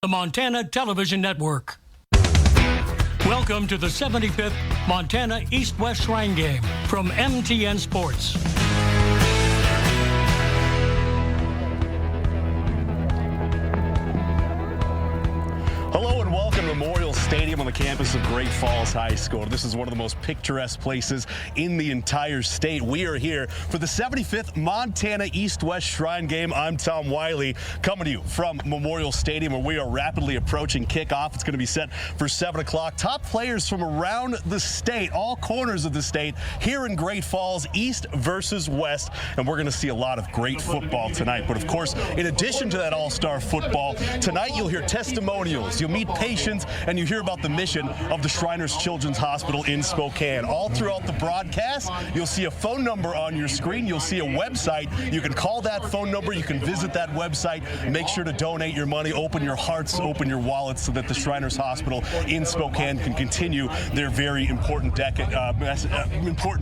the Montana Television Network. Welcome to the 75th Montana East-West Shrine Game from MTN Sports. Hello and welcome to Memorial Stadium on the campus of Great Falls High School. This is one of the most picturesque places in the entire state. We are here for the 75th Montana East-West Shrine Game. I'm Tom Wiley, coming to you from Memorial Stadium, where we are rapidly approaching kickoff. It's going to be set for 7 o'clock. Top players from around the state, all corners of the state, here in Great Falls, East versus West. And we're going to see a lot of great football tonight. But of course, in addition to that all-star football, tonight you'll hear testimonials. You'll meet patients, and you hear about the mission of the Shriners Children's Hospital in Spokane. All throughout the broadcast, you'll see a phone number on your screen. You'll see a website. You can call that phone number. You can visit that website. Make sure to donate your money. Open your hearts, open your wallets, so that the Shriners Hospital in Spokane can continue their very important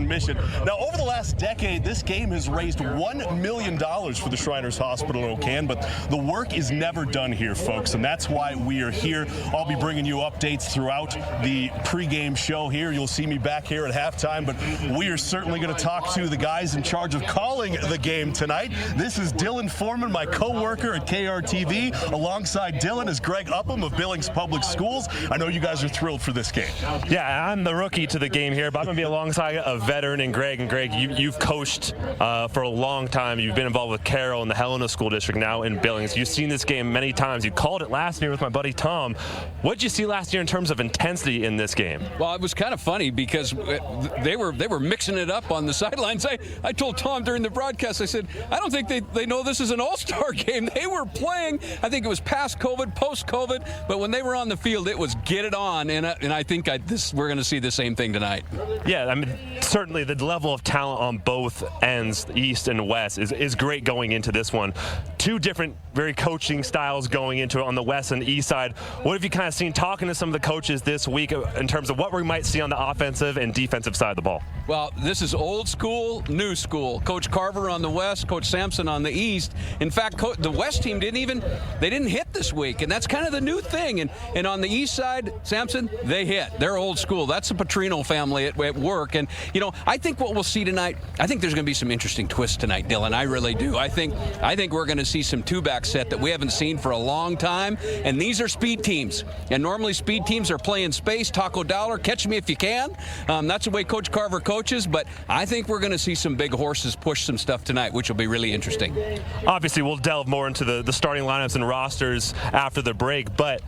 mission. Now, over the last decade, this game has raised $1 million for the Shriners Hospital in Spokane, but the work is never done here, folks, and that's why we are here. I'll be bringing you updates throughout the pregame show here. You'll see me back here at halftime, but we are certainly going to talk to the guys in charge of calling the game tonight. This is Dylan Foreman, my co-worker at KRTV. Alongside Dylan is Greg Upham of Billings Public Schools. I know you guys are thrilled for this game. Yeah, I'm the rookie to the game here, but I'm going to be alongside a veteran in Greg. And Greg, you've coached for a long time. You've been involved with Carroll and the Helena School District, now in Billings. You've seen this game many times. You called it last year with my buddy Tom. What did you see last year in terms of intensity in this game? Well, it was kind of funny because they were mixing it up on the sidelines. I told Tom during the broadcast, I said, I don't think they know this is an all-star game. They were playing, I think it was past COVID, post-COVID, but when they were on the field, it was get it on, and I think we're going to see the same thing tonight. Yeah, I mean, certainly the level of talent on both ends, East and West, is great going into this one. Two different, very coaching styles going into it on the West and East side. What have you kind of seen talking to some of the coaches this week in terms of what we might see on the offensive and defensive side of the ball? Well, this is old school, new school. Coach Carver on the West, Coach Sampson on the East. In fact, the West team didn't hit this week, and that's kind of the new thing. And on the East side, Sampson, they hit. They're old school. That's the Petrino family at work. And, you know, I think what we'll see tonight, I think there's going to be some interesting twists tonight, Dylan. I really do. I think we're going to see some two-back set that we haven't seen for a long time, and these are speed teams. And normally speed teams are playing space, taco dollar, catch me if you can. That's the way Coach Carver coaches, but I think we're going to see some big horses push some stuff tonight, which will be really interesting. Obviously, we'll delve more into the starting lineups and rosters after the break, but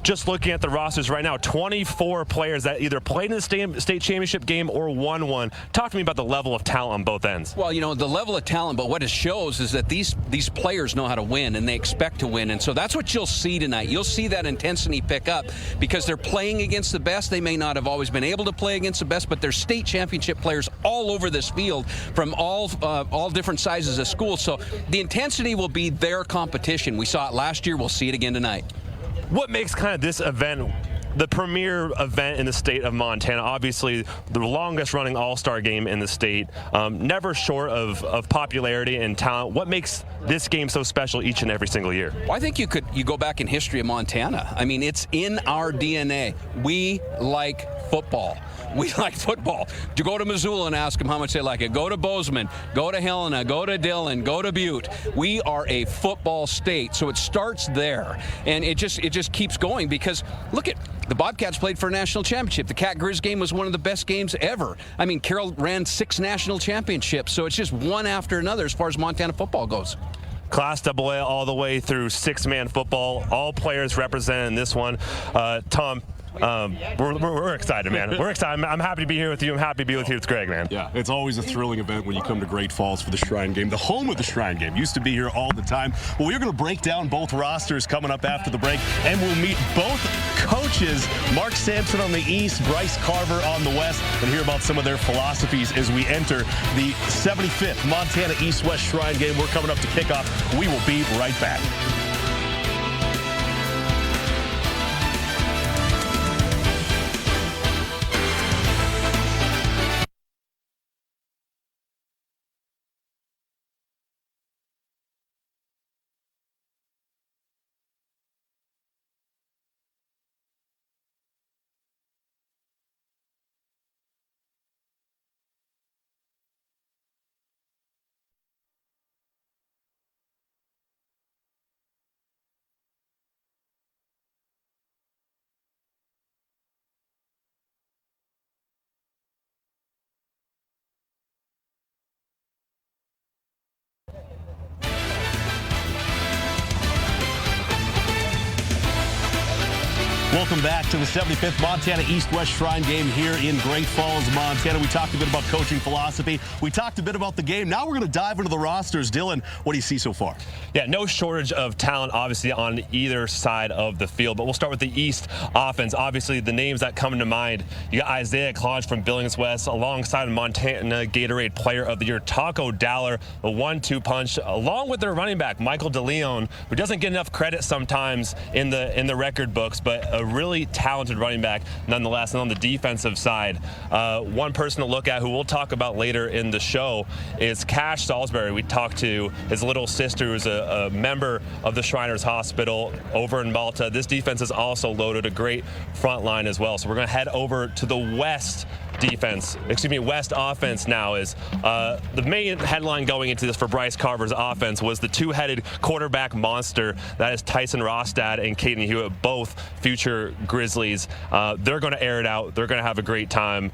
just looking at the rosters right now, 24 players that either played in the state championship game or won one. Talk to me about the level of talent on both ends. Well, you know, the level of talent, but what it shows is that these players know how to win, and they expect to win. And so that's what you'll see tonight. You'll see that intensity pick up because they're playing against the best. They may not have always been able to play against the best, but they're state championship players all over this field from all different sizes of schools. So the intensity will be their competition. We saw it last year. We'll see it again tonight. What makes kind of this event the premier event in the state of Montana? Obviously, the longest-running all-star game in the state, never short of popularity and talent. What makes this game so special each and every single year? Well, I think you go back in history of Montana. I mean, it's in our DNA. We like football. We like football. You go to Missoula and ask them how much they like it. Go to Bozeman. Go to Helena. Go to Dillon. Go to Butte. We are a football state, so it starts there, and it just keeps going because look at the Bobcats played for a national championship. The Cat Grizz game was one of the best games ever. I mean, Carroll ran 6 national championships, so it's just one after another as far as Montana football goes. Class AA all the way through 6-man football. All players represented in this one. Tom, we're excited, man. We're excited. I'm happy to be here with you. I'm happy to be with you. It's Greg, man. Yeah, it's always a thrilling event when you come to Great Falls for the Shrine Game. The home of the Shrine Game. Used to be here all the time. Well, we're going to break down both rosters coming up after the break, and we'll meet both coaches, Mark Sampson on the East, Bryce Carver on the West, and hear about some of their philosophies as we enter the 75th Montana East-West Shrine Game. We're coming up to kickoff. We will be right back. Welcome back to the 75th Montana East-West Shrine Game here in Great Falls, Montana. We talked a bit about coaching philosophy. We talked a bit about the game. Now we're going to dive into the rosters. Dylan, what do you see so far? Yeah, no shortage of talent, obviously, on either side of the field. But we'll start with the East offense. Obviously, the names that come to mind, you got Isaiah Klodge from Billings West, alongside Montana Gatorade Player of the Year, Taco Dowler, the 1-2 punch, along with their running back, Michael DeLeon, who doesn't get enough credit sometimes in the record books, but a really talented running back nonetheless. And on the defensive side, one person to look at who we'll talk about later in the show is Cash Salisbury. We talked to his little sister, who's a member of the Shriners Hospital over in Malta. This defense is also loaded, a great front line as well. So we're going to head over to the West offense now. Is the main headline going into this for Bryce Carver's offense was the two-headed quarterback monster that is Tyson Rostad and Caden Hewitt, both future Grizzlies. They're going to air it out. They're going to have a great time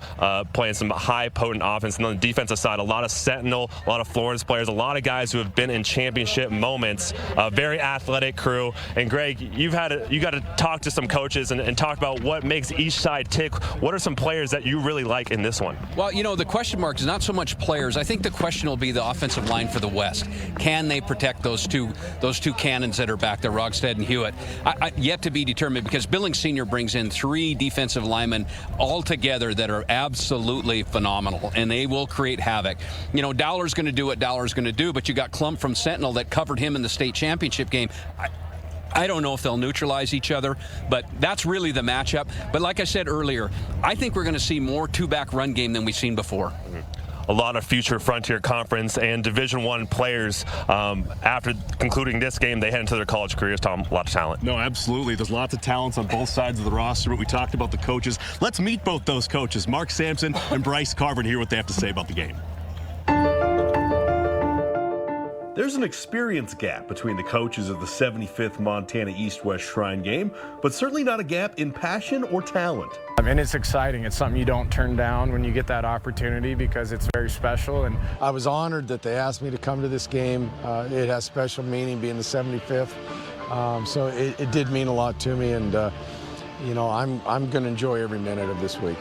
playing some high potent offense. And on the defensive side, a lot of Sentinel, a lot of Florence players, a lot of guys who have been in championship moments. Very athletic crew. And Greg, you got to talk to some coaches and talk about what makes each side tick. What are some players that you really like in this one? Well, you know, the question mark is not so much players. I think the question will be the offensive line for the West. Can they protect those two cannons that are back there, Rogstad and Hewitt? Yet to be determined, because Billings Sr. brings in 3 defensive linemen all together that are absolutely phenomenal, and they will create havoc. You know, Dowler's going to do what Dowler's going to do, but you got Klump from Sentinel that covered him in the state championship game. I don't know if they'll neutralize each other, but that's really the matchup. But like I said earlier, I think we're going to see more two-back run game than we've seen before. A lot of future Frontier Conference and Division I players. After concluding this game, they head into their college careers. Tom, a lot of talent. No, absolutely. There's lots of talents on both sides of the roster, but we talked about the coaches. Let's meet both those coaches, Mark Sampson and Bryce Carver, and hear what they have to say about the game. There's an experience gap between the coaches of the 75th Montana East-West Shrine Game, but certainly not a gap in passion or talent. I mean, it's exciting. It's something you don't turn down when you get that opportunity, because it's very special. And I was honored that they asked me to come to this game. It has special meaning being the 75th. So it did mean a lot to me, and you know, I'm going to enjoy every minute of this week.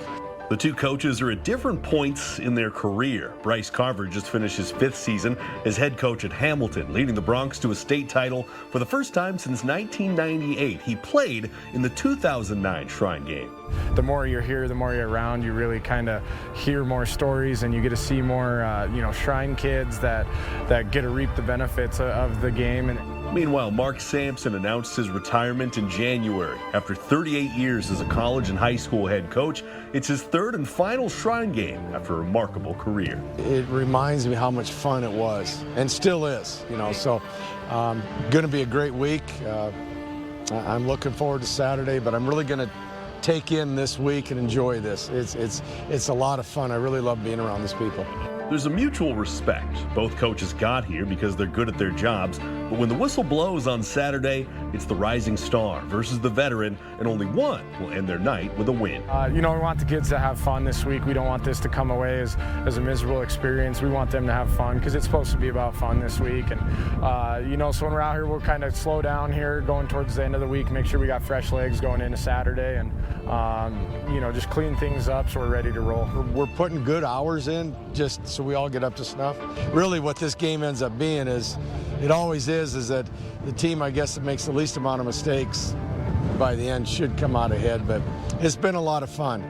The two coaches are at different points in their career. Bryce Carver just finished his 5th season as head coach at Hamilton, leading the Broncs to a state title for the first time since 1998. He played in the 2009 Shrine Game. the more you're here, the more you're around, you really kind of hear more stories, and you get to see more, Shrine kids that get to reap the benefits of the game. And meanwhile, Mark Sampson announced his retirement in January. After 38 years as a college and high school head coach, it's his 3rd and final Shrine Game after a remarkable career. It reminds me how much fun it was, and still is, so going to be a great week. I'm looking forward to Saturday, but I'm really going to take in this week and enjoy this. It's a lot of fun. I really love being around these people. There's a mutual respect. Both coaches got here because they're good at their jobs, but when the whistle blows on Saturday, it's the rising star versus the veteran, and only one will end their night with a win. We want the kids to have fun this week. We don't want this to come away as a miserable experience. We want them to have fun because it's supposed to be about fun this week. And, so when we're out here, we'll kind of slow down here going towards the end of the week, make sure we got fresh legs going into Saturday, and, just clean things up so we're ready to roll. We're putting good hours in just so we all get up to snuff. Really what this game ends up being is that the team, I guess, that makes the least amount of mistakes by the end should come out ahead, but it's been a lot of fun.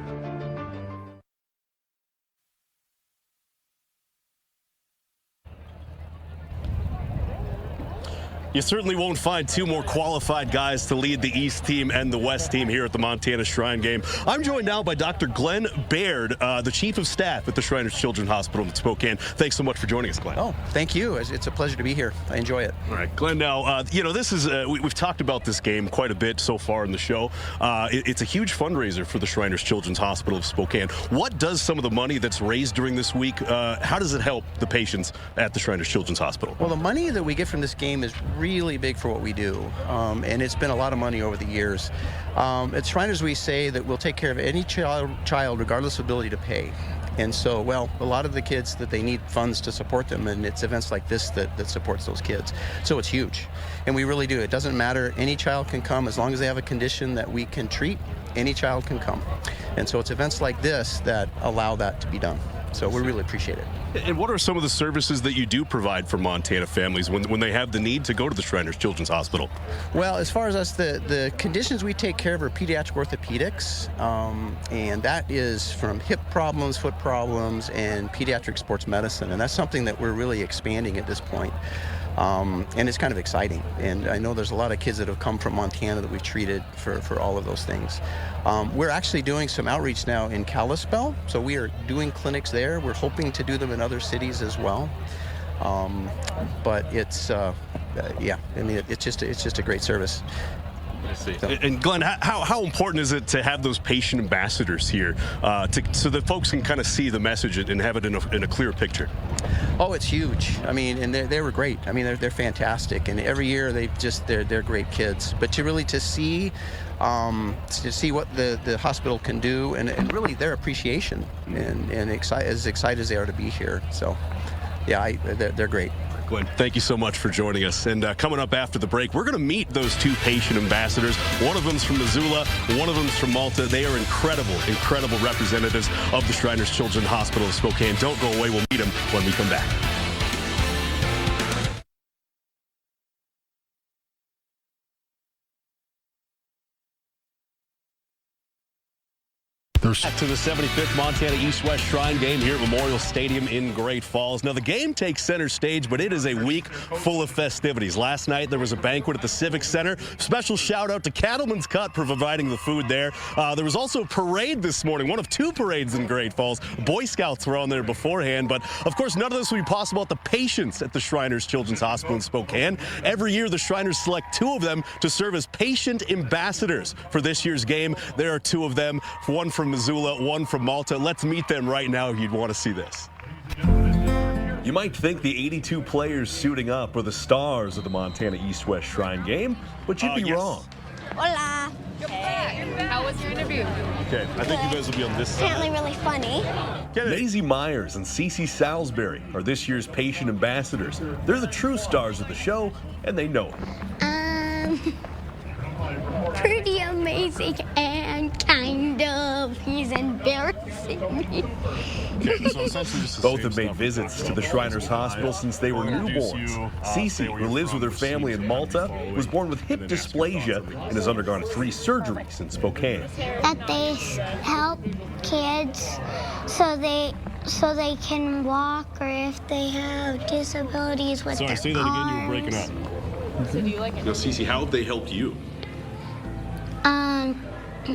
You certainly won't find two more qualified guys to lead the East team and the West team here at the Montana Shrine Game. I'm joined now by Dr. Glenn Baird, the Chief of Staff at the Shriners Children's Hospital in Spokane. Thanks so much for joining us, Glenn. Oh, thank you. It's a pleasure to be here. I enjoy it. All right, Glenn, now, this is, we've talked about this game quite a bit so far in the show. It's a huge fundraiser for the Shriners Children's Hospital of Spokane. What does some of the money that's raised during this week, how does it help the patients at the Shriners Children's Hospital? Well, the money that we get from this game is really big for what we do, and it's been a lot of money over the years. At Shriners, we say that we'll take care of any child regardless of ability to pay. And so, well, a lot of the kids that they need funds to support them, and it's events like this that supports those kids. So it's huge. And we really do. It doesn't matter. Any child can come as long as they have a condition that we can treat. Any child can come. And so it's events like this that allow that to be done. So we really appreciate it. And what are some of the services that you do provide for Montana families when they have the need to go to the Shriners Children's Hospital? Well, as far as us, the conditions we take care of are pediatric orthopedics, and that is from hip problems, foot problems, and pediatric sports medicine. And that's something that we're really expanding at this point. And it's kind of exciting. And I know there's a lot of kids that have come from Montana that we've treated for all of those things. We're actually doing some outreach now in Kalispell, so we are doing clinics there. We're hoping to do them in other cities as well. But it's, yeah, I mean, it's just a great service. I see. And Glenn, how important is it to have those patient ambassadors here so that folks can kind of see the message and have it in a clear picture? Oh, it's huge. I mean, and they were great. I mean, they're fantastic, and every year they're great kids. But to see what the hospital can do, and really their appreciation, and as excited as they are to be here. So, yeah, they're great. Glenn, thank you so much for joining us. And coming up after the break, we're going to meet those two patient ambassadors. One of them's from Missoula, one of them's from Malta. They are incredible representatives of the Shriners Children's Hospital of Spokane. Don't go away. We'll meet them when we come back. To the 75th Montana East-West Shrine Game here at Memorial Stadium in Great Falls. Now, the game takes center stage, but it is a week full of festivities. Last night, there was a banquet at the Civic Center. Special shout-out to Cattleman's Cut for providing the food there. There was also a parade this morning, one of two parades in Great Falls. Boy Scouts were on there beforehand, but, of course, none of this would be possible without the patients at the Shriners Children's Hospital in Spokane. Every year, the Shriners select two of them to serve as patient ambassadors for this year's game. There are two of them, one from Missoula, one from Malta. Let's meet them right now if you'd want to see this. You might think the 82 players suiting up are the stars of the Montana East-West Shrine Game, but you'd be wrong. Hola. Hey. How was your interview? Okay, I think you guys will be on this side. Apparently really funny. Maisie Myers and Cece Salisbury are this year's patient ambassadors. They're the true stars of the show, and they know it. Pretty amazing and kind of, he's embarrassing me. Both have made visits to the Shriners Hospital since they were newborns. Cece, who lives with her family in Malta, was born with hip dysplasia and has undergone 3 surgeries in Spokane. That they help kids so they can walk, or if they have disabilities with their arms. Sorry, say that again, you were breaking up. So do you like it? Now, Cece, how have they helped you?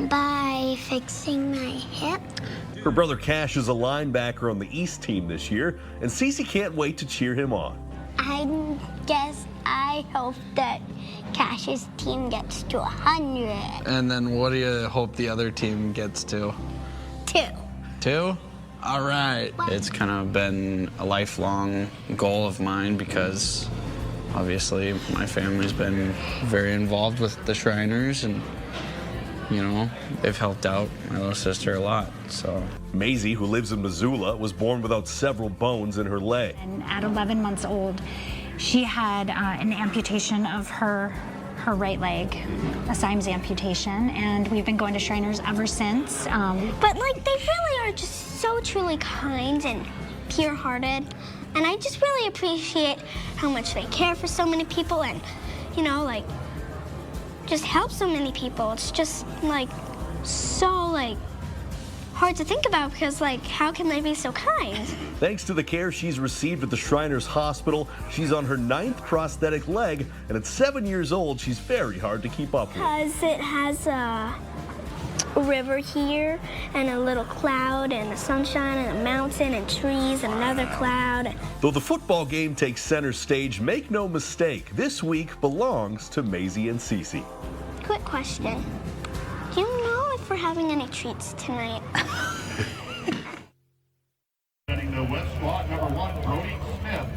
By fixing my hip. Her brother Cash is a linebacker on the East team this year, and Cece can't wait to cheer him on. I hope that Cash's team gets to 100. And then what do you hope the other team gets to? 2. 2? All right. It's kind of been a lifelong goal of mine because obviously my family's been very involved with the Shriners, and you know, they've helped out my little sister a lot, so. Maisie, who lives in Missoula, was born without several bones in her leg. And at 11 months old, she had an amputation of her right leg, a Symes amputation, and we've been going to Shriners ever since. But like, they really are just so truly kind and pure-hearted, and I just really appreciate how much they care for so many people, and you know, like, just help so many people. It's just like so like hard to think about, because like, how can they be so kind? Thanks to the care she's received at the Shriners Hospital, she's on her 9th prosthetic leg, and at 7 years old, she's very hard to keep up with. Because it has a river here, and a little cloud, and the sunshine, and a mountain, and trees, and another cloud. Though the football game takes center stage, make no mistake, this week belongs to Maisie and Cece. Quick question. Do you know if we're having any treats tonight? The West squad, number 1, Brody Smith.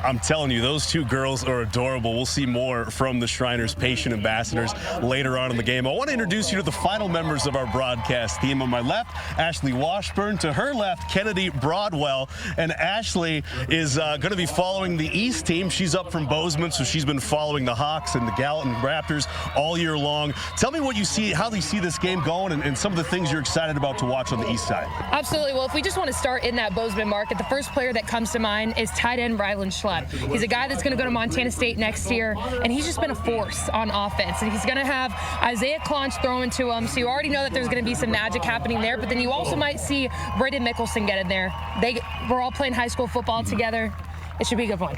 I'm telling you, those two girls are adorable. We'll see more from the Shriners Patient Ambassadors later on in the game. I want to introduce you to the final members of our broadcast team. On my left, Ashley Washburn. To her left, Kennedy Broadwell. And Ashley is going to be following the East team. She's up from Bozeman, so she's been following the Hawks and the Gallatin Raptors all year long. Tell me what you see, how you see this game going, and some of the things you're excited about to watch on the East side. Absolutely. Well, if we just want to start in that Bozeman market, the first player that comes to mind is tight end Rylan Schlepp. He's a guy that's going to go to Montana State next year, and he's just been a force on offense. And he's going to have Isaiah Clonch throwing to him, so you already know that there's going to be some magic happening there. But then you also might see Braden Mickelson get in there. We're all playing high school football together. It should be a good one.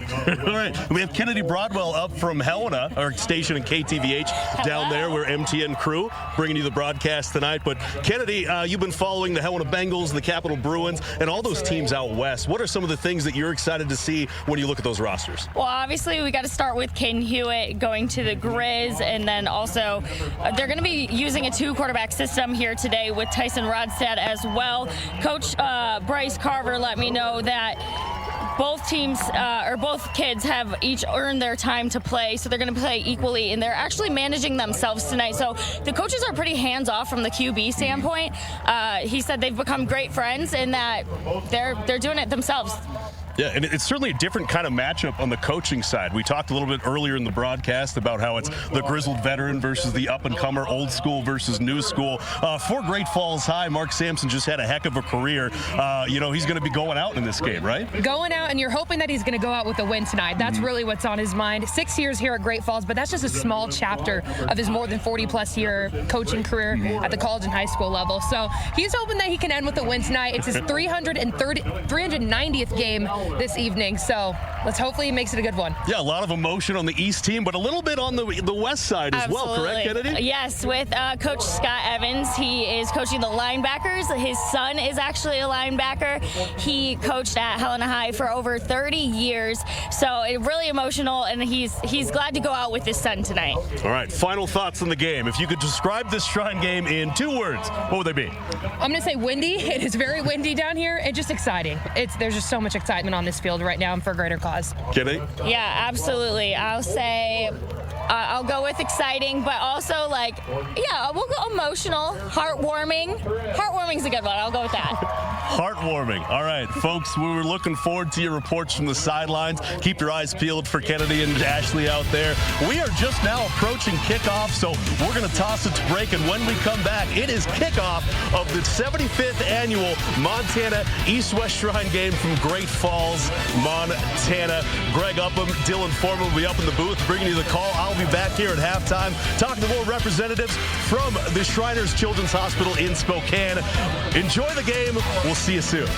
All right. We have Kennedy Broadwell up from Helena, our station in KTVH down there. We're MTN crew bringing you the broadcast tonight. But Kennedy, you've been following the Helena Bengals, the Capital Bruins, and all those teams out west. What are some of the things that you're excited to see when you look at those rosters? Well, obviously, we got to start with Caden Hewitt going to the Grizz, and then also they're going to be using a 2-quarterback system here today with Tyson Rodstad as well. Coach Bryce Carver let me know that both teams, or both kids, have each earned their time to play, so they're going to play equally, and they're actually managing themselves tonight. So the coaches are pretty hands-off from the QB standpoint. He said they've become great friends and that they're doing it themselves. Yeah, and it's certainly a different kind of matchup on the coaching side. We talked a little bit earlier in the broadcast about how it's the grizzled veteran versus the up-and-comer, old school versus new school. For Great Falls High, Mark Sampson just had a heck of a career. He's going to be going out in this game, right? Going out, and you're hoping that he's going to go out with a win tonight. That's really what's on his mind. 6 years here at Great Falls, but that's just a small chapter of his more than 40-plus year coaching career at the college and high school level. So he's hoping that he can end with a win tonight. It's his 390th game this evening, so let's hopefully he makes it a good one. Yeah, a lot of emotion on the East team, but a little bit on the west side as well, correct, Kennedy? Yes, with Coach Scott Evans. He is coaching the linebackers. His son is actually a linebacker. He coached at Helena High for over 30 years, so really emotional, and he's glad to go out with his son tonight. All right, final thoughts on the game. If you could describe this Shrine game in 2 words, what would they be? I'm going to say windy. It is very windy down here and just exciting. There's just so much excitement on this field right now and for a greater cause. Kennedy? Yeah, absolutely. I'll say I'll go with exciting, but also we'll go emotional, heartwarming. Heartwarming's a good one. I'll go with that. Heartwarming. All right, folks, we were looking forward to your reports from the sidelines. Keep your eyes peeled for Kennedy and Ashley out there. We are just now approaching kickoff, so we're going to toss it to break, and when we come back, it is kickoff of the 75th annual Montana East-West Shrine game from Great Falls, Montana. Greg Upham, Dylan Foreman will be up in the booth bringing you the call. I'll be back here at halftime talking to more representatives from the Shriners Children's Hospital in Spokane. Enjoy the game. We'll see you soon.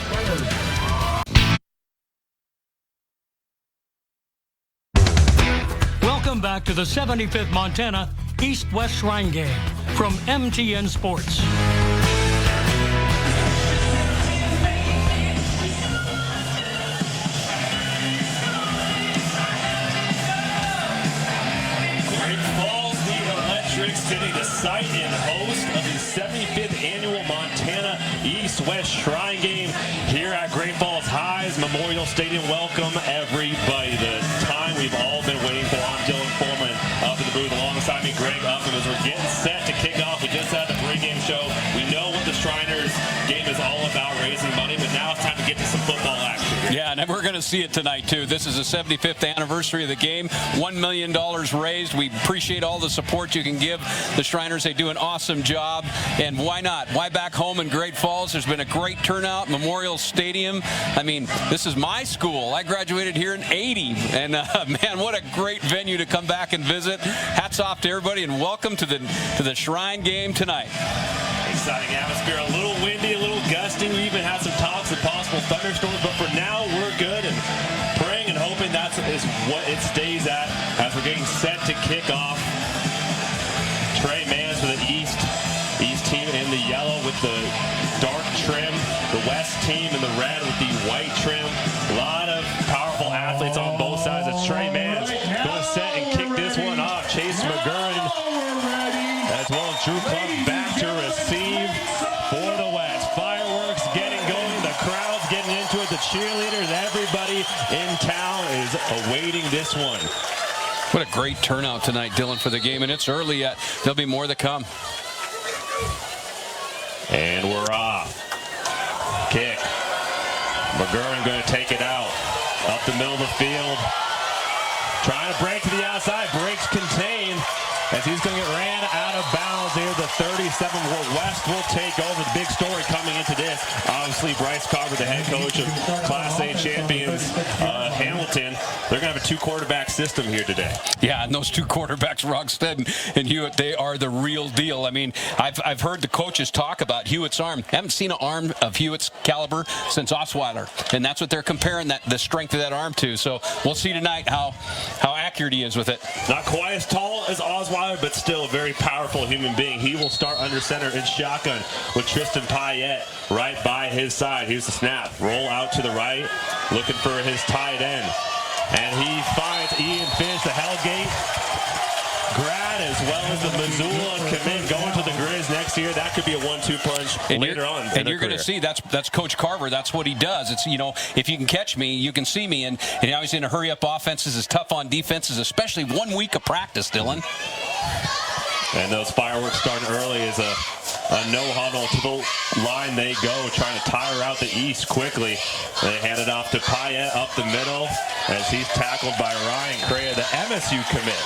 Welcome back to the 75th Montana East-West Shrine game from MTN Sports. City, the site and host of the 75th annual Montana East-West Shrine game here at Great Falls High's Memorial Stadium. Welcome everybody. The time we've all been waiting for. I'm Dylan Foreman up in the booth alongside me, Greg Upham, as we're getting set to kick off. We just had the pregame show. We know what the Shriners game is all about, raising money, but now it's time to get to some football action. Yeah, and we're going to see it tonight, too. This is the 75th anniversary of the game. $1 million raised. We appreciate all the support you can give the Shriners. They do an awesome job, and why not? Why back home in Great Falls? There's been a great turnout. Memorial Stadium. I mean, this is my school. I graduated here in '80, and man, what a great venue to come back and visit. Hats off to everybody, and welcome to the Shrine game tonight. Exciting atmosphere, a little windy, a little gusty. We even had some talks of possible thunderstorms, but for now we're good and praying and hoping that is what it stays at as we're getting set to kick off. Trey Mans for the East team in the yellow with the dark trim, the West team in the red with the white trim. A lot of powerful athletes on both sides. It's Trey Mans going to set and kick this one off. Chase McGurran as well as Drew Clump back to receive for the West. Fireworks getting going. The crowd's getting into it. The the cheerleaders, everybody in town is awaiting this one. What a great turnout tonight, Dylan, for the game, and it's early yet. There'll be more to come. And we're off. Kick. McGurran going to take it out. Up the middle of the field. Trying to break to the outside. Breaks contained as he's going to get ran out of bounds here. The 37 West will take over. The big story coming into this. Obviously, Bryce Carver, the head coach of Class A champions Hamilton. They're going to have a 2-quarterback system here today. Yeah, and those 2 quarterbacks, Rogstead and Hewitt, they are the real deal. I mean, I've heard the coaches talk about Hewitt's arm. Haven't seen an arm of Hewitt's caliber since Osweiler, and that's what they're comparing the strength of that arm to. So we'll see tonight how accurate he is with it. Not quite as tall as Osweiler, but still a very powerful human being. He will start under center in shotgun with Tristan Payette right by his side. Here's the snap. Roll out to the right, looking for his tight end. And he finds Ian Finch, the Hellgate grad, as well as the Missoula commit going to the Grizz next year. That could be a 1-2 punch later on. And you're going to see that's Coach Carver. That's what he does. It's, if you can catch me, you can see me. And now he's in a hurry-up offenses, is tough on defenses, especially 1 week of practice, Dylan. And those fireworks starting early is a no-huddle to the line they go, trying to tire out the East quickly. They hand it off to Payette up the middle as he's tackled by Ryan Crea, the MSU commit.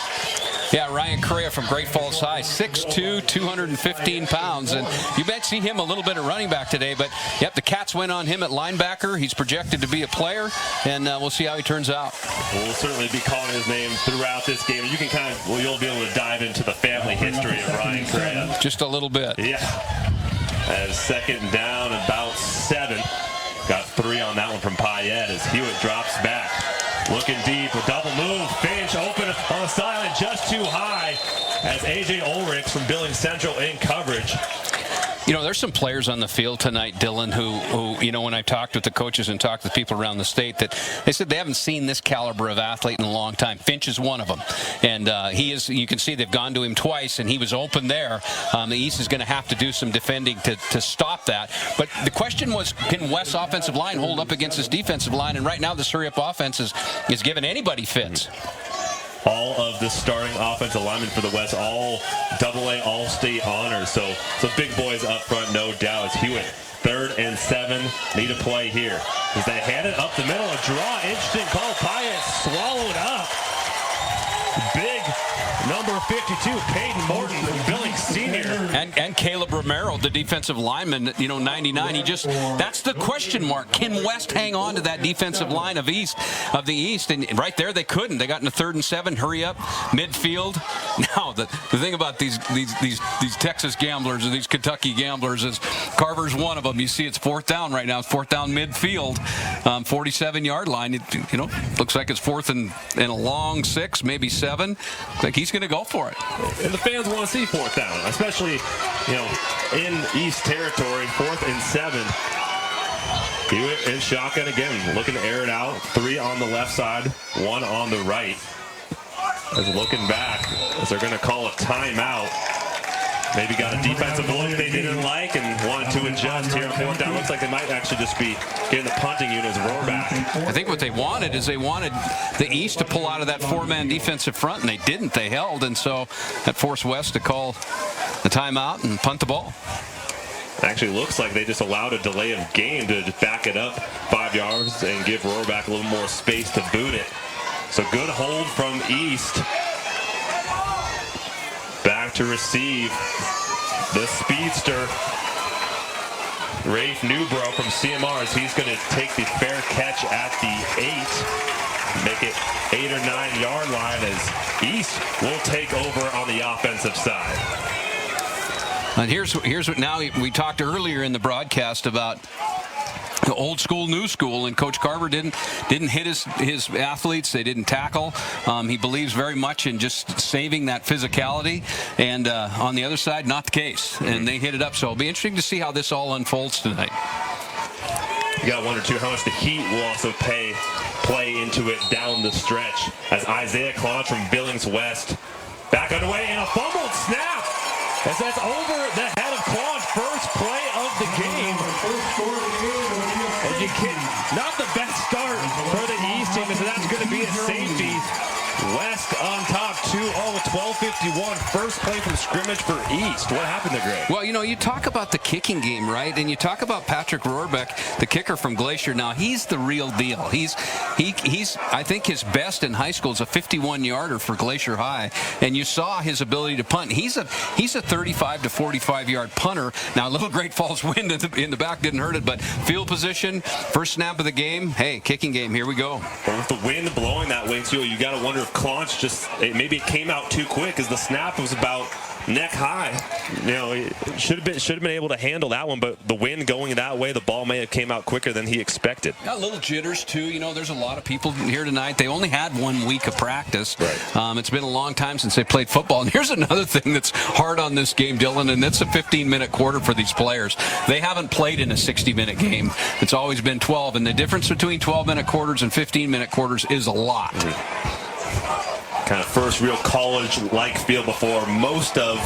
Yeah, Ryan Crea from Great Falls High, 6'2", 215 pounds. And you might see him a little bit of running back today. But, yep, the Cats went on him at linebacker. He's projected to be a player, and we'll see how he turns out. We'll certainly be calling his name throughout this game. You can you'll be able to dive into the family history of Ryan Crea. Just a little bit. Yeah. As second down, about 7. Got 3 on that one from Payette as Hewitt drops back. Looking deep, a double move. Finch open on the sideline, just too high as A.J. Ulrich from Billings Central in coverage. There's some players on the field tonight, Dylan, who when I talked with the coaches and talked with people around the state, that they said they haven't seen this caliber of athlete in a long time. Finch is one of them. And you can see they've gone to him twice, and he was open there. The East is going to have to do some defending to stop that. But the question was, can West's offensive line hold up against his defensive line? And right now, this hurry-up offense is giving anybody fits. All of the starting offensive linemen for the West, all AA All-State honors. So big boys up front, no doubt. It's Hewitt, 3rd and 7. Need a play here. As they hand it up the middle, a draw. Interesting call. Payette swallowed up. Big number 52, Peyton Morton from Billings Senior. And Caleb Romero, the defensive lineman, 99. That's the question mark. Can West hang on to that defensive line of the East? And right there, they couldn't. They got in a 3rd and 7, hurry up, midfield. Now, the thing about these Texas gamblers or these Kentucky gamblers is Carver's one of them. You see it's 4th down right now. It's 4th down midfield, 47-yard line. Looks like it's 4th and a long 6, maybe 7. Like he's going to go for it. And the fans want to see 4th down, especially, in East territory, 4th and 7. Hewitt in shotgun again, looking to air it out. 3 on the left side, 1 on the right. As looking back, as they're going to call a timeout. Maybe got a defensive look they didn't like and wanted to adjust here on 4th down. Looks like they might actually just be getting the punting unit as rollback. I think what they wanted is the East to pull out of that 4-man defensive front, and they didn't. They held, and so that forced West to call the timeout and punt the ball. Actually looks like they just allowed a delay of game to back it up 5 yards and give Rohrbach a little more space to boot it. So good hold from East. Back to receive the speedster, Rafe Newbro from CMR, as he's going to take the fair catch at the 8. Make it 8 or 9 yard line as East will take over on the offensive side. And here's what now we talked earlier in the broadcast about the old school, new school, and Coach Carver didn't hit his athletes. They didn't tackle. He believes very much in just saving that physicality, and on the other side, not the case. And they hit it up. So it'll be interesting to see how this all unfolds tonight. You got to wonder too how much the heat will also play into it down the stretch as Isaiah Claude from Billings West back underway and a fumbled snap as that's over the head of Claude. First play of the game. And you can not the so that's going to be a safety. West on top, 2-0 with 12:51. First play from scrimmage for East. What happened there, Greg? Well, you talk about the kicking game, right? And you talk about Patrick Rohrbeck, the kicker from Glacier. Now, he's the real deal. He's I think his best in high school is a 51-yarder for Glacier High. And you saw his ability to punt. He's a 35 to 45-yard punter. Now, a little Great Falls wind in the back didn't hurt it, but field position, first snap of the game, hey, kicking game, here we go. Well, with the wind blowing that way, too, you got to wonder if Claunch maybe it came out too quick as the snap was about neck high. It should have been able to handle that one, but the wind going that way, the ball may have came out quicker than he expected. Got little jitters too. There's a lot of people here tonight. They only had 1 week of practice. Right. It's been a long time since they played football. And here's another thing that's hard on this game, Dylan, and it's a 15-minute quarter for these players. They haven't played in a 60-minute game. It's always been 12, and the difference between 12-minute quarters and 15-minute quarters is a lot. Kind of first real college-like feel before most of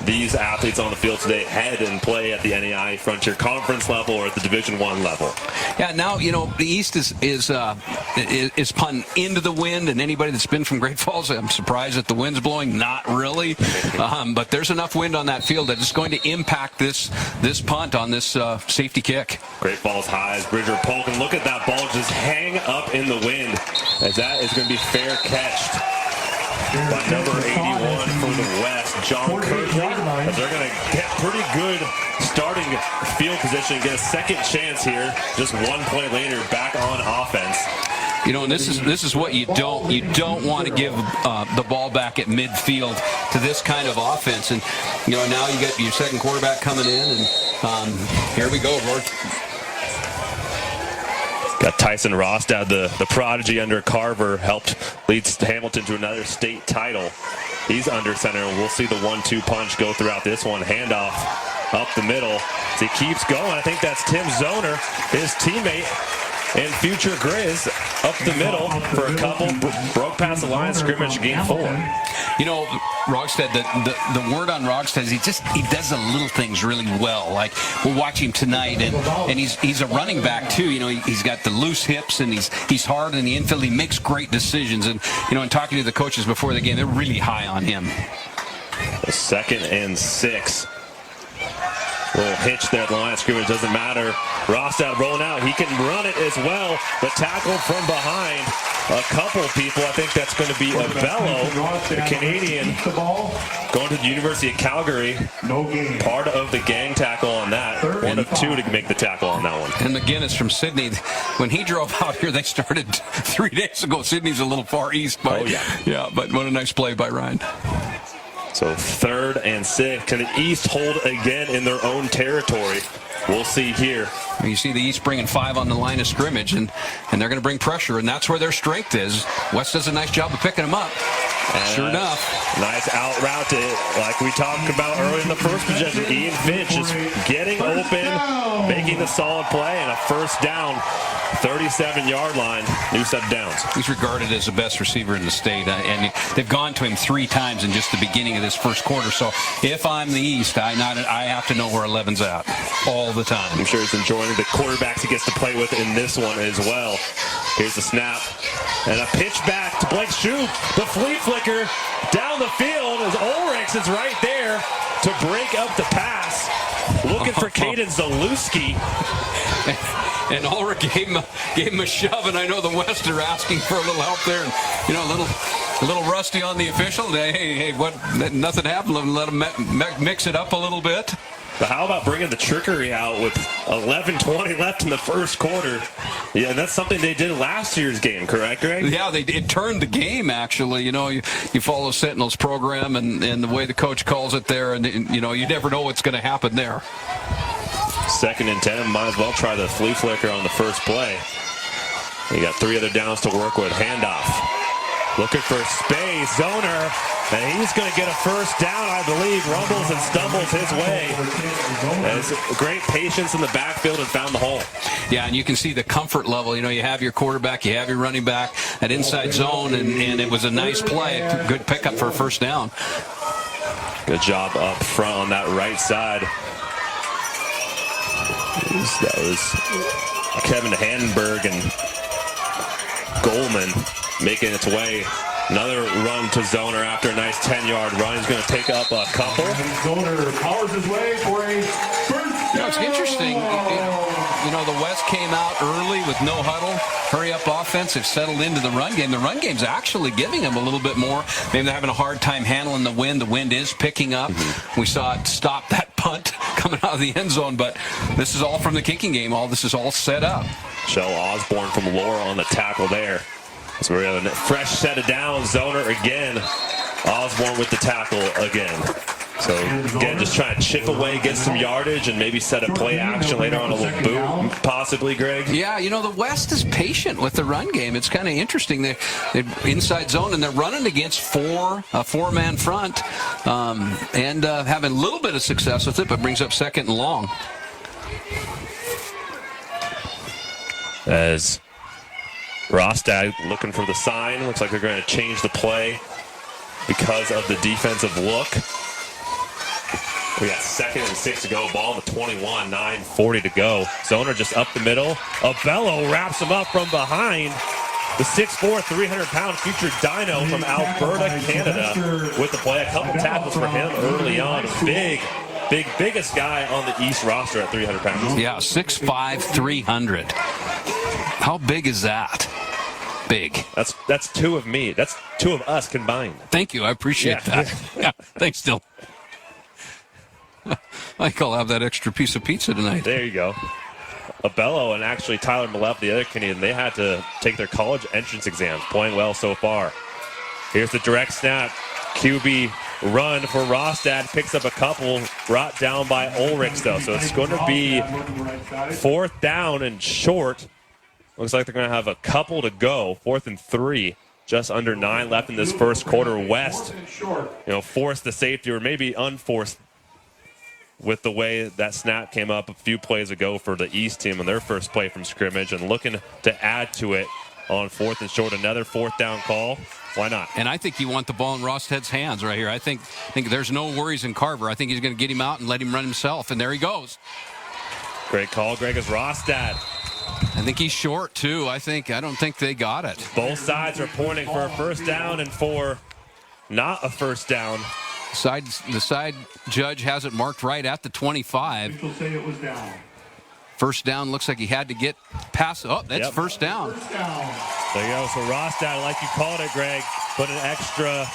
these athletes on the field today head and play at the NAI Frontier Conference level or at the Division I level. Yeah, now, the East is punting into the wind, and anybody that's been from Great Falls, I'm surprised that the wind's blowing. Not really. But there's enough wind on that field that it's going to impact this punt on this safety kick. Great Falls High's Bridger Polk, and look at that ball just hang up in the wind as that is going to be fair catched by number 81 for the West, John Kirkley, as they're going to get pretty good starting field position, get a second chance here, just 1 play later, back on offense. And this is what you don't want to give the ball back at midfield to this kind of offense. And now you get your second quarterback coming in, and here we go, Lord. Got Tyson Rostad, the prodigy under Carver, helped lead Hamilton to another state title. He's under center, and we'll see the 1-2 punch go throughout this one. Handoff up the middle as he keeps going. I think that's Tim Zoner, his teammate and future Grizz, up the middle for a couple. Broke past the line of scrimmage, game 4. Rogstad, the word on Rogstad is he does the little things really well. Like, we'll watch him tonight, and he's a running back too. He's got the loose hips, and he's hard in the infield. He makes great decisions, and in talking to the coaches before the game, they're really high on him. A 2nd and 6. Little hitch there at the line of scrimmage, doesn't matter. Rostad rolling out, he can run it as well. The tackle from behind a couple people. I think that's going to be Abello, the Canadian, going to the University of Calgary. Part of the gang tackle on that. 1 of 2 to make the tackle on that one. And McGinnis from Sydney. When he drove out here, they started 3 days ago. Sydney's a little far east. But, yeah, but what a nice play by Ryan. So 3rd and 6. Can the East hold again in their own territory? We'll see here. You see the East bringing 5 on the line of scrimmage, and they're going to bring pressure, and that's where their strength is. West does a nice job of picking them up. Sure enough. Nice out route to it, like we talked about earlier in the first possession. Ian Finch is getting open, making the solid play, and a first down, 37-yard line, new set of downs. He's regarded as the best receiver in the state, and they've gone to him 3 times in just the beginning of this first quarter. So if I'm the East, I have to know where 11's at all the time. I'm sure he's enjoying the quarterbacks he gets to play with in this one as well. Here's the snap. And a pitch back to Blake Shoup. The flea flicker down the field as Ulrichs is right there to break up the pass. Looking for Caden Zalewski. And Ulrich gave him a shove, and I know the West are asking for a little help there. And, a little rusty on the official. Hey, what? Nothing happened. Let him mix it up a little bit. But how about bringing the trickery out with 11:20 left in the first quarter? Yeah, and that's something they did last year's game, correct, Greg? Yeah, it turned the game, actually. You follow Sentinel's program and the way the coach calls it there, and you never know what's going to happen there. 2nd and 10, might as well try the flea flicker on the first play. You got 3 other downs to work with. Handoff. Looking for space. Zoner. And he's going to get a first down, I believe. Rumbles and stumbles his way. Has great patience in the backfield and found the hole. Yeah, and you can see the comfort level. You have your quarterback, you have your running back, that inside zone, and it was a nice play. Good pickup for a first down. Good job up front on that right side. That was Kevin Handenberg, and Goldman making its way. Another run to Zoner after a nice 10-yard run. He's going to take up a couple. Zoner powers his way for a first down. It's interesting. You know, the West came out early with no huddle, hurry-up offense. They've settled into the run game. The run game's actually giving them a little bit more. Maybe they're having a hard time handling the wind. The wind is picking up. We saw it stop that punt coming out of the end zone, but this is all from the kicking game. This is all set up. Shell Osborne from Laura on the tackle there. So we have a fresh set of downs. Zoner again. Osborne with the tackle again. So again, just trying to chip away, get some yardage, and maybe set a play action later on, a little boot, possibly, Greg. Yeah, you know, the West is patient with the run game. It's kind of interesting. They're inside zone, and they're running against a four-man front, and having a little bit of success with it, but brings up second and long. As Rostad looking for the sign. Looks like they're going to change the play because of the defensive look. We got 2nd and 6 to go. Ball to 21, 9:40 to go. Zoner just up the middle. Abello wraps him up from behind. The 6'4", 300-pound future Dino from Alberta, Canada with the play. A couple tackles for him early on. Biggest guy on the East roster at 300 pounds. Yeah, 6'5", 300. How big is that? Big. That's two of me. That's two of us combined. Thank you. I appreciate that. Yeah, thanks, Dill. I think I'll have that extra piece of pizza tonight. There you go. Abello and actually Tyler Malef, the other Canadian, they had to take their college entrance exams. Playing well so far. Here's the direct snap. QB run for Rostad. Picks up a couple. Brought down by Ulrichs, though. So it's going to be 4th down and short. Looks like they're going to have a couple to go. 4th and 3. Just under 9 left in this first quarter. West, forced the safety, or maybe unforced, with the way that snap came up a few plays ago for the East team on their first play from scrimmage, and looking to add to it on 4th and short. Another 4th down call. Why not? And I think you want the ball in Rosted's hands right here. I think there's no worries in Carver. I think he's going to get him out and let him run himself, and there he goes. Great call, Greg, is Rostad. I think he's short, too. I don't think they got it. Both sides are pointing for a first down and for not a first down. The side judge has it marked right at the 25. People say it was down. First down, looks like he had to get past. Oh, that's first down. There you go. So Rostad, like you called it, Greg, put an extra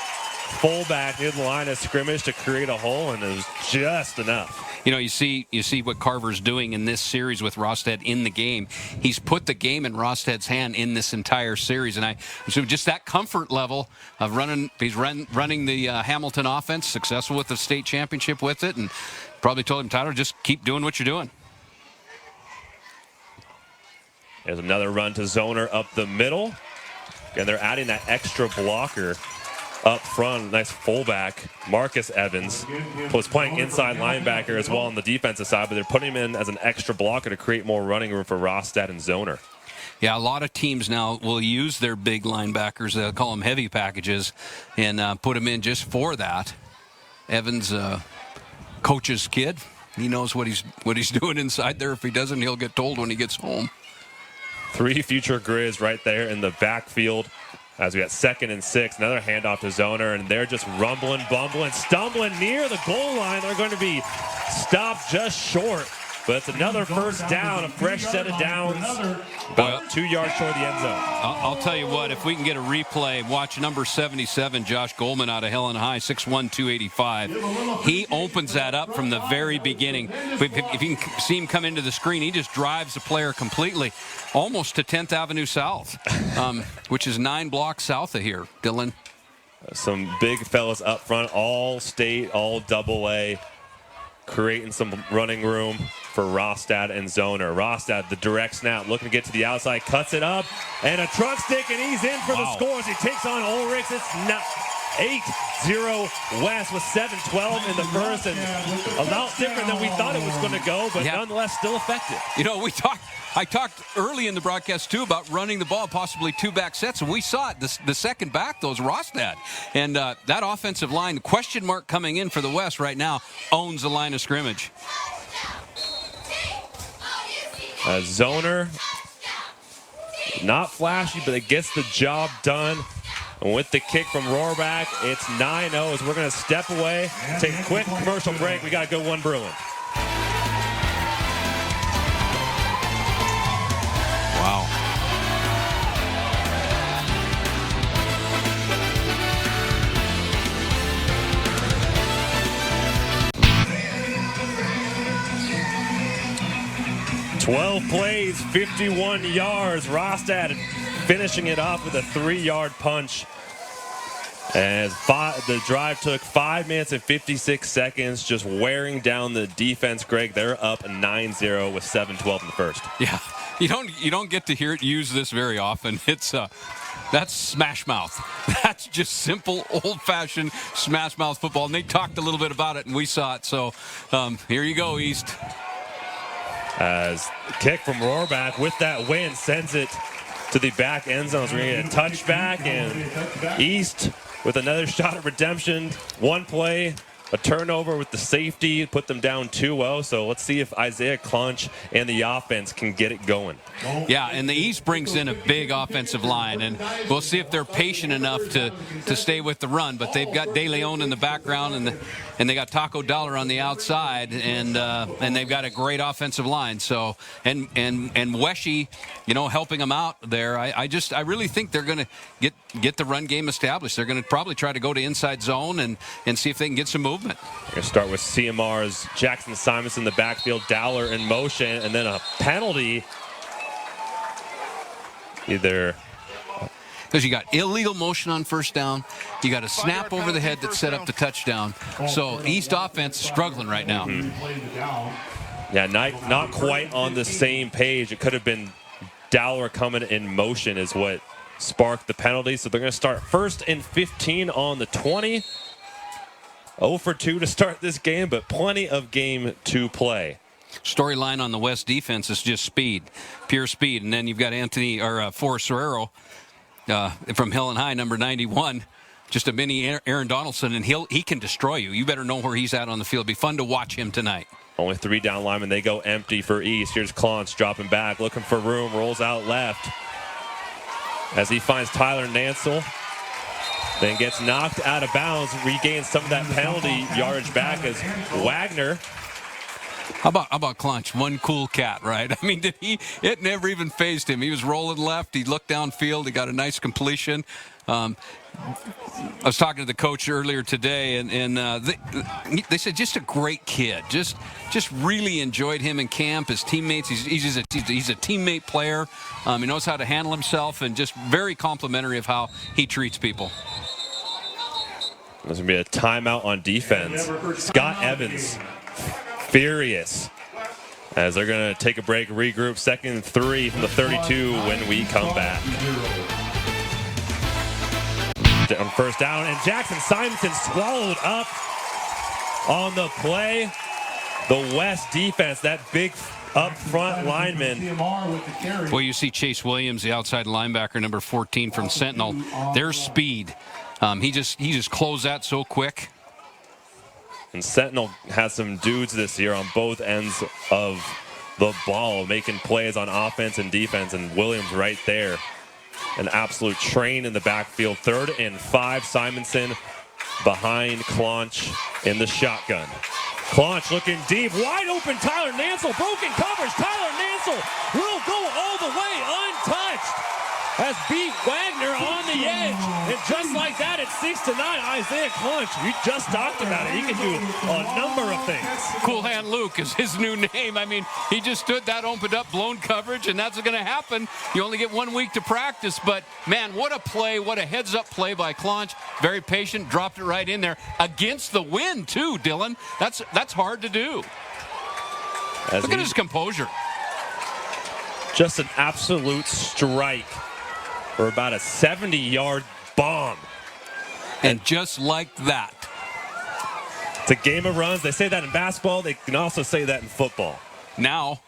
fullback near the line of scrimmage to create a hole, and it was just enough. You know, you see what Carver's doing in this series with Rostad in the game. He's put the game in Rostad's hand in this entire series, and so just that comfort level of running. He's running the Hamilton offense, successful with the state championship with it, and probably told him, Tyler, just keep doing what you're doing. There's another run to Zoner up the middle. And they're adding that extra blocker up front. Nice fullback, Marcus Evans, was playing inside linebacker as well on the defensive side, but they're putting him in as an extra blocker to create more running room for Rostad and Zoner. Yeah, a lot of teams now will use their big linebackers, they'll call them heavy packages, and put them in just for that. Evans, coach's kid, he knows what he's doing inside there. If he doesn't, he'll get told when he gets home. 3 future Grizz right there in the backfield as we got 2nd and 6. Another handoff to Zoner, and they're just rumbling, bumbling, stumbling near the goal line. They're going to be stopped just short. But it's another first down, a fresh set of downs, about 2 yards short of the end zone. I'll tell you what, if we can get a replay, watch number 77, Josh Goldman out of Helen High, 6'1", 285. He opens that up from the very beginning. If you can see him come into the screen, he just drives the player completely, almost to 10th Avenue South, which is 9 blocks south of here, Dylan. Some big fellas up front, all state, all AA, creating some running room for Rostad and Zoner. Rostad, the direct snap, looking to get to the outside, cuts it up, and a truck stick, and he's in for the scores. He takes on Ulrichs. It's not 8-0 West with 7-12 in the first, and a lot different than we thought it was going to go, but nonetheless still effective. You know, I talked early in the broadcast, too, about running the ball, possibly 2 back sets, and we saw it. The second back, those Rostad. And that offensive line, question mark coming in for the West right now, owns the line of scrimmage. Zoner Not flashy, but it gets the job done. And with the kick from Rohrbach, it's 9-0 as we're going to step away, take a quick commercial break. We got to go one Bruin. Wow. "12 plays, 51 yards. Rostad finishing it off with a 3-yard punch. As the drive took 5 minutes and 56 seconds, just wearing down the defense, Greg. They're up 9-0 with 7:12 in the first. Yeah, you don't get to hear it used this very often. It's that's smash mouth. That's just simple, old-fashioned smash mouth football. And they talked a little bit about it, and we saw it. So here you go, East. As the kick from Rohrbach with that win sends it to the back end zone. So we're going to get a touchback, and East with another shot at redemption. One play, a turnover with the safety, put them down 2-0. So let's see if Isaiah Clunch and the offense can get it going. Yeah, and the East brings in a big offensive line, and we'll see if they're patient enough to stay with the run. But they've got De Leon in the background, and they got Taco Dollar on the outside, and they've got a great offensive line. So and Weshy, helping them out there. I really think they're going to get the run game established. They're going to probably try to go to inside zone and see if they can get some movement. We're going to start with CMR's Jackson Simons in the backfield, Dowler in motion, and then a penalty. Because you got illegal motion on first down. You got a snap over the head that set up the touchdown. So East offense is struggling right now. Mm-hmm. Yeah, not quite on the same page. It could have been Dowler coming in motion is what sparked the penalty. So they're going to start 1st and 15 on the 20. 0 for 2 to start this game, but plenty of game to play. Storyline on the West defense is just speed, pure speed. And then you've got Forrest Serrero from Hill and High, number 91. Just a mini Aaron Donaldson, and he can destroy you. You better know where he's at on the field. It'll be fun to watch him tonight. Only 3 down linemen. They go empty for East. Here's Klontz dropping back, looking for room, rolls out left as he finds Tyler Nansel. Then gets knocked out of bounds, regains some of that penalty yardage back as Wagner. How about Clunch? One cool cat, right? I mean, it never even fazed him. He was rolling left. He looked downfield. He got a nice completion. I was talking to the coach earlier today, and they said just a great kid. Just really enjoyed him in camp. His teammates. He's a teammate player. He knows how to handle himself, and just very complimentary of how he treats people. There's going to be a timeout on defense. Scott Evans, furious, as they're going to take a break, regroup. 2nd and 3 from the 32 when we come back. On first down, and Jackson Simonson swallowed up on the play. The West defense, that big up front lineman. Well, you see Chase Williams, the outside linebacker, number 14 from Sentinel. Their speed. He just closed that so quick. And Sentinel has some dudes this year on both ends of the ball, making plays on offense and defense, and Williams right there. An absolute train in the backfield. 3rd and 5, Simonson behind Klontz in the shotgun. Klontz looking deep, wide open, Tyler Nansel, broken coverage. Tyler Nansel will go all the way untouched. Has beat Wagner on the edge. And just like that, it's 6-9. Isaiah Clunch, you just talked about it. He can do a number of things. Cool Hand Luke is his new name. I mean, he just stood that opened up, blown coverage, and that's going to happen. You only get 1 week to practice, but man, what a play, what a heads-up play by Clunch. Very patient, dropped it right in there. Against the wind, too, Dylan. That's hard to do. Look at his composure. Just an absolute strike. For about a 70-yard bomb. And just like that. It's a game of runs. They say that in basketball. They can also say that in football. Now.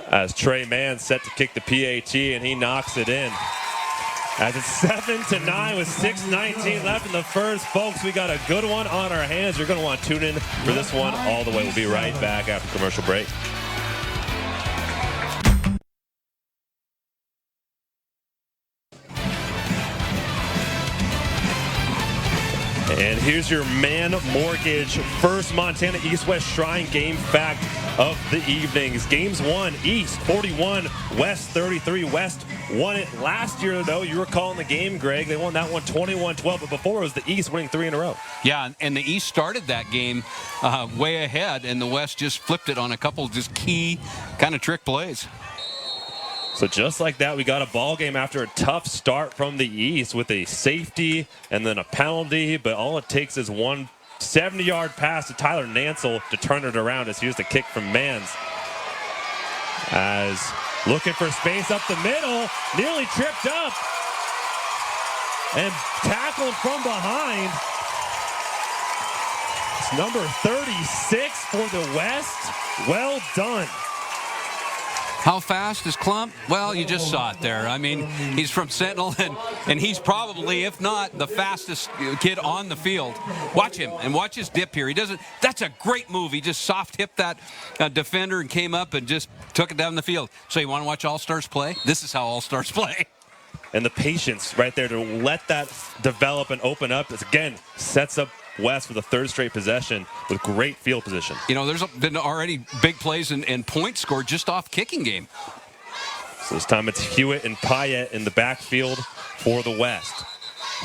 As Trey Mann set to kick the PAT, and he knocks it in. As it's 7-9 with 6:19 left in the first. Folks, we got a good one on our hands. You're going to want to tune in for this one all the way. We'll be right back after commercial break. here's your Man Mortgage first Montana East-West Shrine game fact of the evenings. Games won, East 41, West 33. West won it last year, though. You were calling the game, Greg. They won that one 21-12, but before it was the East winning 3 in a row. Yeah, and the East started that game way ahead, and the West just flipped it on a couple just key kind of trick plays. So just like that, we got a ball game after a tough start from the East with a safety and then a penalty, but all it takes is one 70-yard pass to Tyler Nansel to turn it around as he used a kick from Mans. As looking for space up the middle, nearly tripped up and tackled from behind. It's number 36 for the West. Well done. How fast is Klump? Well, you just saw it there. I mean, he's from Sentinel, and he's probably, if not, the fastest kid on the field. Watch him, and watch his dip here. He doesn't. That's a great move. He just soft-hipped that defender and came up and just took it down the field. So you want to watch All-Stars play? This is how All-Stars play. And the patience right there to let that develop and open up, is, again, sets up West with a third straight possession with great field position. You know, there's been already big plays and points scored just off kicking game. So this time it's Hewitt and Payette in the backfield for the West.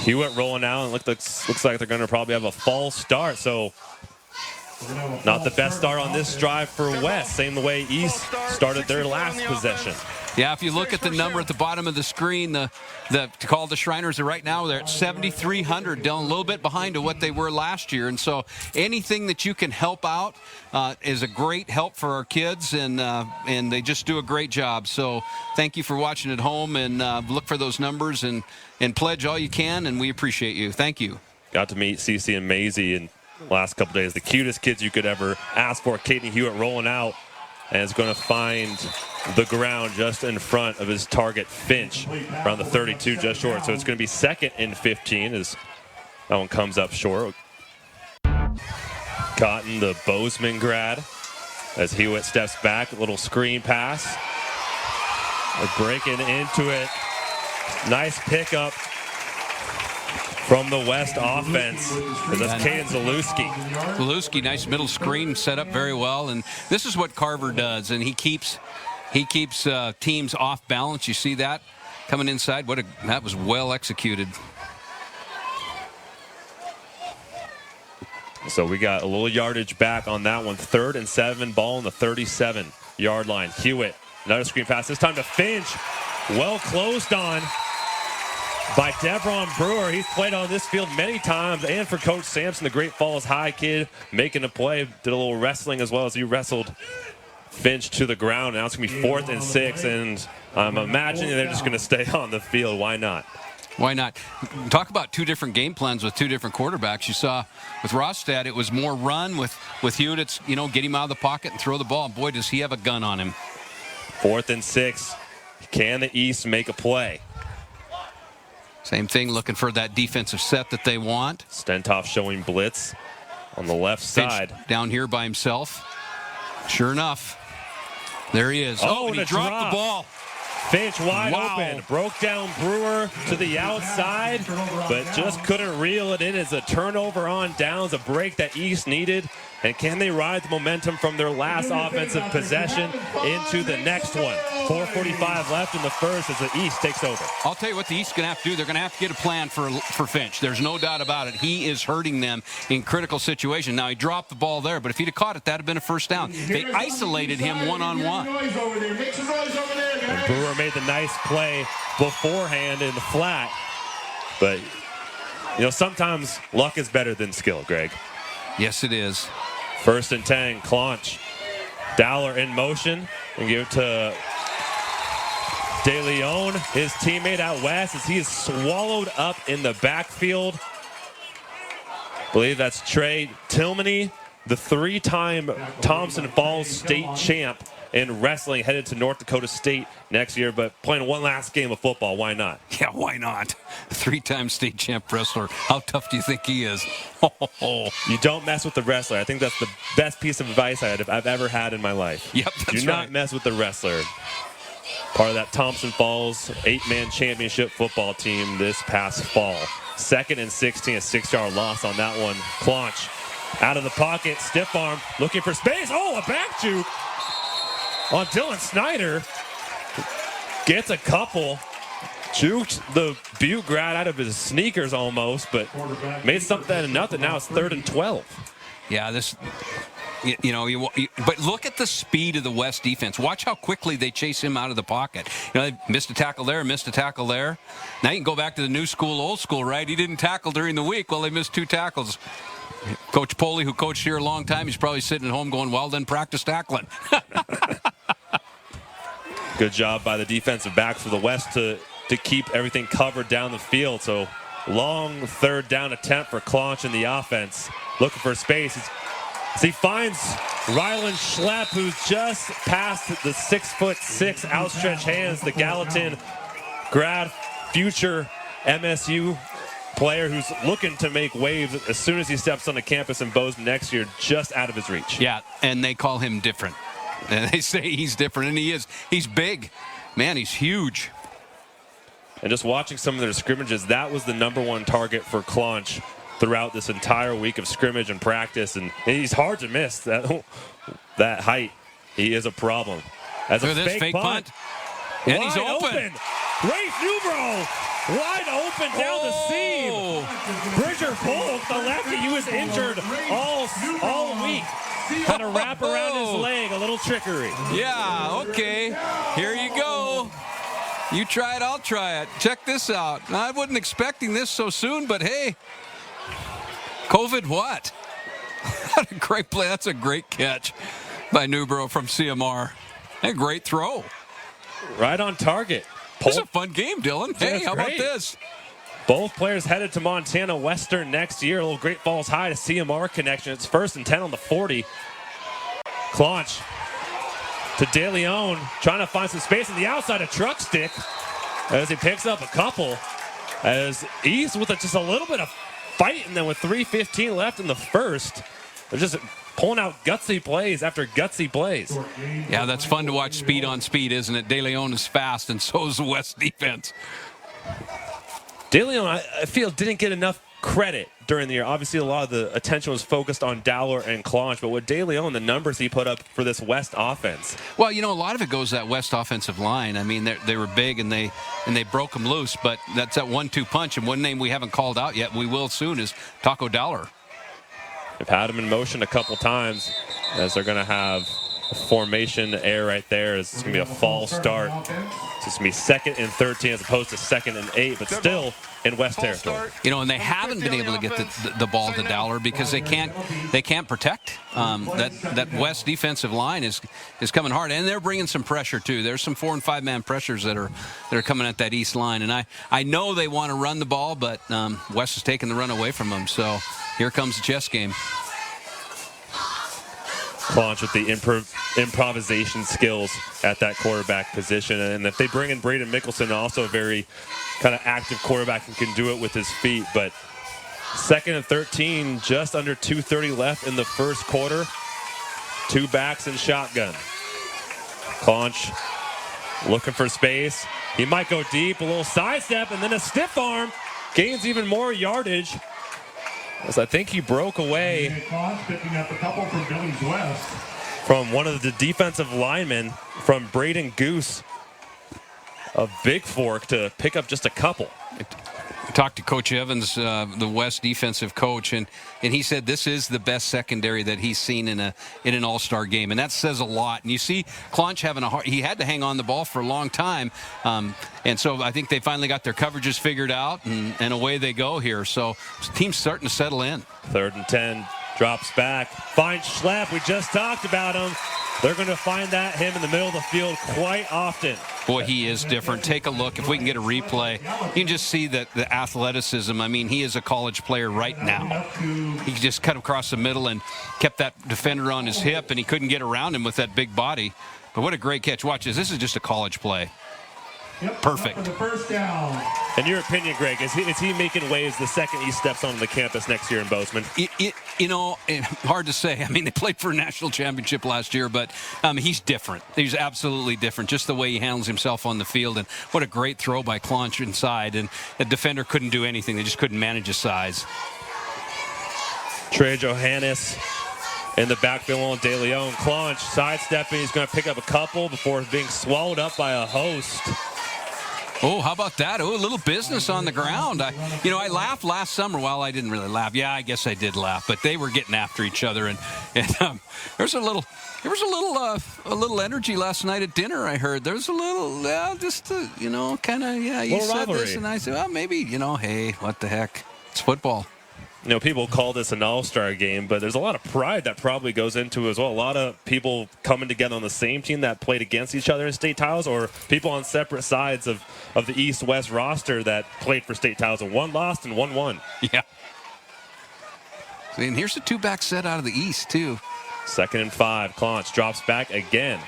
Hewitt rolling out, and looks like they're going to probably have a false start. So not the best start on this drive for West, same the way East started their last possession. Yeah, if you look at the number at the bottom of the screen, to call the Shriners right now, they're at 7,300, down a little bit behind to what they were last year. And so anything that you can help out is a great help for our kids, and they just do a great job. So thank you for watching at home, and look for those numbers and pledge all you can, and we appreciate you. Thank you. Got to meet Cece and Maisie in the last couple days. The cutest kids you could ever ask for. Caden Hewitt rolling out, and is going to find the ground just in front of his target, Finch, around the 32, just short. So it's going to be 2nd and 15 as that one comes up short. Cotton, the Bozeman grad, as Hewitt steps back, a little screen pass. They're breaking into it. Nice pickup from the West offense. That's Caden Zalewski. Zalewski, nice middle screen, set up very well. And this is what Carver does, and he keeps teams off balance. You see that coming inside. That was well executed. So we got a little yardage back on that one. 3rd and 7, ball on the 37-yard line. Hewitt, another screen pass. This time to Finch. Well closed on by Devron Brewer. He's played on this field many times, and for Coach Sampson, the Great Falls High kid, making a play. Did a little wrestling as well as he wrestled Finch to the ground. Now it's going to be 4th and 6, and I'm imagining they're just going to stay on the field. Why not? Why not? Talk about two different game plans with two different quarterbacks. You saw with Rostad, it was more run. With Hewitt, it's, get him out of the pocket and throw the ball. And boy, does he have a gun on him. 4th and 6. Can the East make a play? Same thing, looking for that defensive set that they want. Stentoff showing blitz on the left side. Finch down here by himself. Sure enough, there he is. Oh, and he dropped the ball. Finch wide open. Broke down Brewer to the outside, but just couldn't reel it in. As a turnover on downs, a break that East needed. And can they ride the momentum from their last offensive possession into the next one? 4:45 left in the first as the East takes over. I'll tell you what the East is going to have to do. They're going to have to get a plan for Finch. There's no doubt about it. He is hurting them in critical situations. Now, he dropped the ball there, but if he'd have caught it, that would have been a first down. They isolated him one-on-one. And Brewer made the nice play beforehand in the flat. But, sometimes luck is better than skill, Greg. Yes, it is. 1st and 10, Claunch. Dowler in motion and give it to De Leon, his teammate out west, as he is swallowed up in the backfield. I believe that's Trey Tillmany, the 3-time Thompson Falls State champ in wrestling, headed to North Dakota State next year, but playing one last game of football. Why not? Yeah, why not? 3-time state champ wrestler. How tough do you think he is? You don't mess with the wrestler. I think that's the best piece of advice I've ever had in my life. Yep, that's Do not mess with the wrestler. Part of that Thompson Falls 8-man championship football team this past fall. 2nd and 16, a 6-yard loss on that one. Claunch out of the pocket, stiff arm, looking for space. Oh, a back juke on Dylan Snyder. Gets a couple. Juked the Butte grad out of his sneakers almost, but made something out of nothing. Now it's 3rd and 12. Yeah, but look at the speed of the West defense. Watch how quickly they chase him out of the pocket. They missed a tackle there, missed a tackle there. Now you can go back to the new school, old school, right? He didn't tackle during the week. Well, they missed 2 tackles. Coach Poley, who coached here a long time, he's probably sitting at home going, well, then practice tackling. Good job by the defensive backs for the West to keep everything covered down the field. So long 3rd down attempt for Claunch in the offense. Looking for space. As he finds Rylan Schlepp, who's just past the 6'6" outstretched hands, the Gallatin grad, future MSU player who's looking to make waves as soon as he steps on the campus in Bozeman next year, just out of his reach. Yeah, and they call him different. And they say he's different, and he is. He's big. Man, he's huge. And just watching some of their scrimmages, that was the #1 target for Claunch throughout this entire week of scrimmage and practice. And he's hard to miss. That height, he is a problem. As look at this fake punt. And he's open. Rafe Newbro, wide open down the seam. Bridger Polk, the lefty, he was injured all week. Had a wrap around his leg, a little trickery. Yeah, okay. Here you go. You try it, I'll try it. Check this out. I wasn't expecting this so soon, but hey, COVID what? What a great play. That's a great catch by Newbro from CMR. A great throw. Right on target. This is a fun game, Dylan. Hey, how about this? Both players headed to Montana Western next year. A little Great Falls High to CMR connection. It's 1st and 10 on the 40. Claunch to De Leon, trying to find some space on the outside, a truck stick as he picks up a couple. As East with just a little bit of fight, and then with 3:15 left in the first, they're just pulling out gutsy plays after gutsy plays. Yeah, that's fun to watch speed on speed, isn't it? De Leon is fast, and so is the West defense. De Leon, I feel, didn't get enough credit during the year. Obviously, a lot of the attention was focused on Dowler and Claunch, but with De Leon, the numbers he put up for this West offense. Well, a lot of it goes that West offensive line. I mean, they were big, and they broke them loose, but that's that 1-2 punch, and one name we haven't called out yet, we will soon, is Taco Dowler. They've had him in motion a couple times, as they're going to have a formation error right there. It's going to be a false start. So it's going to be 2nd and 13 as opposed to 2nd and 8, but still in West territory. And they haven't been able to get the ball to Dowler because they can't protect. That West defensive line is coming hard, and they're bringing some pressure too. There's some 4- and 5-man pressures that are coming at that East line, and I know they want to run the ball, but West is taking the run away from them. So here comes the chess game. Claunch with the improvisation skills at that quarterback position. And if they bring in Braden Mickelson, also a very kind of active quarterback and can do it with his feet. But 2nd and 13, just under 2:30 left in the first quarter. 2 backs and shotgun. Claunch looking for space. He might go deep, a little sidestep, and then a stiff arm. Gains even more yardage. As I think he broke away from one of the defensive linemen from Braden Goose of Big Fork to pick up just a couple. I talked to Coach Evans, the West defensive coach, and he said this is the best secondary that he's seen in an all-star game, and that says a lot. And you see Claunch having he had to hang on the ball for a long time, and so I think they finally got their coverages figured out, and away they go here. So the team's starting to settle in. 3rd and 10, drops back, finds Schlepp. We just talked about him. They're going to find him in the middle of the field quite often. Boy, he is different. Take a look. If we can get a replay, you can just see the athleticism. I mean, he is a college player right now. He just cut across the middle and kept that defender on his hip, and he couldn't get around him with that big body. But what a great catch. Watch this. This is just a college play. Perfect. For the first down. In your opinion, Greg, is he making waves the second he steps onto the campus next year in Bozeman? Hard to say. I mean, they played for a national championship last year, but he's different. He's absolutely different, just the way he handles himself on the field. And what a great throw by Clonch inside. And the defender couldn't do anything. They just couldn't manage his size. Trey Johannes in the backfield on De Leon. Clonch sidestepping. He's going to pick up a couple before being swallowed up by a host. Oh, how about that? Oh, a little business on the ground. I laughed last summer. Well, I didn't really laugh. Yeah, I guess I did laugh, but they were getting after each other, and there was a little energy last night at dinner. I heard there was a little, you said rivalry. this, and I said, well, maybe, hey, what the heck? It's football. People call this an all-star game, but there's a lot of pride that probably goes into it as well. A lot of people coming together on the same team that played against each other in state titles, or people on separate sides of the East-West roster that played for state titles, and one lost and one won. Yeah. And here's the two-back set out of the East, too. 2nd and 5. Clonch drops back again.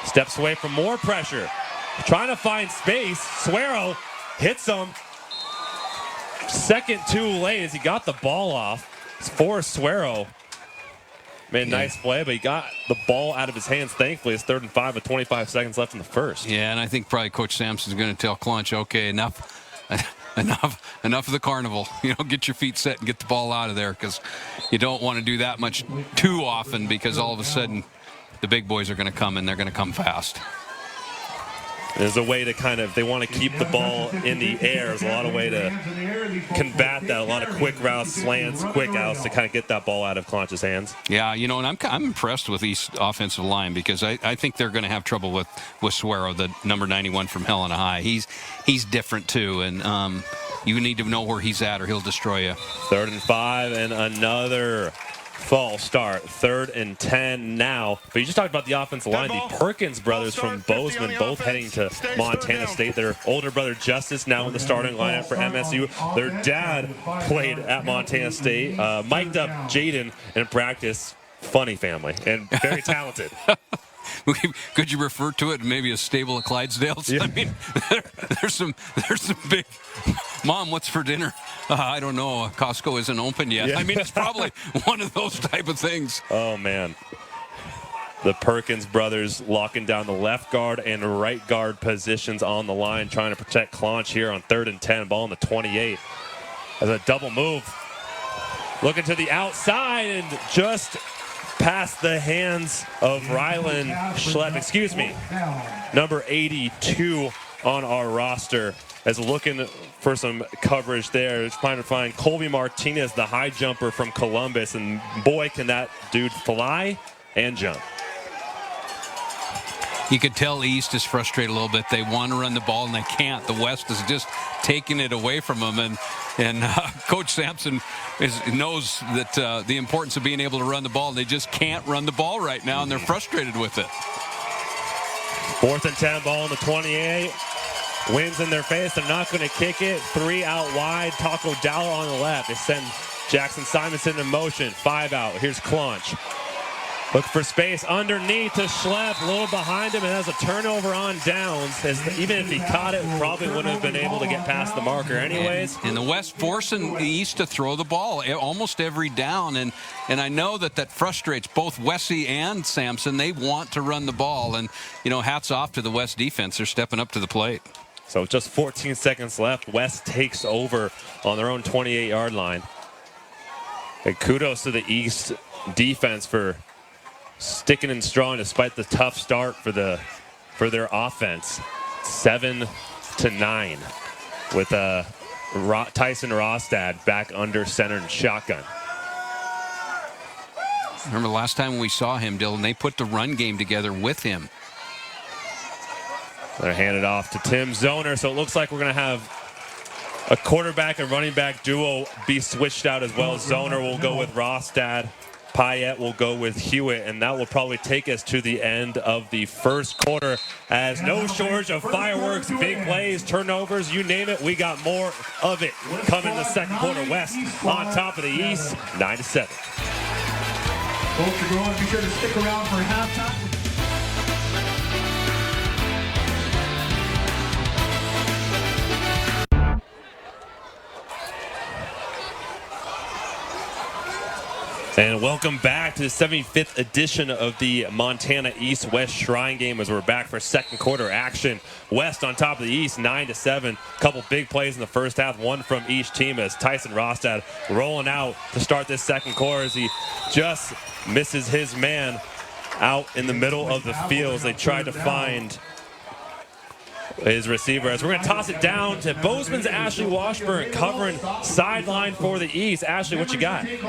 Steps away from more pressure. Trying to find space. Suero hits him. Second too late as he got the ball off. It's for Suero. Nice play, but he got the ball out of his hands. Thankfully, it's 3rd and 5 with 25 seconds left in the first. Yeah, and I think probably Coach Sampson's going to tell Clonch, okay, enough of the carnival. Get your feet set and get the ball out of there, because you don't want to do that much too often, because all of a sudden the big boys are going to come, and they're going to come fast. There's a way to they want to keep the ball in the air. There's a lot of way to combat that. A lot of quick routes, slants, quick outs to kind of get that ball out of Clonch's hands. Yeah, and I'm impressed with East offensive line, because I think they're going to have trouble with Suero, the number 91 from Helena High. He's different too, and you need to know where he's at or he'll destroy you. 3rd and 5 and another false start. 3rd and 10 now. But you just talked about the offensive line. The Perkins brothers from Bozeman both heading to Montana State. Their older brother Justice now in the starting lineup for MSU. Their dad played at Montana State. Mic'd up Jaden in practice. Funny family and very talented. Could you refer to it maybe a stable of Clydesdales? Yeah. I mean, there's some big. Mom, what's for dinner? I don't know. Costco isn't open yet. Yeah. I mean, it's probably one of those type of things. Oh, man. The Perkins brothers locking down the left guard and right guard positions on the line, trying to protect Clonch here on 3rd and 10. Ball on the 28. As a double move. Looking to the outside and just past the hands of Rylan Schlepp. Number 82 on our roster. As looking for some coverage there, trying to find Colby Martinez, the high jumper from Columbus, and boy, can that dude fly and jump. You could tell East is frustrated a little bit. They want to run the ball and they can't. The West is just taking it away from them, and Coach Sampson knows that the importance of being able to run the ball. They just can't run the ball right now, and they're frustrated with it. 4th and 10, ball on the 28. Winds in their face. They're not going to kick it. 3 out wide. Taco Dollar on the left. They send Jackson Simonson in motion. 5 out. Here's Clonch. Look for space underneath to Schlepp. A little behind him, and has a turnover on downs. Even if he caught it, probably wouldn't have been able to get past the marker anyways. And the West forcing the East to throw the ball almost every down. And I know that frustrates both Wessie and Sampson. They want to run the ball. And, hats off to the West defense. They're stepping up to the plate. So just 14 seconds left. West takes over on their own 28-yard line. And kudos to the East defense for sticking and strong despite the tough start for their offense. 7-9 with Tyson Rostad back under center and shotgun. Remember the last time we saw him, Dylan, they put the run game together with him. They're handed off to Tim Zoner, so it looks like we're going to have a quarterback and running back duo be switched out as well. Zoner will go with Rostad. Payette will go with Hewitt, and that will probably take us to the end of the first quarter, as no shortage of fireworks, big plays, turnovers, you name it. We got more of it coming in the second quarter. West on top of the East, 9-7. Folks are going. Be sure to stick around for halftime. And welcome back to the 75th edition of the Montana East-West Shrine Game as we're back for second quarter action. West on top of the East, 9-7. Couple big plays in the first half, one from each team as Tyson Rostad rolling out to start this second quarter as he just misses his man out in the middle of the field as they tried to find his receiver. As we're going to toss it down to Bozeman's Ashley Washburn covering sideline for the East. Ashley, what you got? Hey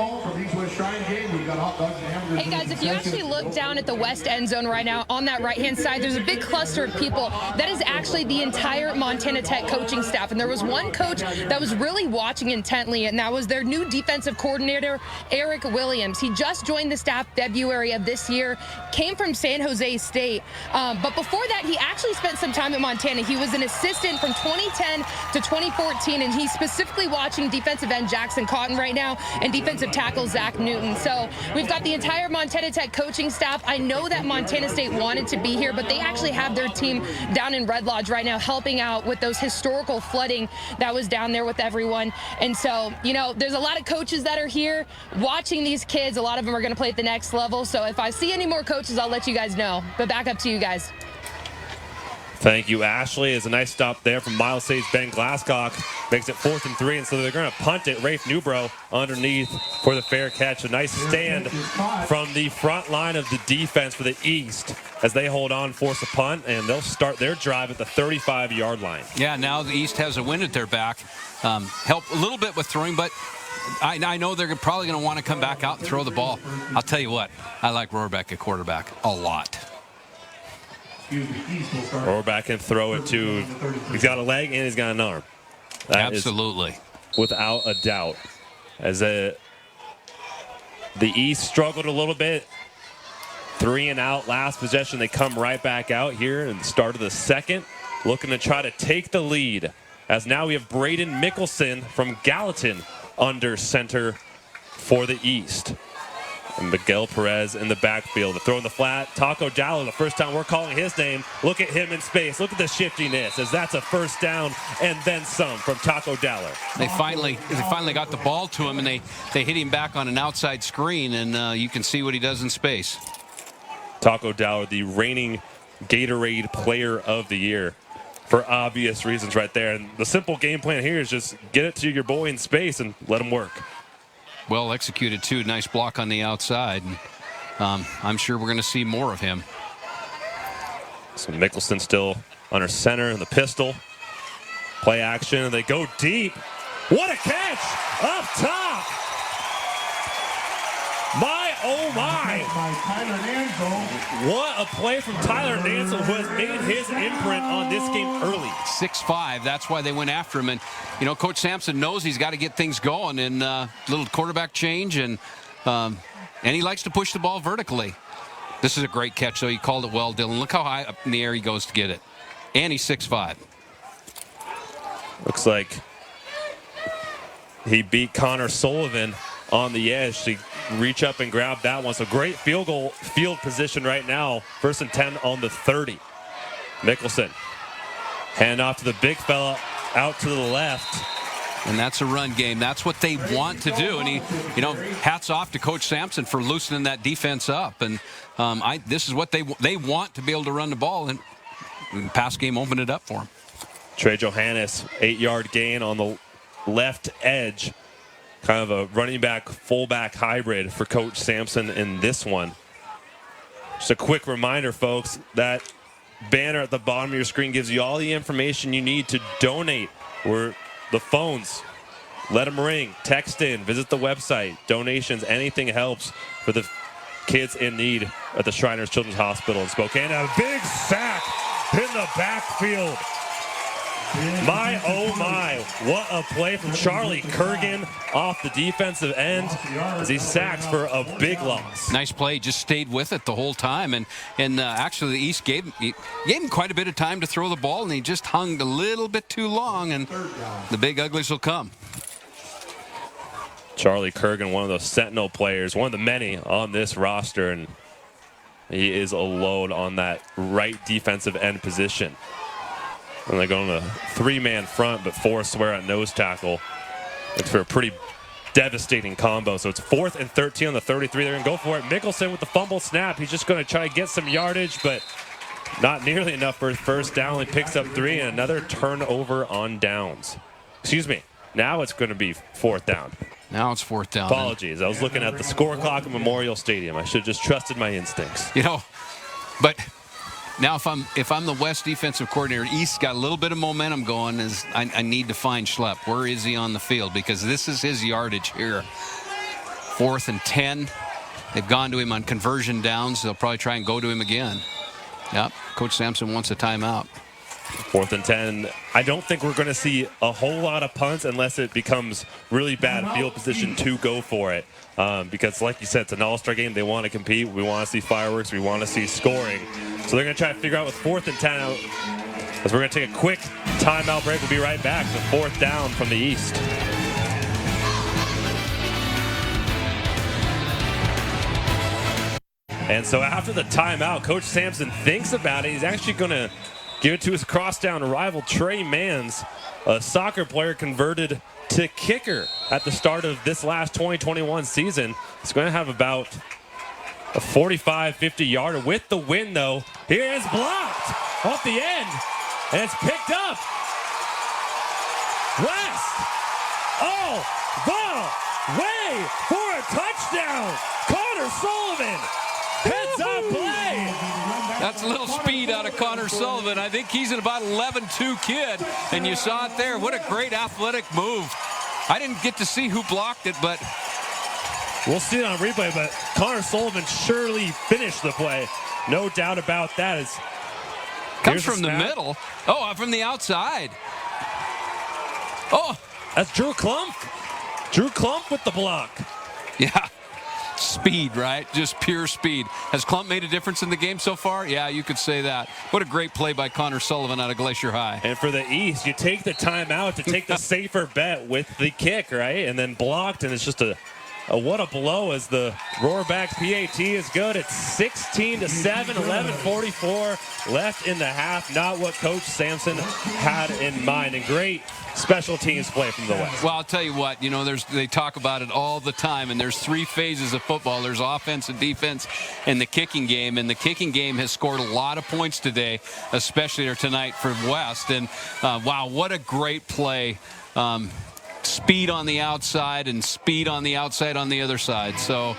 guys, if you actually look down at the west end zone right now on that right-hand side, there's a big cluster of people. That is actually the entire Montana Tech coaching staff. And there was one coach that was really watching intently, and that was their new defensive coordinator, Eric Williams. He just joined the staff February of this year, came from San Jose State. But before that, he actually spent some time at Montana. He was an assistant from 2010 to 2014, and he's specifically watching defensive end Jackson Cotton right now and defensive tackle Zach Newton. So we've got the entire Montana Tech coaching staff. I know that Montana State wanted to be here, but they actually have their team down in Red Lodge right now helping out with those historical flooding that was down there with everyone. And so, you know, there's a lot of coaches that are here watching these kids. A lot of them are going to play at the next level. So if I see any more coaches, I'll let you guys know. But back up to you guys. Thank you, Ashley. It's a nice stop there from Miles State's Ben Glasscock. Makes it 4th and 3, and so they're going to punt it. Rafe Newbro underneath for the fair catch. A nice stand from the front line of the defense for the East as they hold on, force a punt, and they'll start their drive at the 35-yard line. Yeah, now the East has a wind at their back. Help a little bit with throwing, but I know they're probably going to want to come back out and throw the ball. I'll tell you what, I like Rohrbeck at quarterback a lot. Rohrbeck can throw it too. He's got a leg and he's got an arm. That Absolutely. Without a doubt. As the East struggled a little bit. 3 and out last possession. They come right back out here and start of the second. Looking to try to take the lead. As now we have Braden Mickelson from Gallatin under center for the East. And Miguel Perez in the backfield. Throw in the flat. Taco Dallo, the first time we're calling his name. Look at him in space. Look at the shiftiness as that's a first down and then some from Taco Dallo. They finally got the ball to him, and they hit him back on an outside screen, and you can see what he does in space. Taco Dallo, the reigning Gatorade Player of the Year, for obvious reasons right there. And the simple game plan here is just get it to your boy in space and let him work. Well executed, too. Nice block on the outside. And, I'm sure we're going to see more of him. So Mickelson still under center in the pistol. Play action. They go deep. What a catch up top. My, oh my. What a play from Tyler Nansel, who has made his imprint on this game early. 6'5", that's why they went after him. And, you know, Coach Sampson knows he's got to get things going, and little quarterback change, and he likes to push the ball vertically. This is a great catch, though. He called it well, Dylan. Look how high up in the air he goes to get it. And he's 6'5". Looks like he beat Connor Sullivan on the edge to reach up and grab that one. So great field position right now. 1st and 10 on the 30. Mickelson. Hand off to the big fella out to the left. And that's a run game. That's what they want to do. And hats off to Coach Sampson for loosening that defense up. And this is what they want to be able to run the ball. And pass game opened it up for them. Trey Johannes, 8-yard gain on the left edge. Kind of a running back, fullback hybrid for Coach Sampson in this one. Just a quick reminder, folks, that banner at the bottom of your screen gives you all the information you need to donate. We're the phones, let them ring, text in, visit the website. Donations, anything helps for the kids in need at the Shriners Children's Hospital in Spokane. A big sack in the backfield. My, oh my, what a play from Charlie Kurgan off the defensive end as he sacks for a big loss. Nice play, just stayed with it the whole time. And actually the East gave him quite a bit of time to throw the ball, and he just hung a little bit too long, and the big uglies will come. Charlie Kurgan, one of those Sentinel players, one of the many on this roster, and he is alone on that right defensive end position. And they go on a 3-man front, but Forrest Swear at nose tackle. Looks for a pretty devastating combo. So it's 4th and 13 on the 33. They're going to go for it. Mickelson with the fumble snap. He's just going to try to get some yardage, but not nearly enough for his first down. He picks up 3 and another turnover on downs. Excuse me. Now it's going to be 4th down. Now it's 4th down. Apologies. I was looking at the score clock at Memorial Stadium. I should have just trusted my instincts. But now if I'm the West defensive coordinator, East got a little bit of momentum going. I need to find Schlepp. Where is he on the field? Because this is his yardage here. 4th and 10. They've gone to him on conversion downs. They'll probably try and go to him again. Yep. Coach Sampson wants a timeout. 4th and 10. I don't think we're going to see a whole lot of punts unless it becomes really bad field position to go for it. Because like you said, it's an all-star game. They want to compete. We want to see fireworks. We want to see scoring. So they're going to try to figure out with 4th and 10 out. As we're going to take a quick timeout break. We'll be right back with 4th down from the East. And so after the timeout, Coach Sampson thinks about it. He's actually going to give it to his crosstown rival, Trey Mans, a soccer player converted to kicker at the start of this last 2021 season. He's going to have about a 45, 50-yarder with the win, though. Here is blocked off the end, and it's picked up. West all the way for a touchdown. Connor Sullivan. Heads up play. That's a little speed out of Connor Sullivan. I think he's an about 11'2" kid, and you saw it there. What a great athletic move. I didn't get to see who blocked it, but we'll see it on replay, but Connor Sullivan surely finished the play. No doubt about that. Comes from the middle. Oh, from the outside. Oh, that's Drew Klump. Drew Klump with the block. Yeah. Speed, right? Just pure speed. Has Klump made a difference in the game so far? Yeah, you could say that. What a great play by Connor Sullivan out of Glacier High. And for the East, you take the timeout to take the safer bet with the kick, right? And then blocked, and it's just a what a blow as the Roarback PAT is good. It's 16-7, 11:44 left in the half. Not what Coach Sampson had in mind. And great special teams play from the West. Well, I'll tell you what, they talk about it all the time, and there's 3 phases of football. There's offense and defense and the kicking game, and the kicking game has scored a lot of points today, especially tonight for West. And wow, what a great play. Speed on the outside and speed on the outside on the other side. So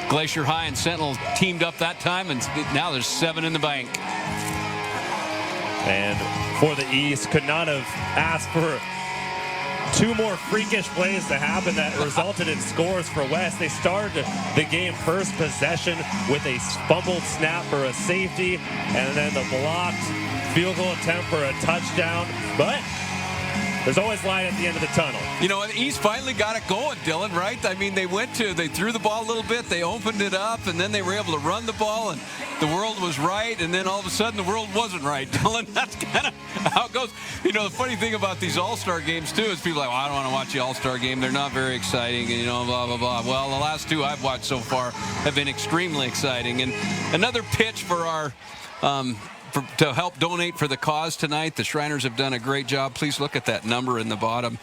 Glacier High and Sentinel teamed up that time, and now there's 7 in the bank. And for the East, could not have asked for 2 more freakish plays to happen that resulted in scores for West. They started the game first possession with a fumbled snap for a safety, and then the blocked field goal attempt for a touchdown. But there's always light at the end of the tunnel. And East finally got it going, Dylan, right? I mean, they threw the ball a little bit, they opened it up, and then they were able to run the ball, and the world was right, and then all of a sudden the world wasn't right, Dylan. That's kind of how it goes. The funny thing about these all-star games, too, is people are like, well, I don't want to watch the all-star game. They're not very exciting, and, blah, blah, blah. Well, the last 2 I've watched so far have been extremely exciting. And another pitch for our to help donate for the cause tonight. The Shriners have done a great job. Please look at that number in the bottom.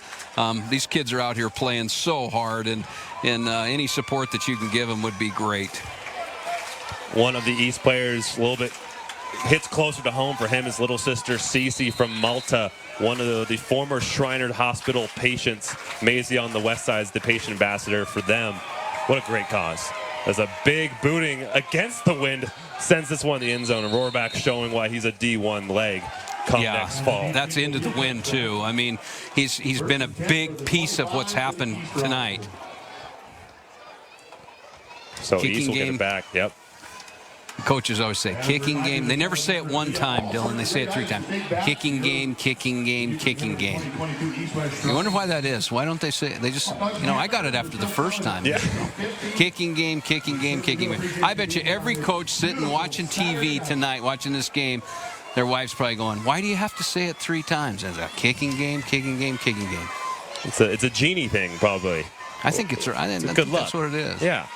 These kids are out here playing so hard, and any support that you can give them would be great. One of the East players a little bit hits closer to home for him, his little sister Cece from Malta, one of the former Shriner Hospital patients. Maisie on the west side is the patient ambassador for them. What a great cause. As a big booting against the wind sends this one in the end zone, and Roarback showing why he's a D1 leg come next fall. That's into the wind, too. I mean, he's been a big piece of what's happened tonight. So East will get it back, yep. Coaches always say kicking game. They never say it one time, Dylan. They say it 3 times. Kicking game, kicking game, kicking game. You wonder why that is. Why don't they say it? They just, I got it after the first time. Yeah. Kicking game, kicking game, kicking game. I bet you every coach sitting watching TV tonight, watching this game, their wife's probably going, why do you have to say it 3 times? It's a kicking game, kicking game, kicking game. It's a genie thing, probably. I think it's good luck. That's what it is. Yeah.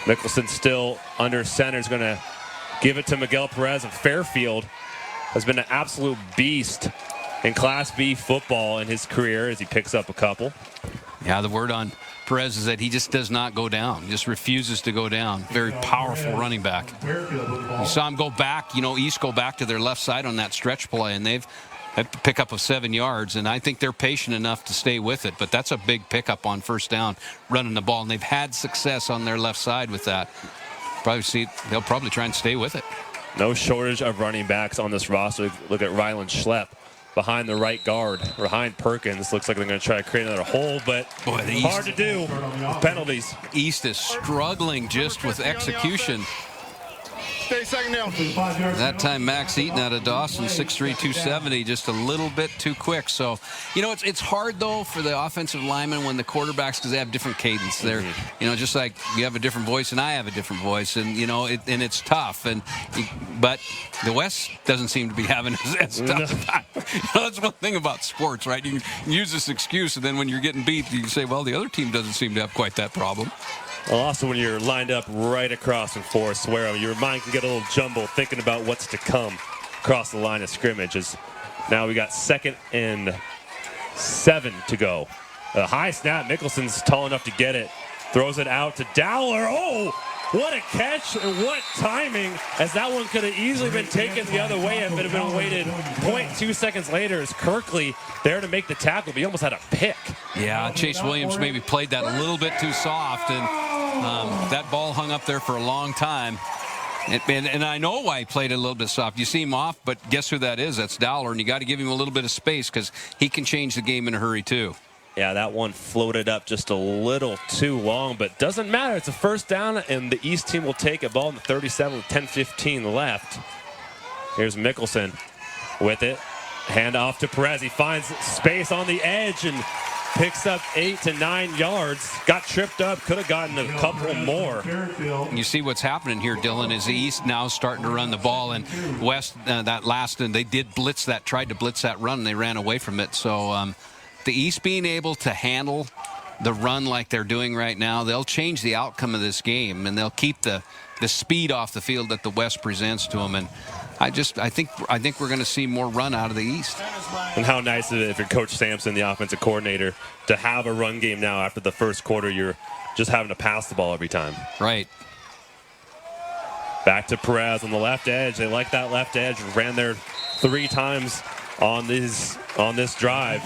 Mickelson still under center, is going to give it to Miguel Perez, and Fairfield has been an absolute beast in Class B football in his career as he picks up a couple. Yeah, the word on Perez is that he just does not go down, just refuses to go down. Very powerful running back. You saw him go back, East go back to their left side on that stretch play, and they've had a pickup of 7 yards, and I think they're patient enough to stay with it. But that's a big pickup on first down, running the ball, and they've had success on their left side with that. They'll probably try and stay with it. No shortage of running backs on this roster. Look at Ryland Schlepp behind the right guard, behind Perkins. Looks like they're going to try to create another hole, but hard to do with penalties. East is struggling just with execution. Stay second down. That time Max Eaton out of Dawson, 6'3", 270, just a little bit too quick. So, it's hard, though, for the offensive linemen when the quarterbacks, because they have different cadence. They're, just like you have a different voice and I have a different voice, and, and it's tough. But the West doesn't seem to be having as tough. That's one thing about sports, right? You can use this excuse, and then when you're getting beat, you say, well, the other team doesn't seem to have quite that problem. Well, also, when you're lined up right across from Forrest Swear, your mind can get a little jumbled thinking about what's to come across the line of scrimmage. Now we got 2nd and 7 to go. A high snap. Mickelson's tall enough to get it. Throws it out to Dowler. Oh, what a catch and what timing, as that one could have easily been taken the other way if it had been weighted 0.2 seconds later. Is Kirkley there to make the tackle, but he almost had a pick. Yeah, Chase Williams maybe played that a little bit too soft, and that ball hung up there for a long time. And I know why he played it a little bit soft. You see him off, but guess who that is? That's Dowler, and you got to give him a little bit of space because he can change the game in a hurry too. Yeah, that one floated up just a little too long, but doesn't matter. It's a first down, and the East team will take a ball in the 37 with 10:15 left. Here's Mickelson with it. Hand off to Perez. He finds space on the edge and picks up 8 to 9 yards. Got tripped up. Could have gotten a couple more. You see what's happening here, Dylan, is the East now starting to run the ball, and West, and they did tried to blitz that run, and they ran away from it. So the East being able to handle the run like they're doing right now, they'll change the outcome of this game, and they'll keep the speed off the field that the West presents to them. And I think we're going to see more run out of the East. And how nice is it if you're Coach Sampson, the offensive coordinator, to have a run game now after the first quarter you're just having to pass the ball every time. Right. Back to Perez on the left edge. They like that left edge. Ran there 3 times on this drive.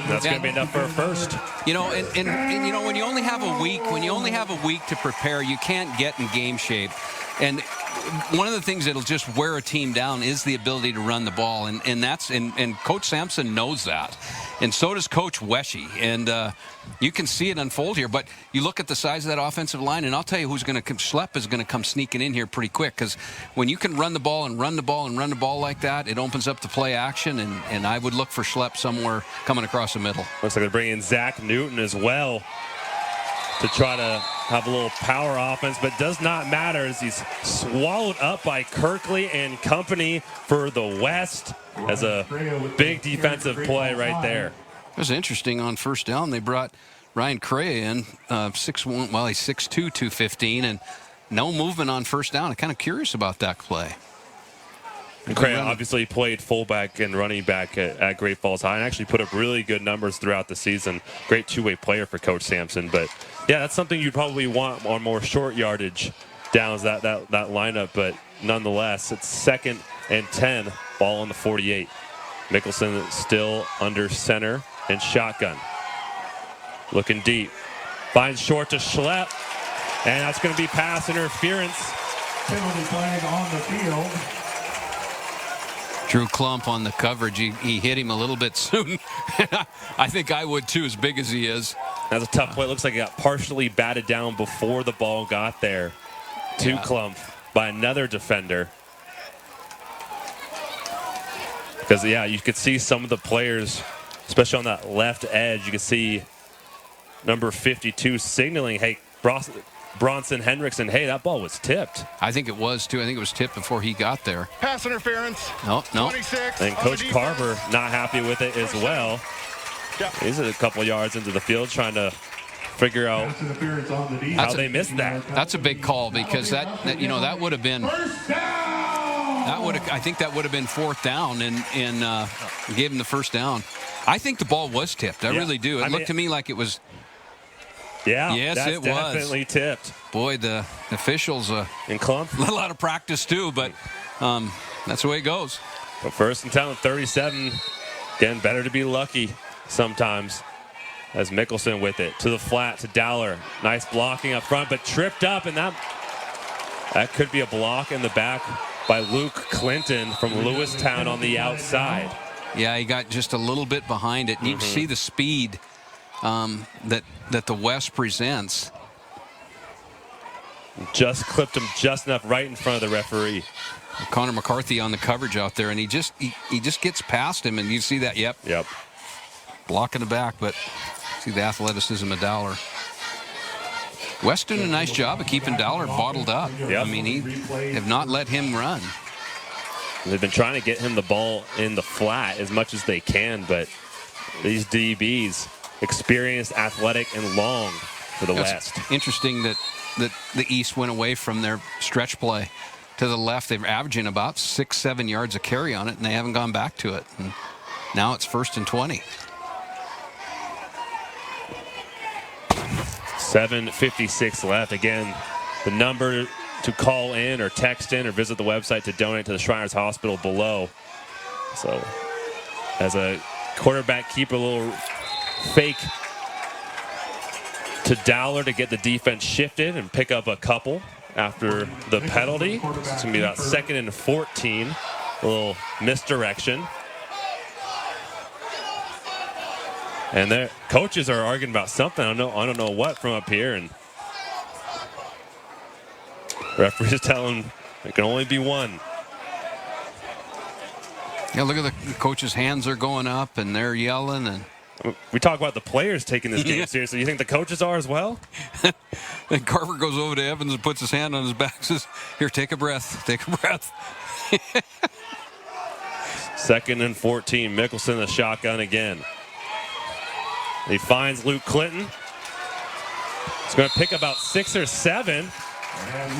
That's going to be enough for a first. And when you only have a week to prepare, you can't get in game shape. And one of the things that'll just wear a team down is the ability to run the ball, and Coach Sampson knows that, and so does Coach Wesche, and you can see it unfold here. But you look at the size of that offensive line, and I'll tell you who's going to come. Schlepp is going to come sneaking in here pretty quick, because when you can run the ball and run the ball and run the ball like that, it opens up the play action, and I would look for Schlepp somewhere coming across the middle. Looks like they're bringing Zach Newton as well to try to have a little power offense, but does not matter as he's swallowed up by Kirkley and company for the West as a big defensive play right there. It was interesting on first down. They brought Ryan Cray in, 6'1", well, he's 6'2", 215, and no movement on first down. I'm kind of curious about that play. And Cray obviously played fullback and running back at Great Falls High and actually put up really good numbers throughout the season. Great two-way player for Coach Sampson. But, yeah, that's something you'd probably want on more short yardage downs, that lineup. But nonetheless, it's 2nd and 10, ball on the 48. Mickelson still under center and shotgun. Looking deep. Finds short to Schlepp. And that's going to be pass interference. Penalty flag on the field. Drew Klump on the coverage. He hit him a little bit soon. I think I would too, as big as he is. That's a tough play. It looks like it got partially batted down before the ball got there to Klump by another defender. Because, yeah, you could see some of the players, especially on that left edge, you could see number 52 signaling, hey, Bronson Hendrickson, hey, that ball was tipped. I think it was, too. I think it was tipped before he got there. Pass interference. No. 26. And Coach Carver not happy with it as well. He's a couple yards into the field trying to figure out how they missed that. That's a big call, because that would have been I think that would have been 4th down, and gave him the first down. I think the ball was tipped. I really do. It looked to me like it was Yeah, yes, that's it definitely was. Tipped. Boy, the officials in clump. A lot of practice too, but that's the way it goes. But first and 10, 37. Again, better to be lucky sometimes. As Mickelson with it to the flat to Dowler. Nice blocking up front, but tripped up, and that could be a block in the back by Luke Clinton from Lewistown on the outside. Yeah, he got just a little bit behind it. And you can see the speed that the West presents. Just clipped him just enough right in front of the referee. Connor McCarthy on the coverage out there, and he just gets past him, and you see that. Yep. Block in the back, but see the athleticism of Dowler. West doing a nice job of keeping Dowler bottled up. I mean, he have not let him run. They've been trying to get him the ball in the flat as much as they can, but these DBs, experienced, athletic, and long for the West. Interesting that the East went away from their stretch play to the left. They're averaging about 6-7 yards a carry on it, and they haven't gone back to it. And now it's 1st and 20. 7:56 left. Again, the number to call in or text in or visit the website to donate to the Shriners Hospital below. So as a quarterback, keep a little fake to Dowler to get the defense shifted and pick up a couple after the penalty. It's going to be about 2nd and 14. A little misdirection. And their coaches are arguing about something. I don't know what from up here. And referees telling it can only be one. Yeah, look at the coaches' hands are going up, and they're yelling. And we talk about the players taking this game seriously. You think the coaches are as well? And Carver goes over to Evans and puts his hand on his back and says, "Here, take a breath. Take a breath." 2nd and 14. Mickelson the shotgun again. He finds Luke Clinton. He's going to pick about 6 or 7.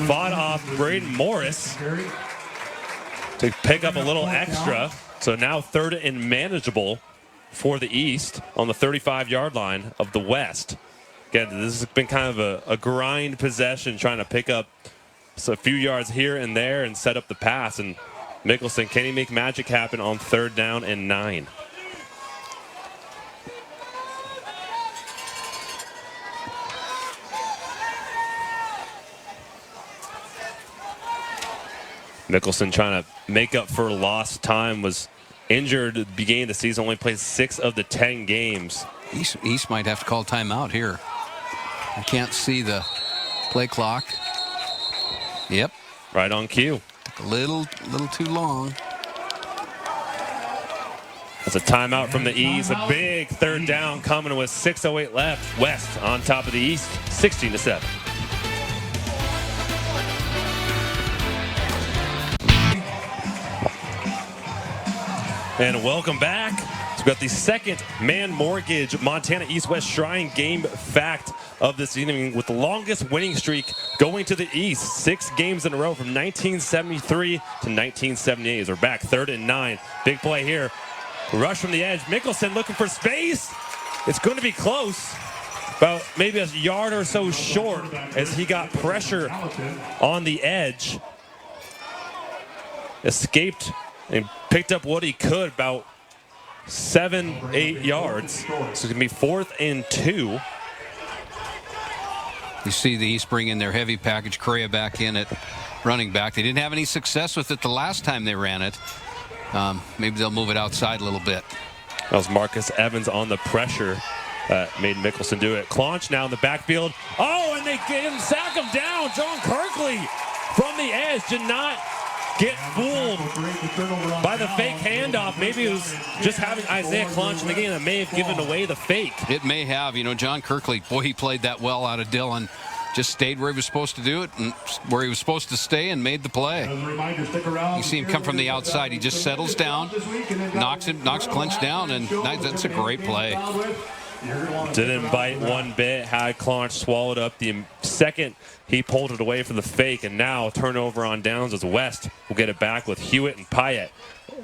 Fought off Braden Morris to pick up a little extra. So now 3rd and manageable for the East on the 35-yard line of the West. Again, this has been kind of a grind possession, trying to pick up a few yards here and there and set up the pass. And Mickelson, can he make magic happen on 3rd down and 9? Mickelson trying to make up for lost time, was injured at the beginning of the season, only played 6 of the 10 games. East might have to call timeout here. I can't see the play clock. Yep. Right on cue. Took a little too long. That's a timeout from the East. A big 3rd down coming with 6:08 left. West on top of the East, 16-7. And welcome back. We've got the second Man Mortgage Montana East-West Shrine game fact of this evening, with the longest winning streak going to the East. 6 games in a row from 1973 to 1978. As we're back 3rd and 9. Big play here. Rush from the edge. Mickelson looking for space. It's going to be close. About maybe a yard or so short as he got pressure on the edge. Escaped and picked up what he could, about 7-8 yards. So it's going to be 4th and 2. You see the East bring in their heavy package Correa back in at running back. They didn't have any success with it the last time they ran it. Maybe they'll move it outside a little bit. That was Marcus Evans on the pressure that made Mickelson do it. Claunch now in the backfield. Oh, and they sack him down. John Kirkley from the edge did not get fooled by the fake handoff. Maybe it was just having Isaiah Claunch in the game that may have given away the fake. It may have. You know, John Kirkley, boy, he played that well out of Dillon. Just stayed where he was supposed to do it and where he was supposed to stay and made the play. You see him come from the outside. He just settles down, knocks Clinch down, and that's a great play. Didn't bite one bit, had Claunch swallowed up the second he pulled it away for the fake, and now turnover on downs as West will get it back with Hewitt and Pyatt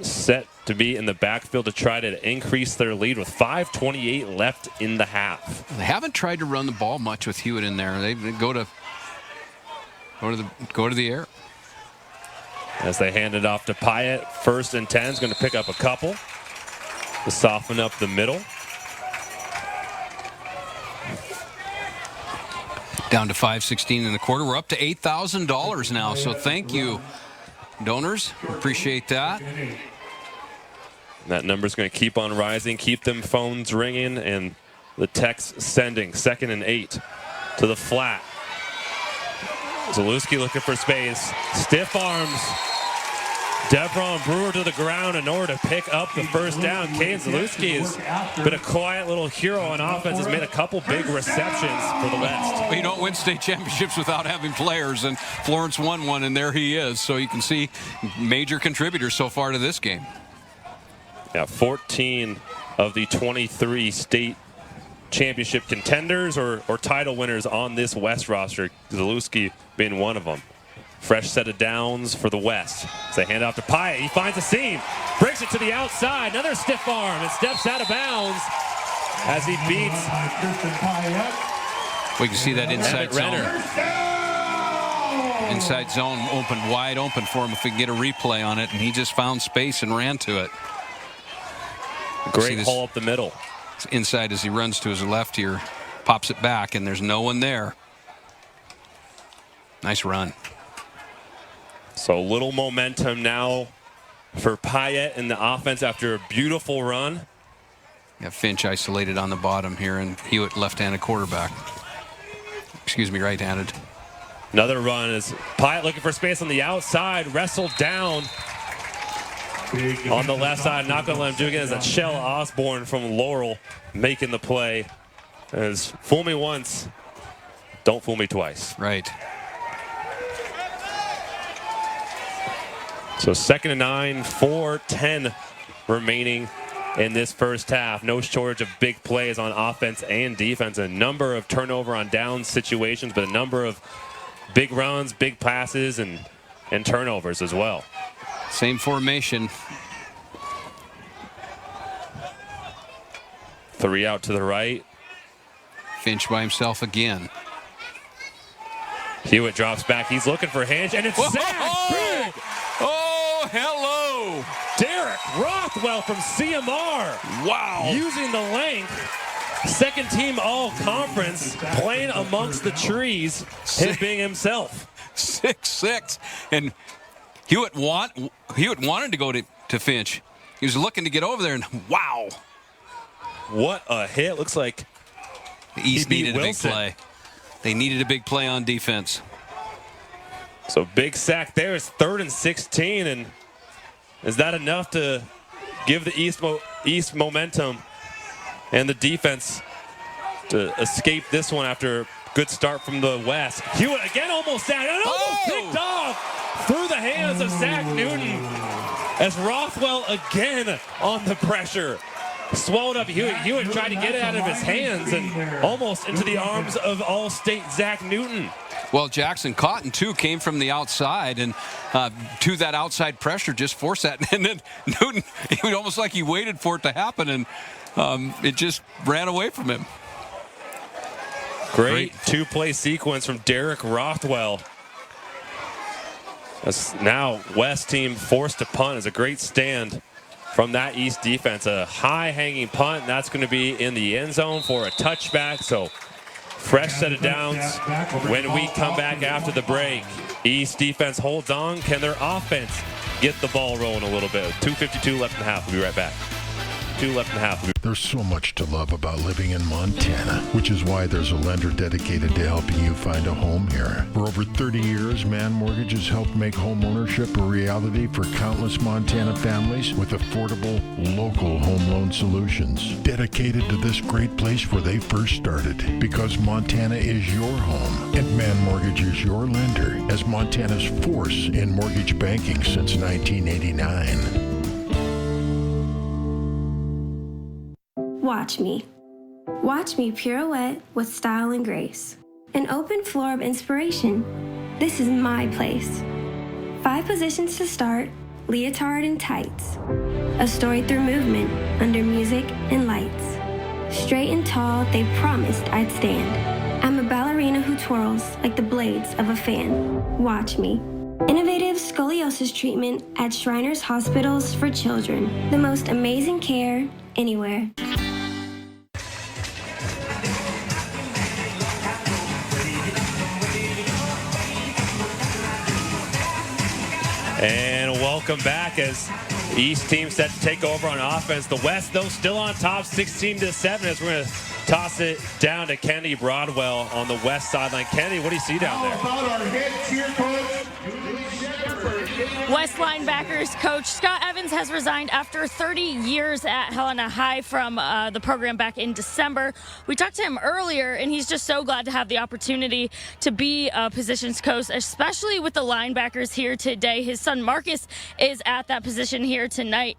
set to be in the backfield to try to increase their lead with 5:28 left in the half. They haven't tried to run the ball much with Hewitt in there. They go to the air. As they hand it off to Pyatt, 1st and 10 is going to pick up a couple to soften up the middle. Down to 5:16 in the quarter. We're up to $8,000 now, so thank you, donors. Appreciate that. That number's going to keep on rising, keep them phones ringing, and the text sending. 2nd and 8 to the flat. Zalewski looking for space. Stiff arms. Devron Brewer to the ground in order to pick up the first down. Kane Zalewski has been a quiet little hero on offense, has made a couple big receptions for the West. Well, you don't win state championships without having players, and Florence won one, and there he is. So you can see major contributors so far to this game. Yeah, 14 of the 23 state championship contenders or title winners on this West roster, Zalewski being one of them. Fresh set of downs for the West. As they hand off to Pyatt, he finds a seam, breaks it to the outside, another stiff arm, and steps out of bounds as he beats. We can see that inside zone. Inside zone open, wide open for him if we can get a replay on it, and he just found space and ran to it. Great hole up the middle. Inside as he runs to his left here, pops it back, and there's no one there. Nice run. So little momentum now for Pyatt in the offense after a beautiful run. Got Finch isolated on the bottom here, and Hewitt left-handed quarterback. Excuse me, right-handed. Another run is Pyatt looking for space on the outside, wrestled down on the left side. Not going to let him do it again. As that Shell Osborne from Laurel making the play. As fool me once, don't fool me twice. Right. So 2nd and 9, 4:10 remaining in this first half. No shortage of big plays on offense and defense. A number of turnover on down situations, but a number of big runs, big passes, and turnovers as well. Same formation. 3 out to the right. Finch by himself again. Hewitt drops back. He's looking for Hinch, and it's sacked. Big. Oh, hello. Derek Rothwell from CMR. Wow. Using the length. 2nd team all-conference, playing amongst the trees, hit being himself. 6'6", and Hewitt wanted to go to Finch. He was looking to get over there, and wow. What a hit. Looks like the East needed a big play. They needed a big play on defense. So big sack there. It's 3rd and 16, and is that enough to give the East momentum and the defense to escape this one after a good start from the West? Hewitt again almost sacked, and almost picked off through the hands of Zach Newton as Rothwell again on the pressure. Swallowed up Hewitt. Hewitt tried to get it out of his hands and almost into the arms of All-State Zach Newton. Well, Jackson Cotton, too, came from the outside, and to that outside pressure just forced that. And then Newton, it was almost like he waited for it to happen, and it just ran away from him. Great two-play sequence from Derek Rothwell. As now West team forced to punt is a great stand from that East defense. A high-hanging punt, and that's going to be in the end zone for a touchback. So fresh set of downs when we come back after the break. East defense holds on. Can their offense get the ball rolling a little bit? 2:52 left in the half. We'll be right back. 2 left in the half. There's so much to love about living in Montana, which is why there's a lender dedicated to helping you find a home here. For over 30 years, Man Mortgage has helped make home ownership a reality for countless Montana families with affordable, local home loan solutions. Dedicated to this great place where they first started, because Montana is your home, and Man Mortgage is your lender, as Montana's force in mortgage banking since 1989. Watch me. Watch me pirouette with style and grace. An open floor of inspiration. This is my place. 5 positions to start, leotard and tights. A story through movement, under music and lights. Straight and tall, they promised I'd stand. I'm a ballerina who twirls like the blades of a fan. Watch me. Innovative scoliosis treatment at Shriners Hospitals for Children. The most amazing care anywhere. And welcome back as East team set to take over on offense. The West, though, still on top, 16-7, as we're going to toss it down to Kennedy Broadwell on the West sideline. Kennedy, what do you see down there? How about our head cheer coach? West linebackers coach Scott Evans has resigned after 30 years at Helena High from the program back in December. We talked to him earlier, and he's just so glad to have the opportunity to be a positions coach, especially with the linebackers here today. His son Marcus is at that position here tonight.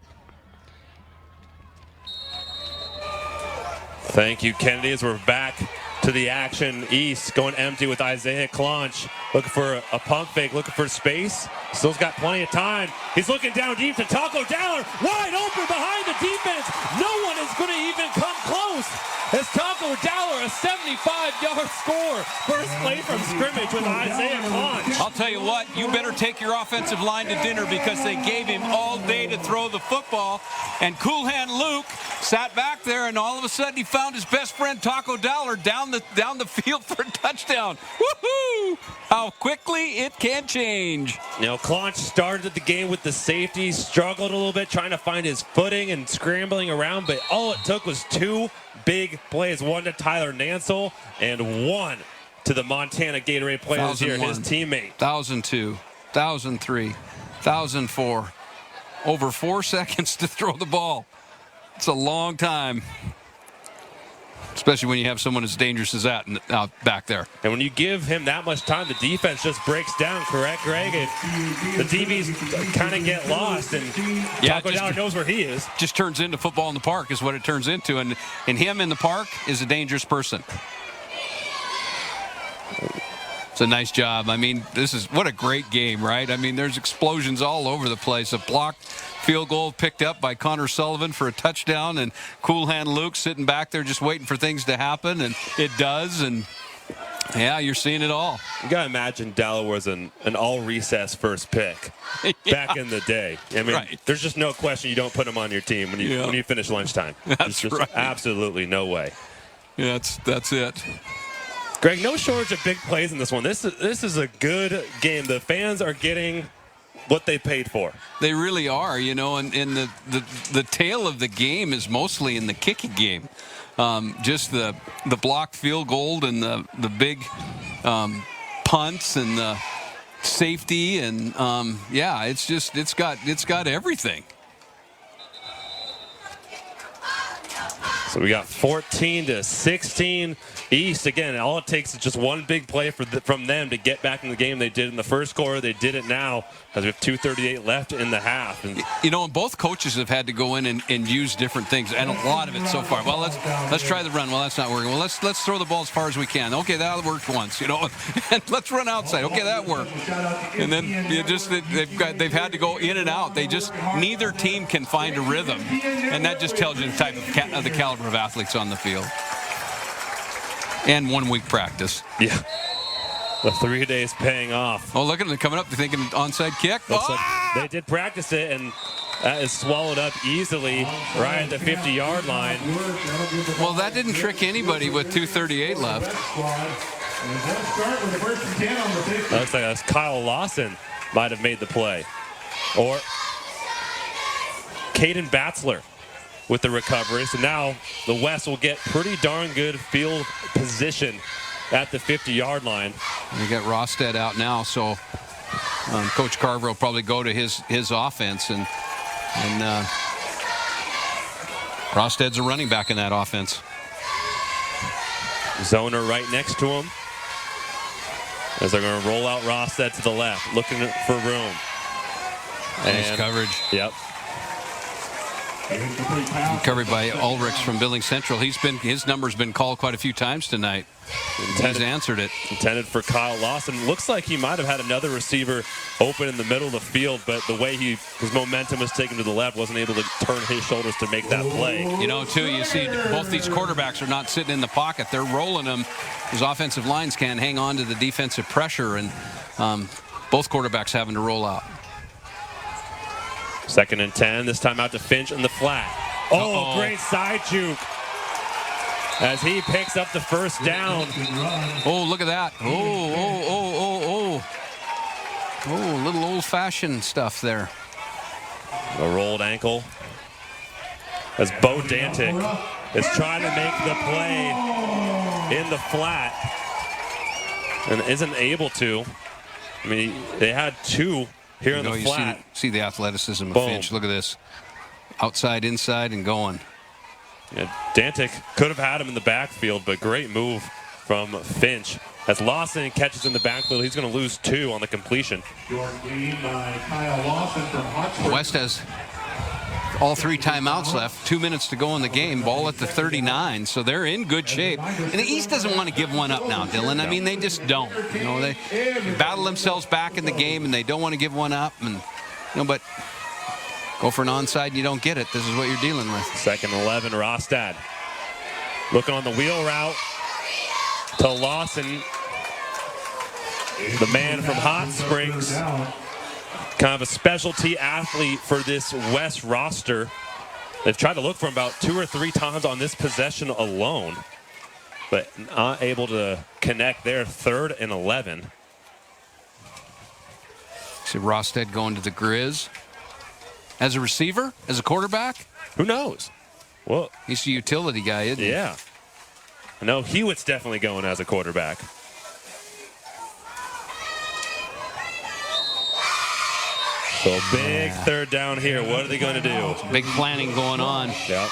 Thank you, Kennedy, as we're back to the action. East going empty with Isaiah Clonch, looking for a pump fake, looking for space. Still's got plenty of time. He's looking down deep to Taco Dowler, wide open behind the defense. No one is going to even come close. As Taco Dowler, a 75-yard score. First play from scrimmage with Isaiah Clonch. I'll tell you what, you better take your offensive line to dinner because they gave him all day to throw the football. And Cool Hand Luke sat back there, and all of a sudden he found his best friend Taco Dowler down the field for a touchdown. Woohoo! How quickly it can change. You know, Clonch started the game with the safety, struggled a little bit trying to find his footing and scrambling around, but all it took was 2 big plays, one to Tyler Nansel and one to the Montana Gatorade players here, his teammate. 1,002, 1,003, 1,004. Over 4 seconds to throw the ball. It's a long time. Especially when you have someone as dangerous as that back there. And when you give him that much time, the defense just breaks down, correct, Greg? The DBs kind of get lost, and Taco Dowler knows where he is. Just turns into football in the park is what it turns into, and him in the park is a dangerous person. It's a nice job. I mean, what a great game, right? I mean, there's explosions all over the place. A blocked field goal picked up by Connor Sullivan for a touchdown, and Cool Hand Luke sitting back there just waiting for things to happen, and it does, and yeah, you're seeing it all. You got to imagine Dowler was an all-recess first pick back in the day. I mean, There's just no question you don't put him on your team when you finish lunchtime. That's just right. Absolutely no way. Yeah, that's it. Greg, no shortage of big plays in this one. This is a good game. The fans are getting what they paid for. They really are, and the tail of the game is mostly in the kicking game. Just the blocked field goal and the big punts and the safety and it's got everything. So we got 14-16 East. Again, all it takes is just one big play from them to get back in the game. They did in the first quarter. They did it now as we have 2:38 left in the half. And and both coaches have had to go in and use different things, and a lot of it so far. Well, let's try the run. Well, that's not working. Well, let's throw the ball as far as we can. Okay, that worked once. And let's run outside. Okay, that worked. And then they've had to go in and out. Neither team can find a rhythm, and that just tells you the type of the caliber of athletes on the field. And 1 week practice. Yeah. The 3 days paying off. Oh, look at them coming up. They're thinking onside kick. Looks like they did practice it, and that is swallowed up easily right at the 50-yard line. Well, that didn't trick anybody with 2:38 left. Looks like that's Kyle Lawson might have made the play. Or Caden Batzler with the recovery. So now the West will get pretty darn good field position at the 50-yard line. You got Rosted out now, so Coach Carver will probably go to his offense, and Rosted's a running back in that offense. Zoner right next to him as they're going to roll out Rosted to the left, looking for room. Nice coverage. Yep. Covered by Ulrichs from Billings Central. His number's been called quite a few times tonight. He's answered it. Intended for Kyle Lawson. Looks like he might have had another receiver open in the middle of the field, but the way his momentum was taken to the left, wasn't able to turn his shoulders to make that play. You know, too, you see both these quarterbacks are not sitting in the pocket. They're rolling them. Those offensive lines can't hang on to the defensive pressure, and both quarterbacks having to roll out. 2nd and 10, this time out to Finch in the flat. Oh, great side juke as he picks up the first down. Oh, look at that. Oh, a little old-fashioned stuff there. A rolled ankle as Bo Dantic is trying to make the play in the flat and isn't able to. I mean, they had two here in the flat. You see the athleticism of Finch. Look at this. Outside, inside, and going. Yeah, Dantic could have had him in the backfield, but great move from Finch. As Lawson catches in the backfield, he's going to lose 2 on the completion. West has all 3 timeouts left. 2 minutes to go in the game. Ball at the 39, so they're in good shape. And the East doesn't want to give one up now, Dylan. I mean, they just don't. You know, they battle themselves back in the game, and they don't want to give one up. And but go for an onside, and you don't get it. This is what you're dealing with. 2nd and 11, Rostad looking on the wheel route to Lawson, the man from Hot Springs. Kind of a specialty athlete for this West roster. They've tried to look for him about 2 or 3 times on this possession alone, but not able to connect there. 3rd and 11. See Rostad going to the Grizz. As a receiver? As a quarterback? Who knows? Well, he's a utility guy, isn't he? Yeah. I know Hewitt's definitely going as a quarterback. So big 3rd down here. What are they going to do? Big planning going on. Yep.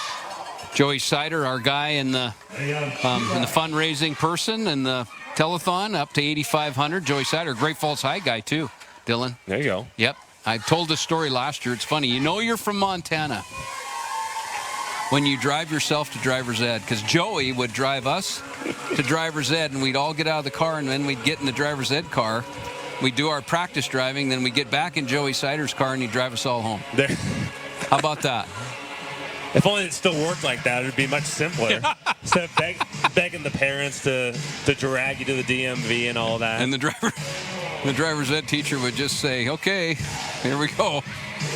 Joey Sider, our guy in the fundraising person and the telethon, up to 8,500. Joey Sider, Great Falls High guy too, Dylan. There you go. Yep. I told this story last year. It's funny. You know you're from Montana when you drive yourself to driver's ed, because Joey would drive us to driver's ed, and we'd all get out of the car, and then we'd get in the driver's ed car. We'd do our practice driving, then we'd get back in Joey Sider's car, and he'd drive us all home. There. How about that? If only it still worked like that, it would be much simpler. Instead of begging the parents to drag you to the DMV and all that. And the driver's ed teacher would just say, okay, here we go.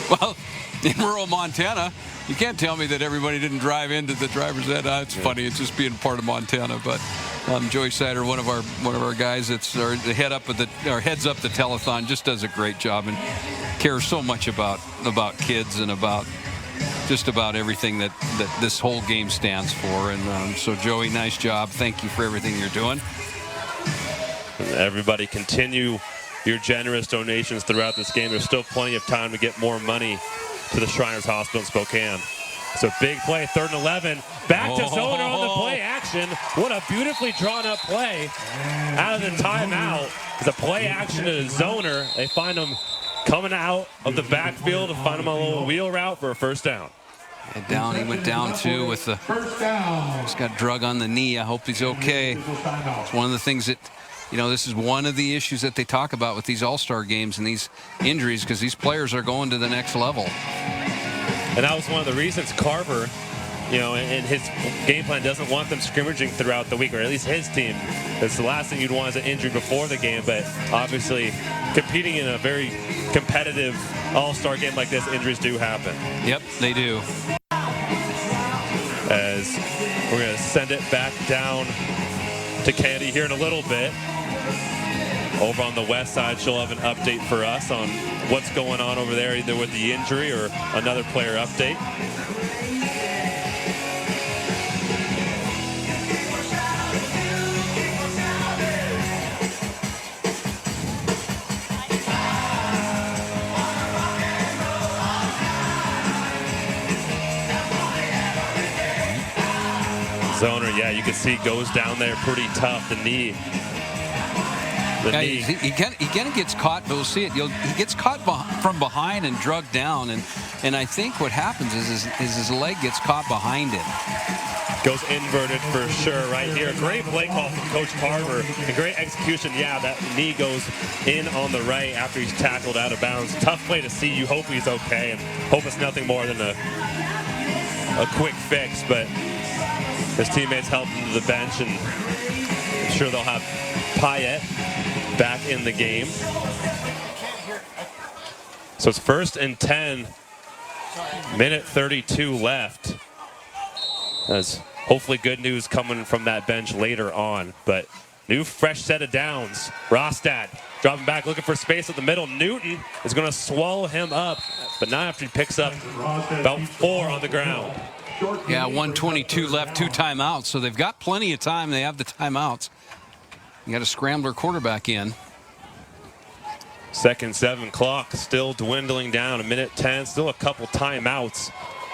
Well, in rural Montana, you can't tell me that everybody didn't drive into the driver's ed. It's funny. It's just being part of Montana. But Joey Sider, one of our guys that's heads up the telethon, just does a great job and cares so much about kids and about just about everything that this whole game stands for. And so, Joey, nice job. Thank you for everything you're doing. Everybody continue your generous donations throughout this game. There's still plenty of time to get more money to the Shriners Hospital in Spokane. So big play, 3rd and 11. Back to Zoner on the play action. What a beautifully drawn up play out of the timeout. It's a play action to Zoner. They find him coming out of the backfield to find him a little wheel route for a 1st down. He went down too with the, he's got drug on the knee. I hope he's okay. It's one of the things that, this is one of the issues that they talk about with these all-star games and these injuries, because these players are going to the next level. And that was one of the reasons Carver, and his game plan doesn't want them scrimmaging throughout the week, or at least his team. That's the last thing you'd want is an injury before the game, but obviously competing in a very competitive all-star game like this, injuries do happen. Yep, they do. As we're going to send it back down to Candy here in a little bit. Over on the west side, she'll have an update for us on what's going on over there, either with the injury or another player update. Zoner, yeah, you can see goes down there pretty tough. The knee Yeah, he kind of gets caught, but we'll see it. He gets caught from behind and drugged down, and I think what happens is his leg gets caught behind him. Goes inverted for sure right here. Great play call from Coach Carver. A great execution. Yeah, that knee goes in on the right after he's tackled out of bounds. Tough play to see. You hope he's okay and hope it's nothing more than a quick fix, but his teammates helped him to the bench, and I'm sure they'll have Payette back in the game. So it's 1st and 10, minute 32 left. As hopefully good news coming from that bench later on. But new fresh set of downs. Rostad dropping back, looking for space at the middle. Newton is going to swallow him up, but not after he picks up about 4 on the ground. Yeah, 1:22 left, 2 timeouts. So they've got plenty of time. They have the timeouts. You got a scrambler quarterback in. 2nd 7 clock still dwindling down. A minute 10, still a couple timeouts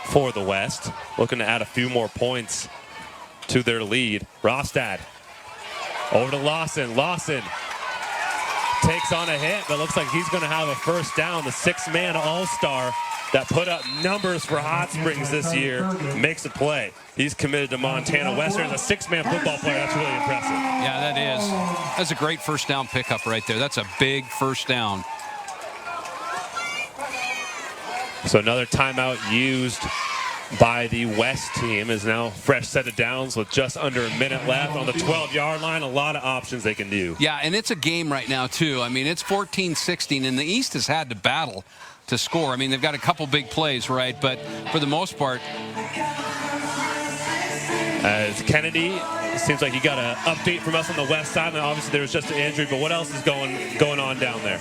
for the West. Looking to add a few more points to their lead. Rostad over to Lawson. Lawson takes on a hit, but looks like he's going to have a first down. The 6-man all-star that put up numbers for Hot Springs this year makes a play. He's committed to Montana Western. As a 6-man football player, that's really impressive. Yeah, that is. That's a great first down pickup right there. That's a big first down. So another timeout used by the West team. Is now fresh set of downs with just under a minute left on the 12-yard line. A lot of options they can do. Yeah, and it's a game right now, too. I mean, it's 14-16, and the East has had to battle to score. I mean, they've got a couple big plays, right? But for the most part... As Kennedy, it seems like he got an update from us on the West side. And obviously, there was just an injury, but what else is going on down there?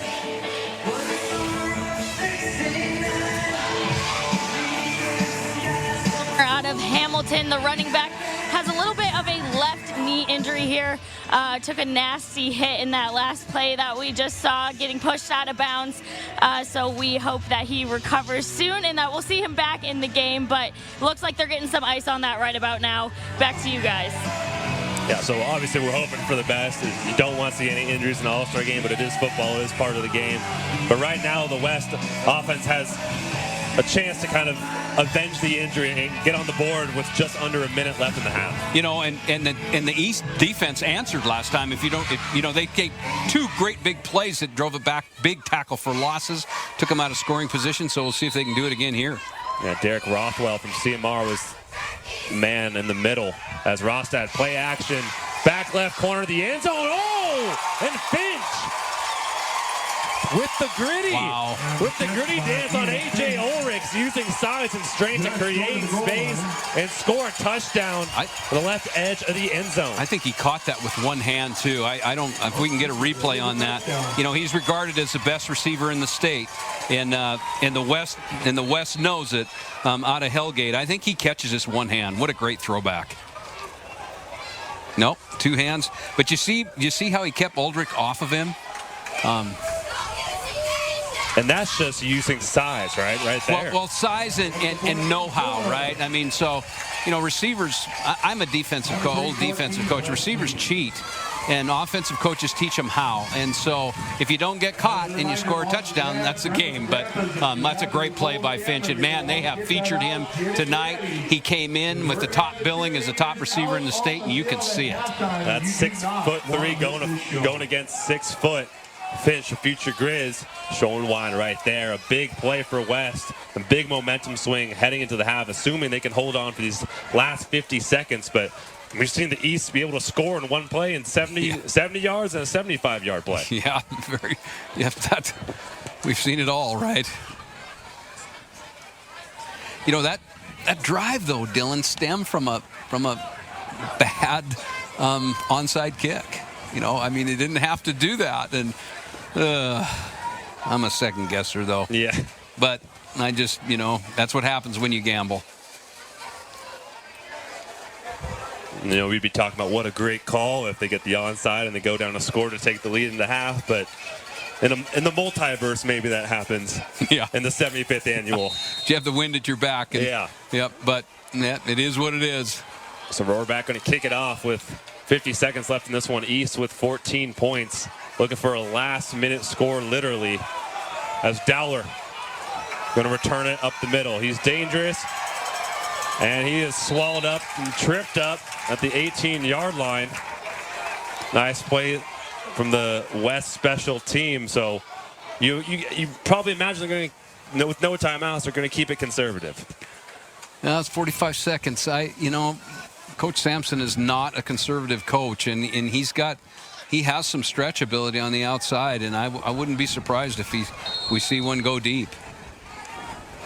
Out of Hamilton, the running back has a little bit of a left knee injury here. Took a nasty hit in that last play that we just saw, getting pushed out of bounds. So we hope that he recovers soon and that we'll see him back in the game. But looks like they're getting some ice on that right about now. Back to you guys. Yeah, so obviously we're hoping for the best. You don't want to see any injuries in the All-Star game, but it is football. It is part of the game. But right now, the West offense has a chance to kind of avenge the injury and get on the board with just under a minute left in the half. You know, and the East defense answered last time. They gave 2 great big plays that drove it back. Big tackle for losses, took them out of scoring position. So we'll see if they can do it again here. Yeah, Derek Rothwell from CMR was man in the middle as Rostad play action, back left corner of the end zone. Oh, and Finch with the gritty. Wow. With the gritty dance on A.J. Ulrichs, using size and strength to create space and score a touchdown on the left edge of the end zone. I think he caught that with one hand, too. I don't, if we can get a replay on that. You know, he's regarded as the best receiver in the state. And the West knows it out of Hellgate. I think he catches this one hand. What a great throwback. Nope, 2 hands. But you see how he kept Ulrich off of him? And that's just using size, right? Right there. Well, size and know-how, right? I mean, so, you know, receivers, I'm a old defensive coach. Receivers cheat, and offensive coaches teach them how. And so if you don't get caught and you score a touchdown, that's the game. But that's a great play by Finch. And, man, they have featured him tonight. He came in with the top billing as the top receiver in the state, and you can see it. That's 6'3", going against 6 foot. Finch, a future Grizz, showing wide right there. A big play for West. A big momentum swing heading into the half, assuming they can hold on for these last 50 seconds. But we've seen the East be able to score in one play in 70 yards and a 75-yard play. Yeah, we've seen it all, right? You know, that drive, though, Dylan, stemmed from a bad onside kick. You know, I mean, they didn't have to do that. And I'm a second guesser, though. Yeah. But I just, you know, that's what happens when you gamble. You know, we'd be talking about what a great call if they get the onside and they go down a score to take the lead in the half. But in the multiverse, maybe that happens. Yeah. In the 75th annual. You have the wind at your back. And, yeah. Yep. But it is what it is. So we're back going to kick it off with 50 seconds left in this one. East with 14 points. looking for a last-minute score, literally, as Dowler going to return it up the middle. He's dangerous, and he is swallowed up and tripped up at the 18-yard line. Nice play from the West special team. So you probably imagine they're going to, with no timeouts, they're going to keep it conservative. Now it's 45 seconds. Coach Sampson is not a conservative coach, and he has some stretch ability on the outside, and I wouldn't be surprised if we see one go deep.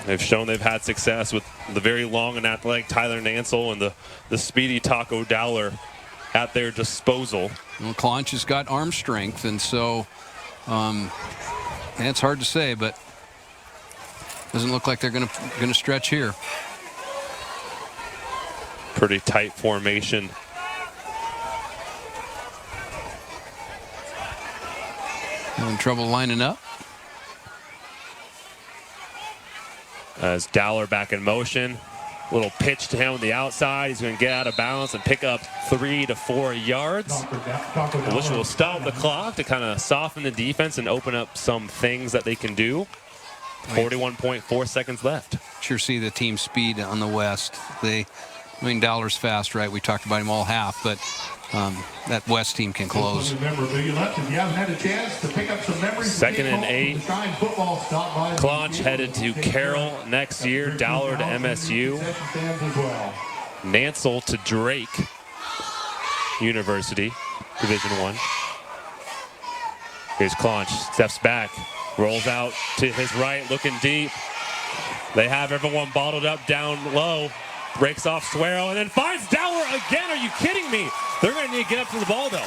They've shown they've had success with the very long and athletic Tyler Nansel and the speedy Taco Dowler at their disposal. Well, Clonch has got arm strength, and so it's hard to say, but doesn't look like they're going to stretch here. Pretty tight formation. Having trouble lining up. As Dowler back in motion. Little pitch to him on the outside. He's going to get out of bounds and pick up 3 to 4 yards, which will stop the clock to kind of soften the defense and open up some things that they can do. 41.4 seconds left. Sure see the team speed on the West. Dowler's fast, right? We talked about him all half, but that West team can close. Second and 8. Clonch headed to Carroll next year. Dowler to MSU. Nansel to Drake University, Division I. Here's Clonch, steps back, rolls out to his right, looking deep. They have everyone bottled up down low. Breaks off Swero and then finds Dowler again. Are you kidding me? They're going to need to get up to the ball, though.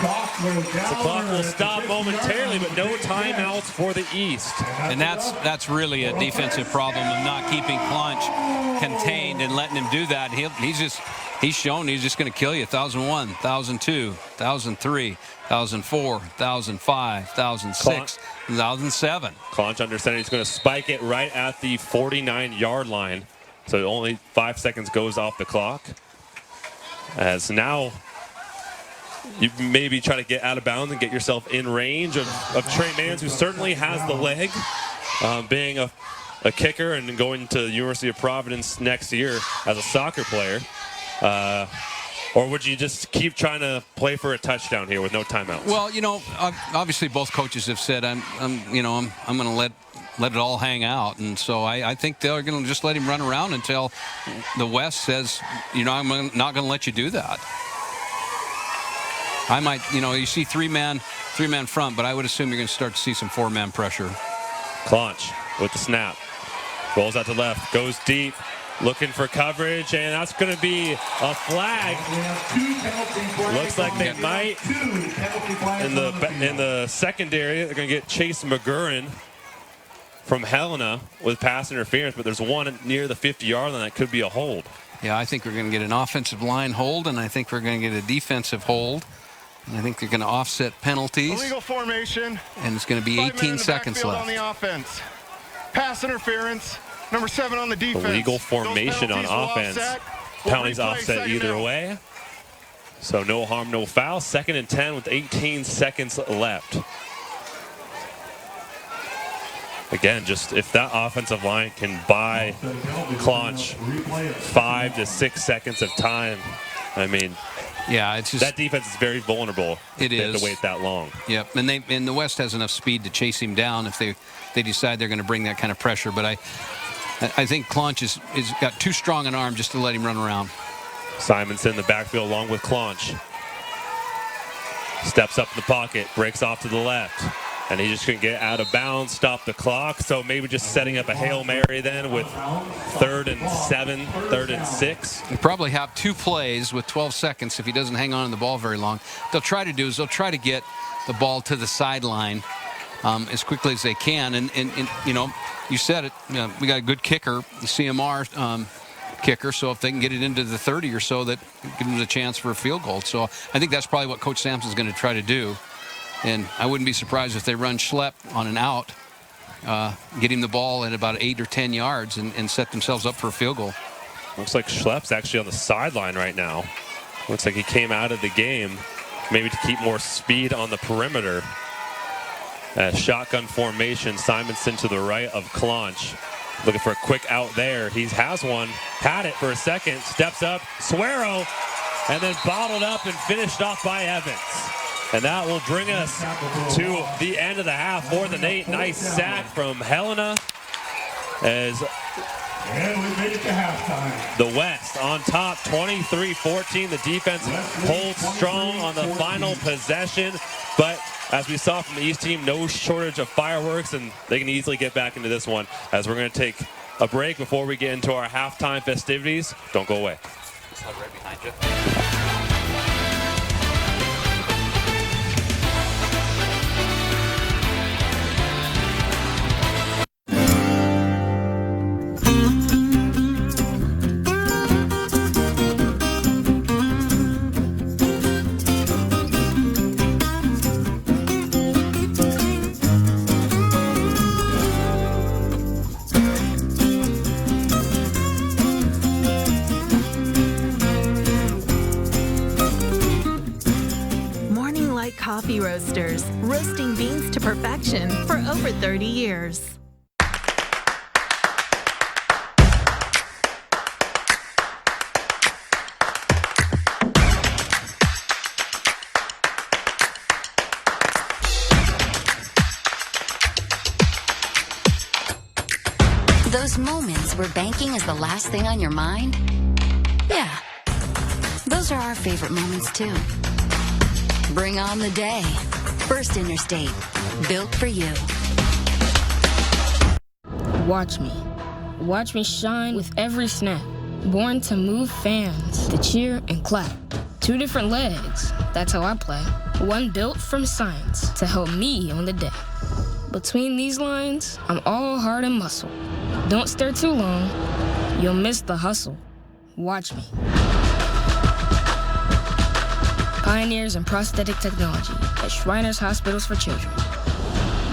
The clock will stop momentarily, but no timeouts for the East. And that's really a defensive problem of not keeping Clonch contained and letting him do that. He's shown he's just going to kill you. 1,001, 1,002, 1,003, 1,004, 1,005, 1,006, 1,007. Clonch understanding he's going to spike it right at the 49-yard line. So only 5 seconds goes off the clock. As now you maybe try to get out of bounds and get yourself in range of Trey Mans, who certainly has the leg, being a kicker and going to the University of Providence next year as a soccer player. Or would you just keep trying to play for a touchdown here with no timeouts? Well, obviously both coaches have said I'm going to let it all hang out, and so I think they're going to just let him run around until the West says, I'm not going to let you do that. I might, you see three-man front, but I would assume you're going to start to see some four-man pressure. Clonch with the snap, rolls out to left, goes deep, looking for coverage, and that's going to be a flag. Looks like they might in the secondary. They're going to get Chase McGurran from Helena with pass interference, but there's one near the 50-yard line that could be a hold. Yeah, I think we're going to get an offensive line hold, and I think we're going to get a defensive hold. And I think they're going to offset penalties. Illegal formation. And it's going to be 18 seconds left. On the offense. Pass interference. Number 7 on the defense. Illegal formation on offense. Penalties offset either way. So no harm, no foul. 2nd and 10 with 18 seconds left. Again, just if that offensive line can buy Clonch 5 to 6 seconds of time, yeah, it's just that defense is very vulnerable. It is. They have to wait that long. Yep, and the West has enough speed to chase him down if they decide they're going to bring that kind of pressure. But I think Clonch is got too strong an arm just to let him run around. Simonson in the backfield along with Clonch. Steps up in the pocket, breaks off to the left. And he just couldn't get out of bounds, stop the clock. So maybe just setting up a Hail Mary then with 3rd and 7, 3rd and 6. He'll probably have 2 plays with 12 seconds if he doesn't hang on to the ball very long. They'll try to get the ball to the sideline as quickly as they can. And you said it, we got a good kicker, the CMR kicker, so if they can get it into the 30 or so, that gives them a chance for a field goal. So I think that's probably what Coach Sampson's going to try to do. And I wouldn't be surprised if they run Schlepp on an out, get him the ball at about 8 or 10 yards and set themselves up for a field goal. Looks like Schlepp's actually on the sideline right now. Looks like he came out of the game. maybe to keep more speed on the perimeter. Shotgun formation, Simonson to the right of Clonch. Looking for a quick out there. He has one, had it for a second, steps up, Suero, and then bottled up and finished off by Evans. And that will bring us to the end of the half. 4-8, nice sack from Helena. And we made it to halftime. The West on top, 23-14. The defense holds strong on the final possession, but as we saw from the East team, no shortage of fireworks, and they can easily get back into this one. As we're going to take a break before we get into our halftime festivities. Don't go away. Just hug right behind you. Coffee roasters, roasting beans to perfection for over 30 years. Those moments where banking is the last thing on your mind? Yeah, those are our favorite moments too. Bring on the day. First Interstate, built for you. Watch me. Watch me shine with every snap. Born to move fans, to cheer and clap. 2 different legs, that's how I play. One built from science to help me on the day. Between these lines, I'm all heart and muscle. Don't stare too long, you'll miss the hustle. Watch me. Pioneers in prosthetic technology at Shriners Hospitals for Children.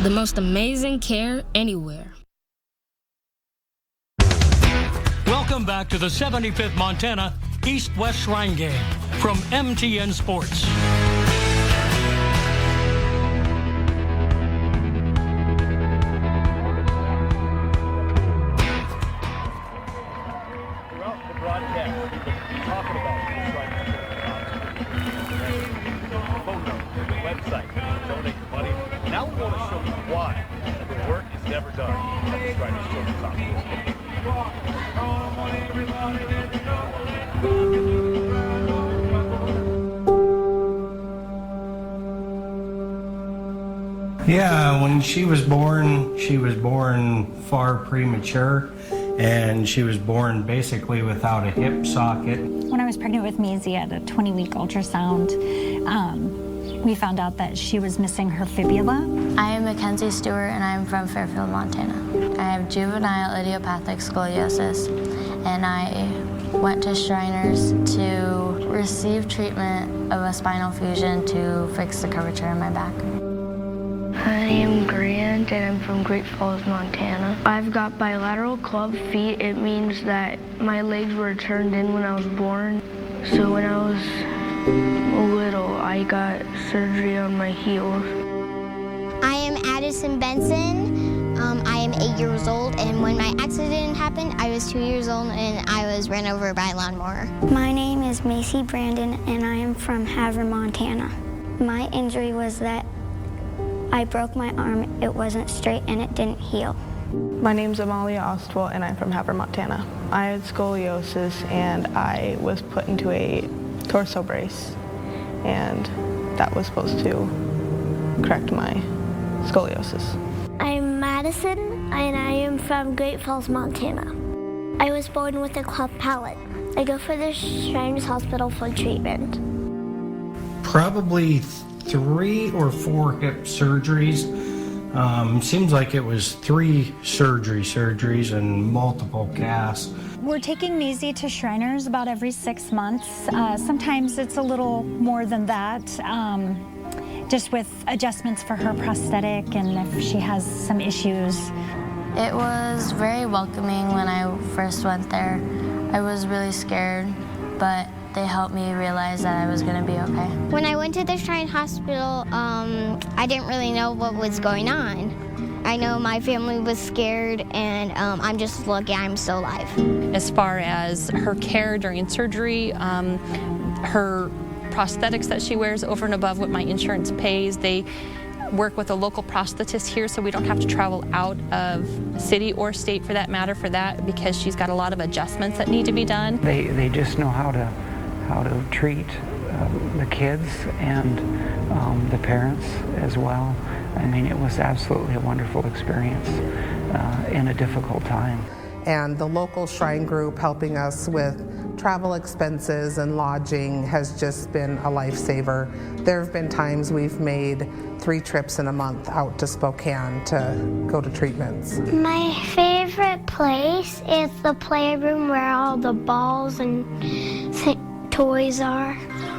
The most amazing care anywhere. Welcome back to the 75th Montana East-West Shrine Game from MTN Sports. Throughout the broadcast, we were talking about this right now. Phone number, website, donate your money. Now we want to show you why the work is never done at the Shriners Children's Hospital. Yeah, when she was born far premature, and she was born basically without a hip socket. When I was pregnant with Maisie at a 20-week ultrasound, we found out that she was missing her fibula. I am Mackenzie Stewart, and I am from Fairfield, Montana. I have juvenile idiopathic scoliosis, and I went to Shriners to receive treatment of a spinal fusion to fix the curvature in my back. I am Grant, and I'm from Great Falls, Montana. I've got bilateral club feet. It means that my legs were turned in when I was born. So when I was little, I got surgery on my heels. I am Addison Benson. I am 8 years old, and when my accident happened, I was 2 years old, and I was ran over by a lawnmower. My name is Macy Brandon, and I am from Havre, Montana. My injury was that I broke my arm, it wasn't straight, and it didn't heal. My name's Amalia Ostwell, and I'm from Havre, Montana. I had scoliosis, and I was put into a torso brace, and that was supposed to correct my scoliosis. I'm Madison, and I am from Great Falls, Montana. I was born with a cleft palate. I go for the Shriners Hospital for treatment. Probably 3 or 4 hip surgeries. Seems like it was 3 surgeries and multiple casts. We're taking Maisie to Shriners about every 6 months. Sometimes it's a little more than that, just with adjustments for her prosthetic and if she has some issues. It was very welcoming when I first went there. I was really scared, but they helped me realize that I was going to be okay. When I went to the Shrine Hospital, I didn't really know what was going on. I know my family was scared, and I'm just lucky I'm still alive. As far as her care during surgery, her prosthetics that she wears over and above what my insurance pays, they work with a local prosthetist here, so we don't have to travel out of city or state for that matter for that, because she's got a lot of adjustments that need to be done. They just know how to treat the kids and the parents as well. I mean, it was absolutely a wonderful experience in a difficult time. And the local Shrine group helping us with travel expenses and lodging has just been a lifesaver. There have been times we've made 3 trips in a month out to Spokane to go to treatments. My favorite place is the playroom where all the balls and toys are.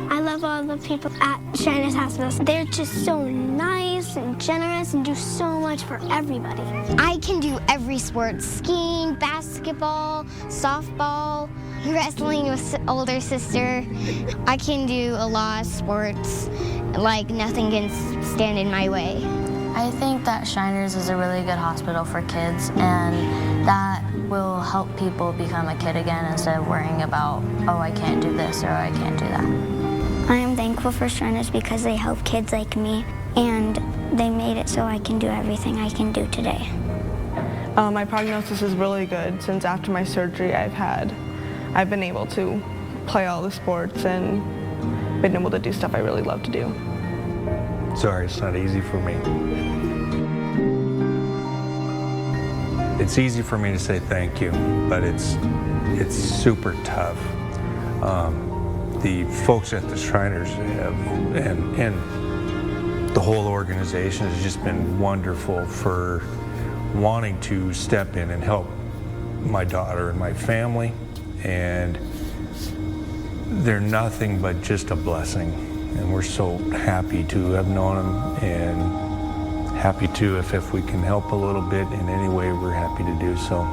I love all the people at Shriners Hospital. They're just so nice and generous and do so much for everybody. I can do every sport: skiing, basketball, softball, wrestling with older sister. I can do a lot of sports, like nothing can stand in my way. I think that Shriners is a really good hospital for kids, and that will help people become a kid again instead of worrying about, oh, I can't do this or I can't do that. I am thankful for Shriners because they help kids like me, and they made it so I can do everything I can do today. My prognosis is really good. Since after my surgery, I've been able to play all the sports and been able to do stuff I really love to do. Sorry, it's not easy for me. It's easy for me to say thank you, but it's super tough. The folks at the Shriners and the whole organization has just been wonderful for wanting to step in and help my daughter and my family, and they're nothing but just a blessing, and we're so happy to have known them, and happy to if we can help a little bit in any way, we're happy to do so.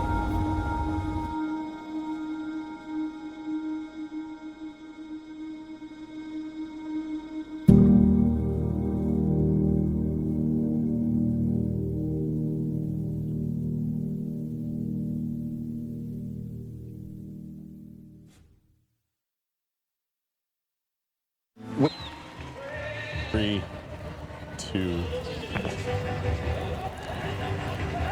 Three, two.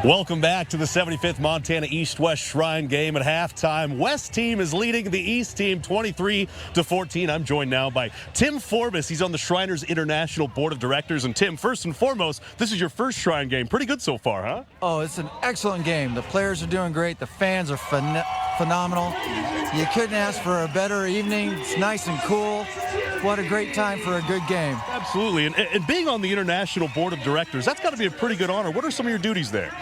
Welcome back to the 75th Montana East-West Shrine game at halftime. West team is leading the East team 23-14. I'm joined now by Tim Forbes. He's on the Shriners International Board of Directors. And Tim, first and foremost, this is your first Shrine game. Pretty good so far, huh? Oh, it's an excellent game. The players are doing great. The fans are phenomenal. You couldn't ask for a better evening. It's nice and cool. What a great time for a good game. Absolutely. And being on the International Board of Directors, that's got to be a pretty good honor. What are some of your duties there?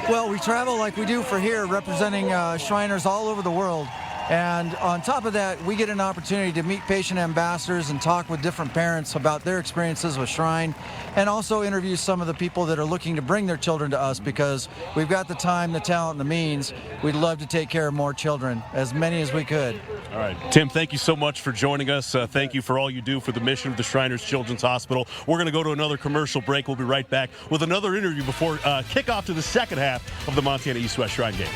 Well, we travel like we do for here, representing Shriners all over the world. And on top of that, we get an opportunity to meet patient ambassadors and talk with different parents about their experiences with Shrine, and also interview some of the people that are looking to bring their children to us, because we've got the time, the talent, and the means. We'd love to take care of more children, as many as we could. All right. Tim, thank you so much for joining us. Thank you for all you do for the mission of the Shriners Children's Hospital. We're going to go to another commercial break. We'll be right back with another interview before kickoff to the second half of the Montana East-West Shrine game.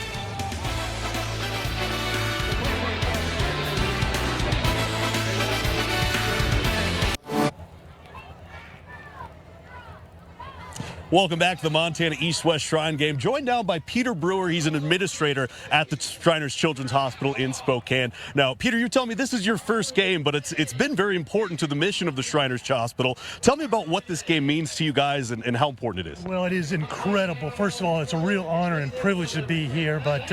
Welcome back to the Montana East-West Shrine game. Joined now by Peter Brewer. He's an administrator at the Shriners Children's Hospital in Spokane. Now, Peter, you tell me this is your first game, but it's been very important to the mission of the Shriners Hospital. Tell me about what this game means to you guys and how important it is. Well, it is incredible. First of all, it's a real honor and privilege to be here, but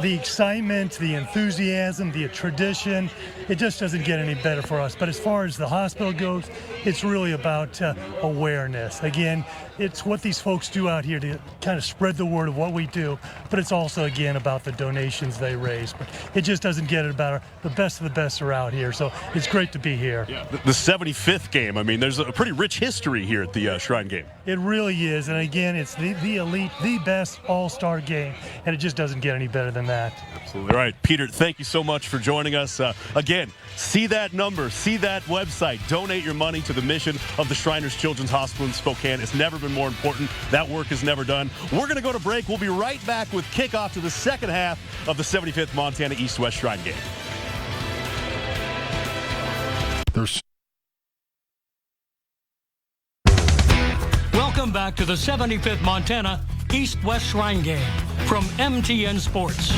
the excitement, the enthusiasm, the tradition, it just doesn't get any better for us. But as far as the hospital goes, it's really about awareness. Again, it's what these folks do out here to kind of spread the word of what we do, but it's also, again, about the donations they raise. But it just doesn't get it about the best of the best are out here, so it's great to be here. Yeah. The 75th game, I mean, there's a pretty rich history here at the Shrine game. It really is. And again, it's the elite, the best all-star game. And it just doesn't get any better than that. Absolutely. All right, Peter, thank you so much for joining us. Again, see that number, see that website. Donate your money to the mission of the Shriners Children's Hospital in Spokane. It's never been more important. That work is never done. We're going to go to break. We'll be right back with kickoff to the second half of the 75th Montana East-West Shrine Game. Welcome back to the 75th Montana East-West Shrine Game from MTN Sports.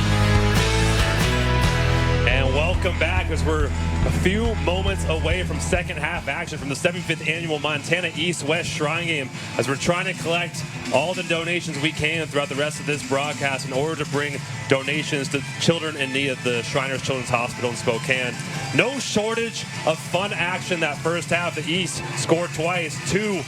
And welcome back as we're a few moments away from second half action from the 75th Annual Montana East-West Shrine Game as we're trying to collect all the donations we can throughout the rest of this broadcast in order to bring donations to children in need of the Shriners Children's Hospital in Spokane. No shortage of fun action that first half. The East scored twice, 2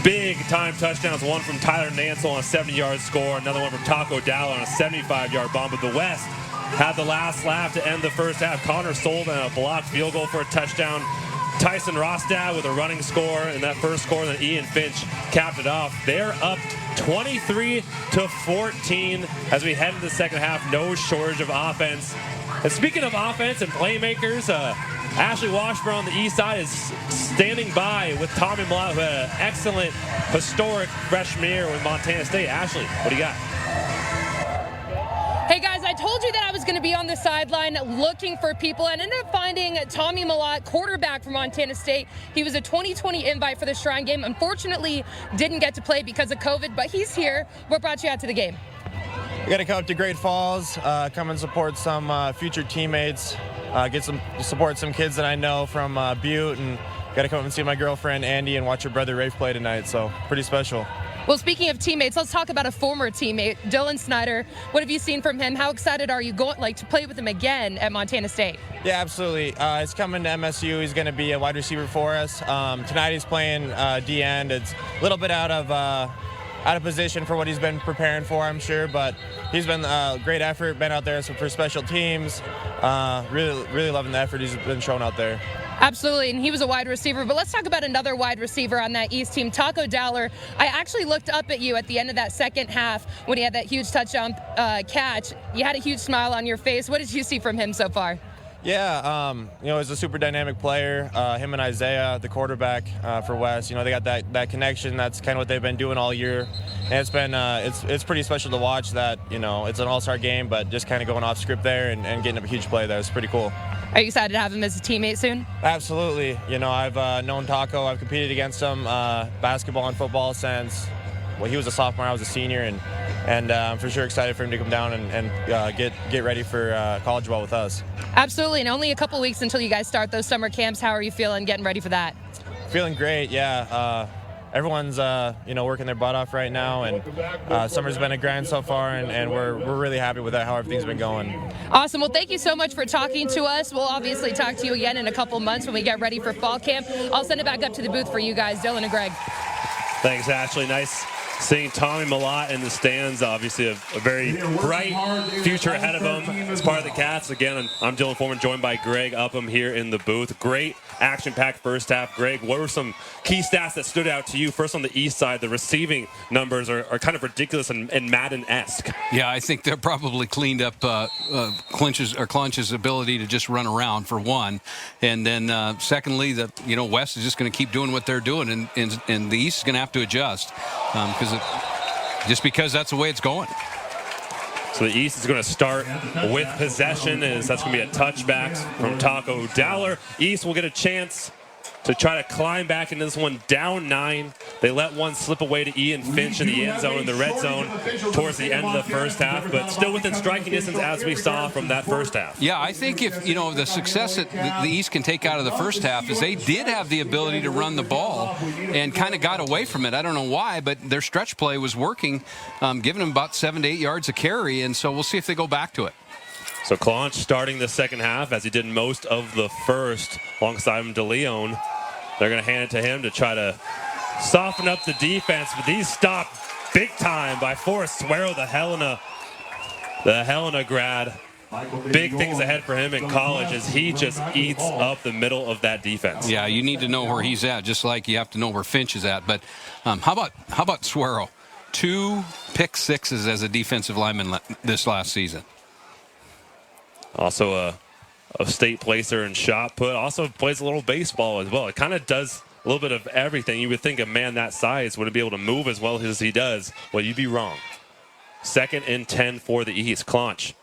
big-time touchdowns, one from Tyler Nansel on a 70-yard score, another one from Taco Dowler on a 75-yard bomb. But the West had the last laugh to end the first half. Connor Sullivan a blocked field goal for a touchdown. Tyson Rostad with a running score in that first score, and then Ian Finch capped it off. They're up 23-14 as we head into the second half. No shortage of offense. And speaking of offense and playmakers, Ashley Washburn on the east side is standing by with Tommy Mlott, who had an excellent, historic freshman year with Montana State. Ashley, what do you got? Hey guys, I told you that I was going to be on the sideline looking for people and ended up finding Tommy Mlott, quarterback from Montana State. He was a 2020 invite for the Shrine Game. Unfortunately, didn't get to play because of COVID, but he's here. What brought you out to the game? We got to come up to Great Falls, come and support some future teammates, support some kids that I know from Butte, and got to come up and see my girlfriend Andy and watch her brother Rafe play tonight. So pretty special. Well, speaking of teammates, let's talk about a former teammate, Dylan Snyder. What have you seen from him? How excited are you to play with him again at Montana State? Yeah, absolutely. He's coming to MSU. He's going to be a wide receiver for us. Tonight he's playing D end. It's a little bit out of position for what he's been preparing for, I'm sure, but he's been a great effort, been out there for special teams. Really loving the effort he's been showing out there. Absolutely, and he was a wide receiver. But let's talk about another wide receiver on that East team, Taco Dowler. I actually looked up at you at the end of that second half when he had that huge touchdown catch. You had a huge smile on your face. What did you see from him so far? Yeah, he's a super dynamic player. Him and Isaiah, the quarterback for West, they got that connection. That's kind of what they've been doing all year. And it's been it's pretty special to watch that, it's an all-star game, but just kind of going off script there and getting a huge play there. It's pretty cool. Are you excited to have him as a teammate soon? Absolutely. I've known Taco. I've competed against him basketball and football since, he was a sophomore, I was a senior, and I'm for sure excited for him to come down and get ready for college ball with us. Absolutely, and only a couple weeks until you guys start those summer camps. How are you feeling getting ready for that? Feeling great, yeah. Everyone's working their butt off right now, and summer's been a grind so far, and we're really happy with how everything's been going. Awesome. Well, thank you so much for talking to us. We'll obviously talk to you again in a couple months when we get ready for fall camp. I'll send it back up to the booth for you guys, Dylan and Greg. Thanks, Ashley. Nice seeing Tommy Mlott in the stands. Obviously a very bright future ahead of him as part of the Cats. Again, I'm Dylan Foreman, joined by Greg Upham here in the booth. Great action-packed first half. Greg, what were some key stats that stood out to you? First, on the east side, the receiving numbers are kind of ridiculous and Madden-esque. Yeah, I think they're probably cleaned up Clunch's ability to just run around, for one. And then secondly, West is just going to keep doing what they're doing, and the East is going to have to adjust because that's the way it's going. So the East is going to start with possession, as that's going to be a touchback from Taco Dowler. East will get a chance to try to climb back into this one, down 9. They let one slip away to Ian Finch in the end zone, in the red zone, towards the end of the first half, but still within striking distance, as we saw from that first half. Yeah, I think if, the success that the East can take out of the first half is they did have the ability to run the ball and kind of got away from it. I don't know why, but their stretch play was working, giving them about 7 to 8 yards a carry, and so we'll see if they go back to it. So Clonch starting the second half, as he did most of the first, alongside him DeLeon. They're going to hand it to him to try to soften up the defense, but these stopped big time by Forrest Swerow, the Helena grad. big things ahead for him in college as he just eats up the middle of that defense. Yeah, you need to know where he's at, just like you have to know where Finch is at. But how about Suero? 2 pick sixes as a defensive lineman this last season. Also a state placer and shot put. Also plays a little baseball as well. It kind of does a little bit of everything. You would think a man that size wouldn't be able to move as well as he does. Well, you'd be wrong. 2nd and 10 for the East. Clonch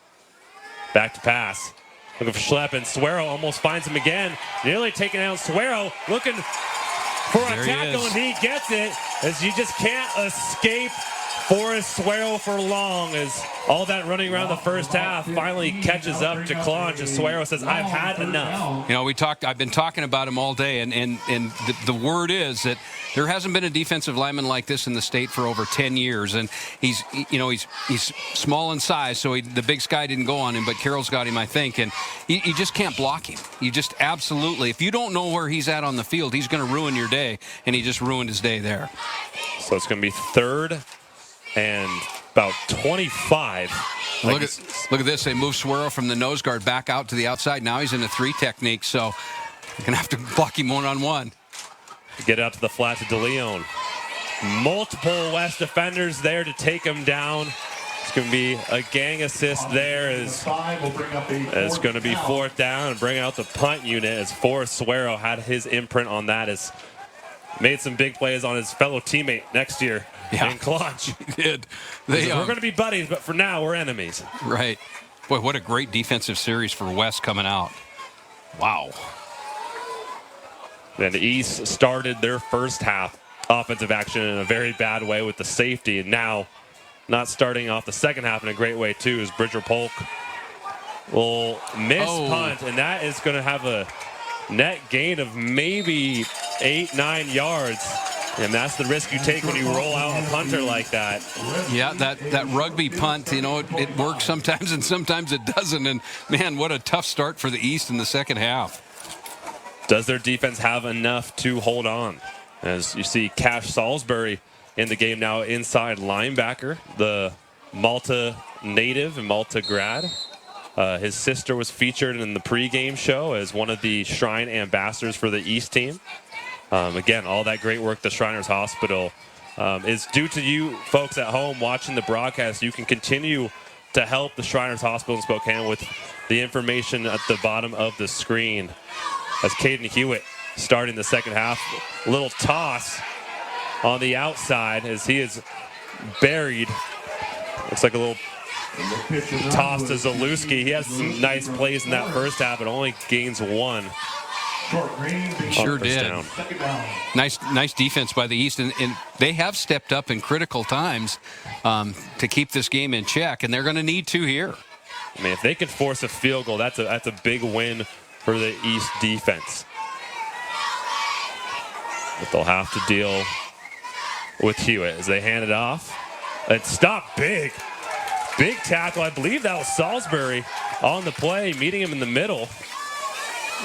back to pass. Looking for Schlepp, and Suero almost finds him again. Nearly taking out Suero. Looking for a tackle, and he gets it, as you just can't escape Forrest Suero for long, as all that running around the first half finally catches up to Clonch, as Suero says, I've had enough. You know, I've been talking about him all day, and the word is that there hasn't been a defensive lineman like this in the state for over 10 years, and he's small in size, so the big sky didn't go on him, but Carroll's got him, I think, and you just can't block him. You just absolutely, if you don't know where he's at on the field, he's going to ruin your day, and he just ruined his day there. So it's going to be 3rd and about 25. Look at this. They move Suero from the nose guard back out to the outside. Now he's in a 3 technique, so you're going to have to block him one-on-one. Get out to the flat to DeLeon. Multiple West defenders there to take him down. It's going to be a gang assist there. It's going to be 4th down and bring out the punt unit, as Forrest Suero had his imprint on that, as made some big plays on his fellow teammate next year. Yeah. In Clonch. He did. We're going to be buddies, but for now, we're enemies. Right. Boy, what a great defensive series for West coming out. Wow. And the East started their first half offensive action in a very bad way with the safety, and now not starting off the second half in a great way, too, is Bridger Polk will miss punt, and that is going to have a net gain of maybe 8-9 yards. And that's the risk you take when you roll out a punter like that. Yeah, that rugby punt, you know, it works sometimes and sometimes it doesn't. And, man, what a tough start for the East in the second half. Does their defense have enough to hold on? As you see Cash Salisbury in the game now, inside linebacker, the Malta native and Malta grad. His sister was featured in the pregame show as one of the Shrine ambassadors for the East team. Again, all that great work the Shriners Hospital is due to you folks at home watching the broadcast. You can continue to help the Shriners Hospital in Spokane with the information at the bottom of the screen. As Caden Hewitt starting the second half, a little toss on the outside as he is buried. Looks like a little toss to Zalewski. He has some nice plays in that first half, but only gains 1. Sure did. Nice defense by the East, and they have stepped up in critical times to keep this game in check, and they're going to need to here. I mean, if they can force a field goal, that's a big win for the East defense. But they'll have to deal with Hewitt as they hand it off. And stop big. Big tackle. I believe that was Salisbury on the play, meeting him in the middle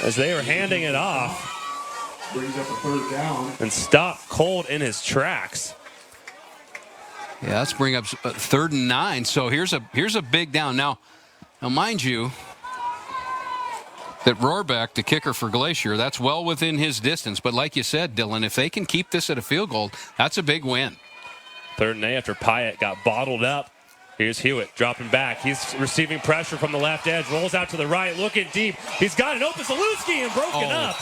as they were handing it off. Brings up a 3rd down. And stopped cold in his tracks. Yeah, let's bring up 3rd and 9. So here's a big down. Now mind you, that Rohrbeck, the kicker for Glacier, that's well within his distance. But like you said, Dylan, if they can keep this at a field goal, that's a big win. 3rd and 8 after Pyatt got bottled up. Here's Hewitt dropping back. He's receiving pressure from the left edge. Rolls out to the right, looking deep. He's got an open Zalewski and broken up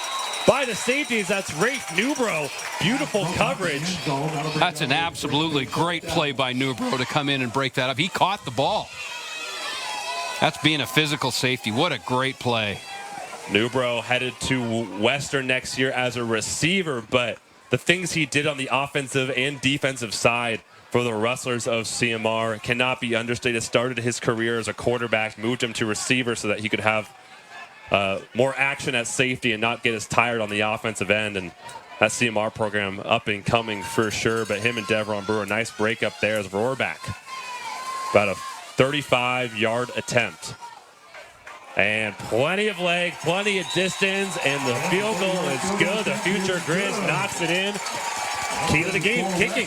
by the safeties. That's Rafe Newbro. Beautiful coverage. That's an absolutely great play by Newbro to come in and break that up. He caught the ball. That's being a physical safety. What a great play. Newbro headed to Western next year as a receiver, but the things he did on the offensive and defensive side for the Rustlers of CMR cannot be understated. Started his career as a quarterback, moved him to receiver so that he could have more action at safety and not get as tired on the offensive end. And that CMR program up and coming for sure. But him and Devron Brewer, nice break up there as Rohrbeck. About a 35-yard attempt. And plenty of leg, plenty of distance, and the field goal is good. The future Grizz knocks it in. Key to the game, kicking.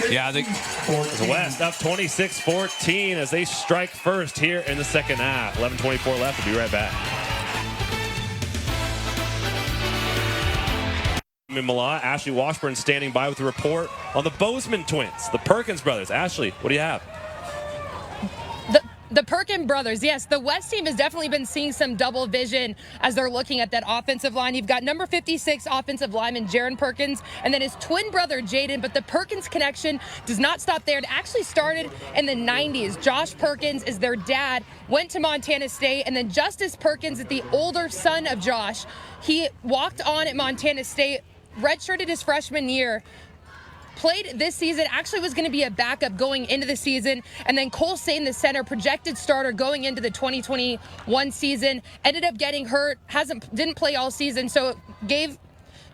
Yeah, the West up 26-14 as they strike first here in the second half. 11:24 left. We'll be right back. Malott, Ashley Washburn standing by with a report on the Bozeman twins, the Perkins brothers. Ashley, what do you have? The Perkins brothers, yes, the West team has definitely been seeing some double vision as they're looking at that offensive line. You've got number 56 offensive lineman Jaron Perkins, and then his twin brother Jaden, but the Perkins connection does not stop there. It actually started in the 90s. Josh Perkins is their dad, went to Montana State, and then Justice Perkins is the older son of Josh. He walked on at Montana State, redshirted his freshman year, played this season, actually was going to be a backup going into the season, and then Cole Sane, the center, projected starter going into the 2021 season, ended up getting hurt, didn't play all season, so it gave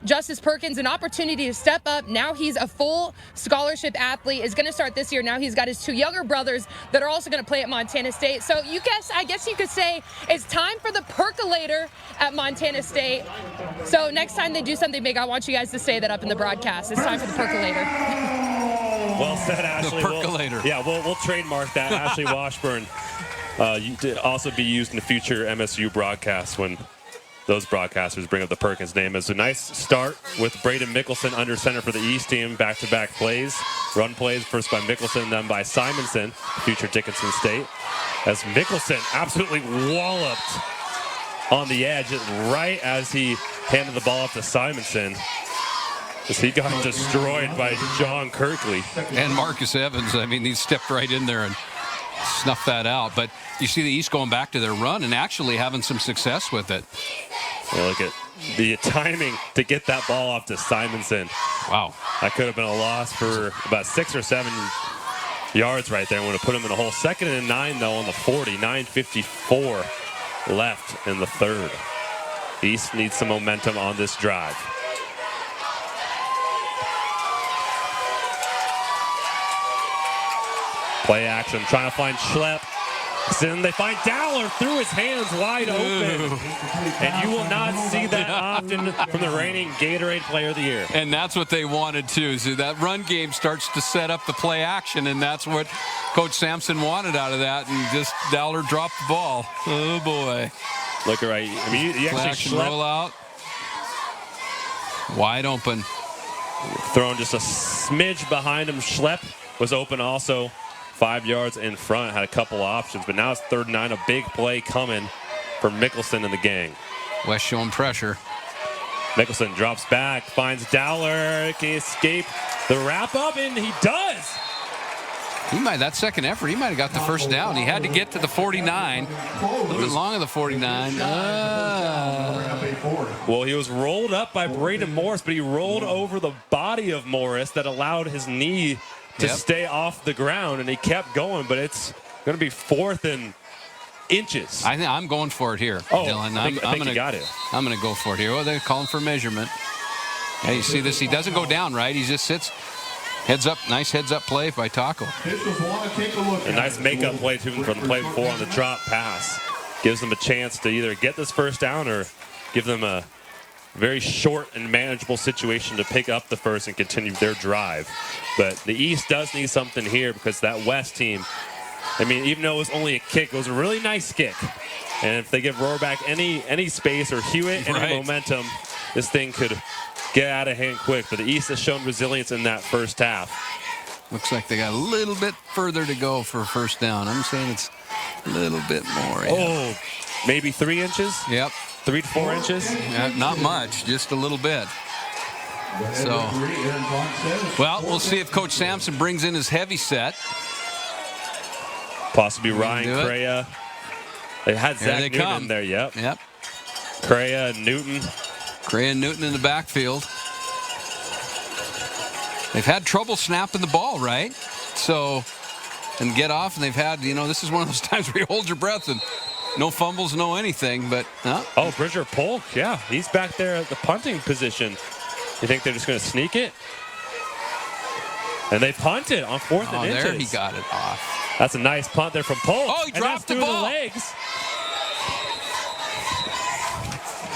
Justice Perkins an opportunity to step up. Now he's a full scholarship athlete, is going to start this year. Now he's got his two younger brothers that are also going to play at Montana State. So I guess you could say it's time for the percolator at Montana State. So next time they do something big, I want you guys to say that up in the broadcast. It's time for the percolator. Well said, Ashley. The percolator. We'll trademark that. Ashley Washburn also be used in the future MSU broadcasts when those broadcasters bring up the Perkins name. It's a nice start with Braden Mickelson under center for the East team. Back-to-back plays, run plays, first by Mickelson, then by Simonson, future Dickinson State. As Mickelson absolutely walloped on the edge right as he handed the ball off to Simonson. As he got destroyed by John Kirkley. And Marcus Evans. I mean, he stepped right in there and snuffed that out. But you see the East going back to their run and actually having some success with it. Well, look at the timing to get that ball off to Simonson. Wow. That could have been a loss for about 6 or 7 yards right there. Would have put him in a hole. 2nd and 9, though, on the 40. 9:54 left in the third. East needs some momentum on this drive. Play action, trying to find Schlepp. Then they find Dowler through his hands wide open. And you will not see that often from the reigning Gatorade Player of the Year. And that's what they wanted too. So that run game starts to set up the play action, and that's what Coach Sampson wanted out of that. And just Dowler dropped the ball. Oh boy! Look right. I mean, you play actually action roll out, wide open. Thrown just a smidge behind him. Schlepp was open also. 5 yards in front, had a couple options, but now it's 3rd and 9, a big play coming for Mickelson and the gang. West showing pressure. Mickelson drops back, finds Dowler, can he escape the wrap up, and he does. That second effort, he might have got the first down. He had to get to the 49, a little bit long of the 49. Well, he was rolled up by Braden Morris, but he rolled over the body of Morris that allowed his knee to stay off the ground, and he kept going, but it's going to be 4th and inches. I think I'm going for it here, Dylan. I think you got it. I'm going to go for it here. Oh, they're calling for measurement. Yeah, you see this? He doesn't go down, right? He just sits, heads up. Nice heads-up play by Taco. A nice make-up play too from the play before on the drop pass. Gives them a chance to either get this first down or give them a very short and manageable situation to pick up the first and continue their drive. But the East does need something here because that West team, I mean, even though it was only a kick, it was a really nice kick. And if they give Rohrbach any space or Hewitt any momentum, this thing could get out of hand quick. But the East has shown resilience in that first half. Looks like they got a little bit further to go for a first down. I'm saying it's a little bit more. Oh, maybe 3 inches? Yep. 3 to 4 inches? Yeah, not much, just a little bit. So, well, we'll see if Coach Sampson brings in his heavy set. Possibly Ryan Crea. They had Zach Newton in there, yep. Crea and Newton. Crea and Newton in the backfield. They've had trouble snapping the ball, right? So, and get off, and they've had, this is one of those times where you hold your breath and no fumbles, no anything, but... Oh, Bridger Polk, yeah. He's back there at the punting position. You think they're just going to sneak it? And they punted on 4th and inches. There he got it off. That's a nice punt there from Polk. Oh, he dropped the ball. The legs.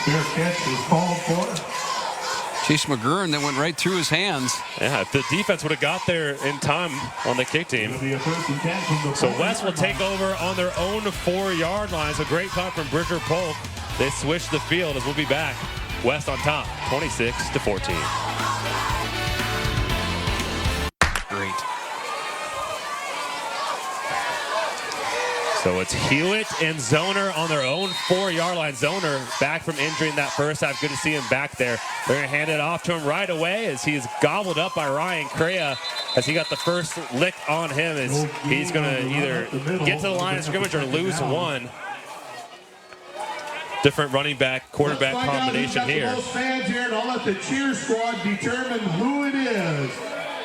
Fair catch is called for. Chase McGurn that went right through his hands. Yeah, if the defense would have got there in time on the kick team. So West will take over on their own 4-yard line. It's a great punt from Bridger Polk. They switch the field as we'll be back. West on top, 26-14. Great. So it's Hewitt and Zoner on their own 4-yard line. Zoner back from injury in that first half. Good to see him back there. They're going to hand it off to him right away as he is gobbled up by Ryan Crea as he got the first lick on him. As he's going to either get to the line of scrimmage or lose one. Different running back, quarterback combination here. Fans here, and I'll let the cheer squad determine who it is.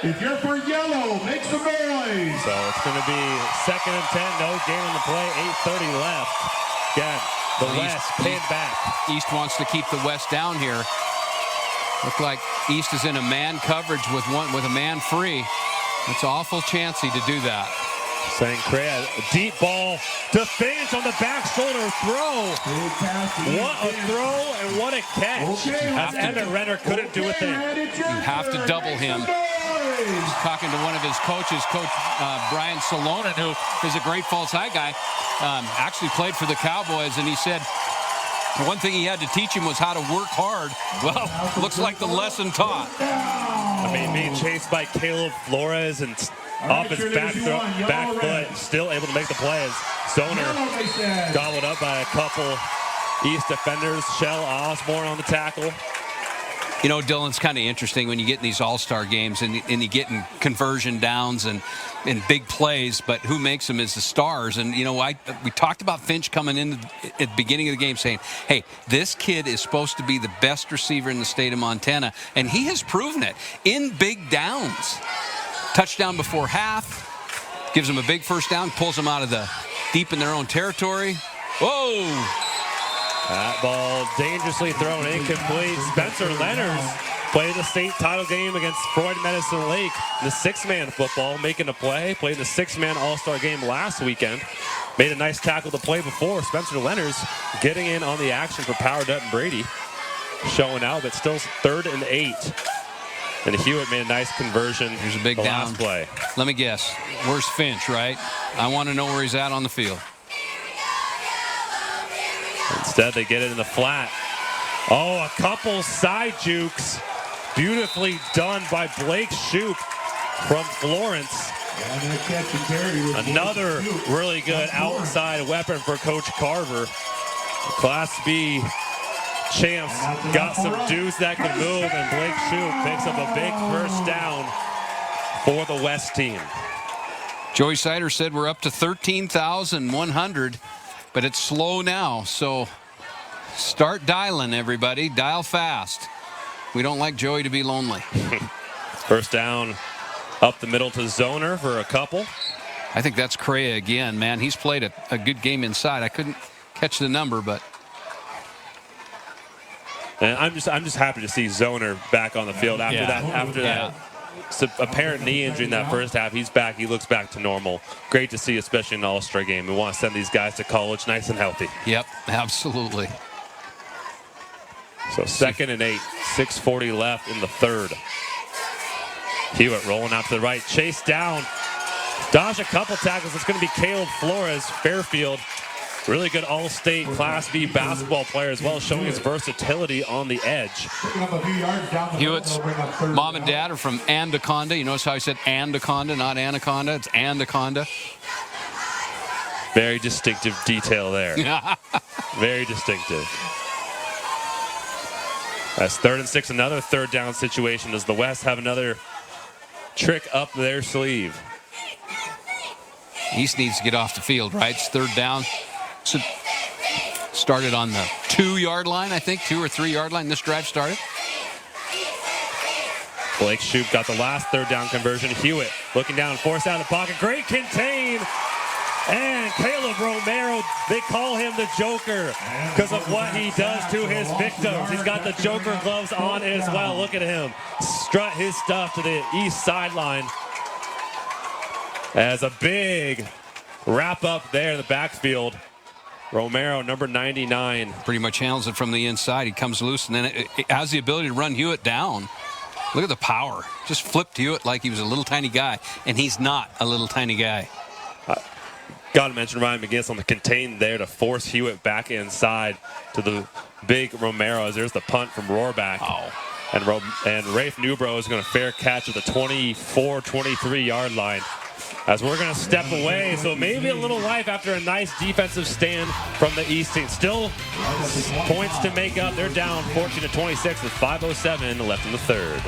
If you're for yellow, make some noise. So it's going to be 2nd and 10, no gain on the play, 8:30 left. Again, the West pinned back. East wants to keep the West down here. Look like East is in a man coverage with a man free. It's awful chancy to do that. St. Crea, a deep ball to finish on the back shoulder throw. What a throw and what a catch. As Emmett Renner couldn't do a thing. You have to double him. He's talking to one of his coaches, Coach Brian Salonen, who is a great false high guy, actually played for the Cowboys, and he said one thing he had to teach him was how to work hard. Well, looks like the lesson taught. I mean, being chased by Caleb Flores and off his back foot, still able to make the plays. Zoner gobbled up by a couple East defenders. Shell Osborne on the tackle. You know, Dylan, it's kind of interesting when you get in these all-star games and you get in conversion downs and big plays, but who makes them is the stars. And, you know, we talked about Finch coming in at the beginning of the game saying, hey, this kid is supposed to be the best receiver in the state of Montana, and he has proven it in big downs. Touchdown before half, gives them a big first down, pulls them out of the deep in their own territory. Whoa! That ball dangerously thrown, incomplete. Spencer Leonard played the state title game against Freud Medicine Lake in the 6-man football, making a play. Played the 6-man all-star game last weekend. Made a nice tackle to play before. Spencer Leonard getting in on the action for Power Dutton Brady. Showing out, but still 3rd and 8. And Hewitt made a nice conversion. Here's a big down last play. Let me guess. Where's Finch, right? I want to know where he's at on the field. Instead, they get it in the flat. Oh, a couple side jukes. Beautifully done by Blake Shoup from Florence. Another really good outside weapon for Coach Carver. Class B champs got some dudes that can move, and Blake Shoup picks up a big first down for the West team. Joey Sider said we're up to 13,100. But it's slow now, so start dialing, everybody. Dial fast. We don't like Joey to be lonely. First down up the middle to Zoner for a couple. I think that's Crea again, man. He's played a good game inside. I couldn't catch the number, but. And I'm just happy to see Zoner back on the field after that apparent knee injury in that first half. He's back. He looks back to normal. Great to see, especially in an all-star game. We want to send these guys to college nice and healthy. Yep, absolutely. So 2nd and 8, 6:40 left in the 3rd. Hewitt rolling out to the right. Chase down. Dodge a couple tackles. It's going to be Caleb Flores, Fairfield. Really good all-state Class B basketball player as well, showing his versatility on the edge. Hewitt's mom and dad are from Anaconda. You notice how I said Anaconda, not Anaconda. It's Anaconda. Very distinctive detail there. Very distinctive. That's 3rd and 6, another 3rd down situation as the West have another trick up their sleeve. East needs to get off the field, right? It's 3rd down. So started on the 2-yard line, I think, 2 or 3-yard line. This drive started. Blake Shoup got the last 3rd down conversion. Hewitt looking down, forced out of the pocket. Great contain. And Caleb Romero, they call him the Joker because of what he does to his victims. He's got the Joker gloves on as well. Look at him strut his stuff to the east sideline. As a big wrap up there in the backfield. Romero, number 99. Pretty much handles it from the inside. He comes loose, and then it has the ability to run Hewitt down. Look at the power. Just flipped Hewitt like he was a little tiny guy, and he's not a little tiny guy. Got to mention Ryan McGinnis on the contain there to force Hewitt back inside to the big Romero. As there's the punt from Rohrback. Oh. And Rafe Newbro is going to fair catch at the 24, 23-yard line. As we're going to step away, so maybe a little life after a nice defensive stand from the East team. Still points to make up. They're down 14-26 with 5:07 left in the third.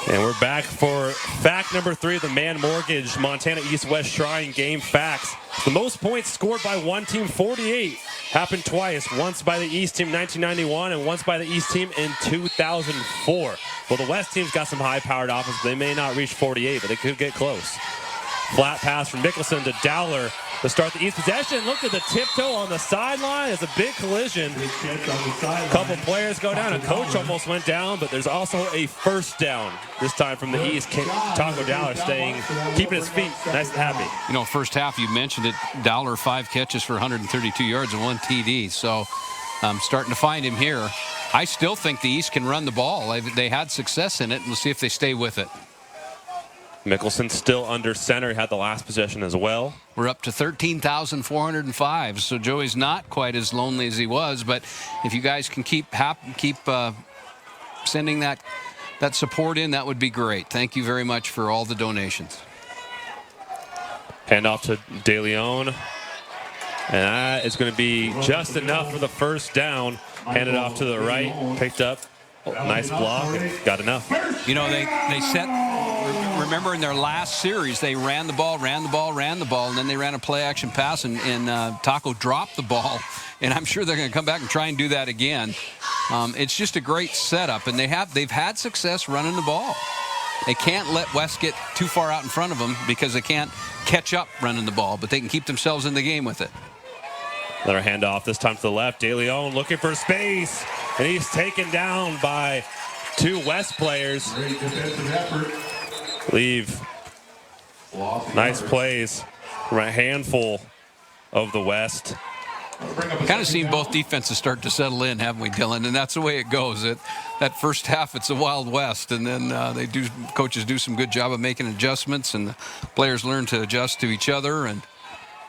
And we're back for fact number 3 of the Man Mortgage Montana East-West Shrine game facts. The most points scored by one team, 48, happened twice. Once by the East team, 1991, and once by the East team in 2004. Well, the West team's got some high-powered offense. They may not reach 48, but they could get close. Flat pass from Mickelson to Dowler to start the East possession. Look at the tiptoe on the sideline. It's a big collision. A couple players go down. A coach almost went down, but there's also a first down this time from the East. Taco Dowler keeping his feet nice and happy. You know, first half, you mentioned it, Dowler 5 catches for 132 yards and 1 TD. So I'm starting to find him here. I still think the East can run the ball. They had success in it, and we'll see if they stay with it. Mickelson still under center. He had the last possession as well. We're up to 13,405, so Joey's not quite as lonely as he was, but if you guys can keep sending that support in, that would be great. Thank you very much for all the donations. Hand off to De Leon, and that is going to be just enough for the first down. Handed off to the right, picked up. Nice block, and got enough. You know, they set, remember in their last series, they ran the ball, and then they ran a play-action pass, and Taco dropped the ball. And I'm sure they're going to come back and try and do that again. It's just a great setup, and they've had success running the ball. They can't let West get too far out in front of them because they can't catch up running the ball, but they can keep themselves in the game with it. Another handoff, this time to the left. De Leon looking for space, and he's taken down by 2 West players. Leave. Nice plays from a handful of the West. Kind of seen both defenses start to settle in, haven't we, Dylan? And that's the way it goes. That first half, it's the Wild West, and then coaches do some good job of making adjustments, and the players learn to adjust to each other, and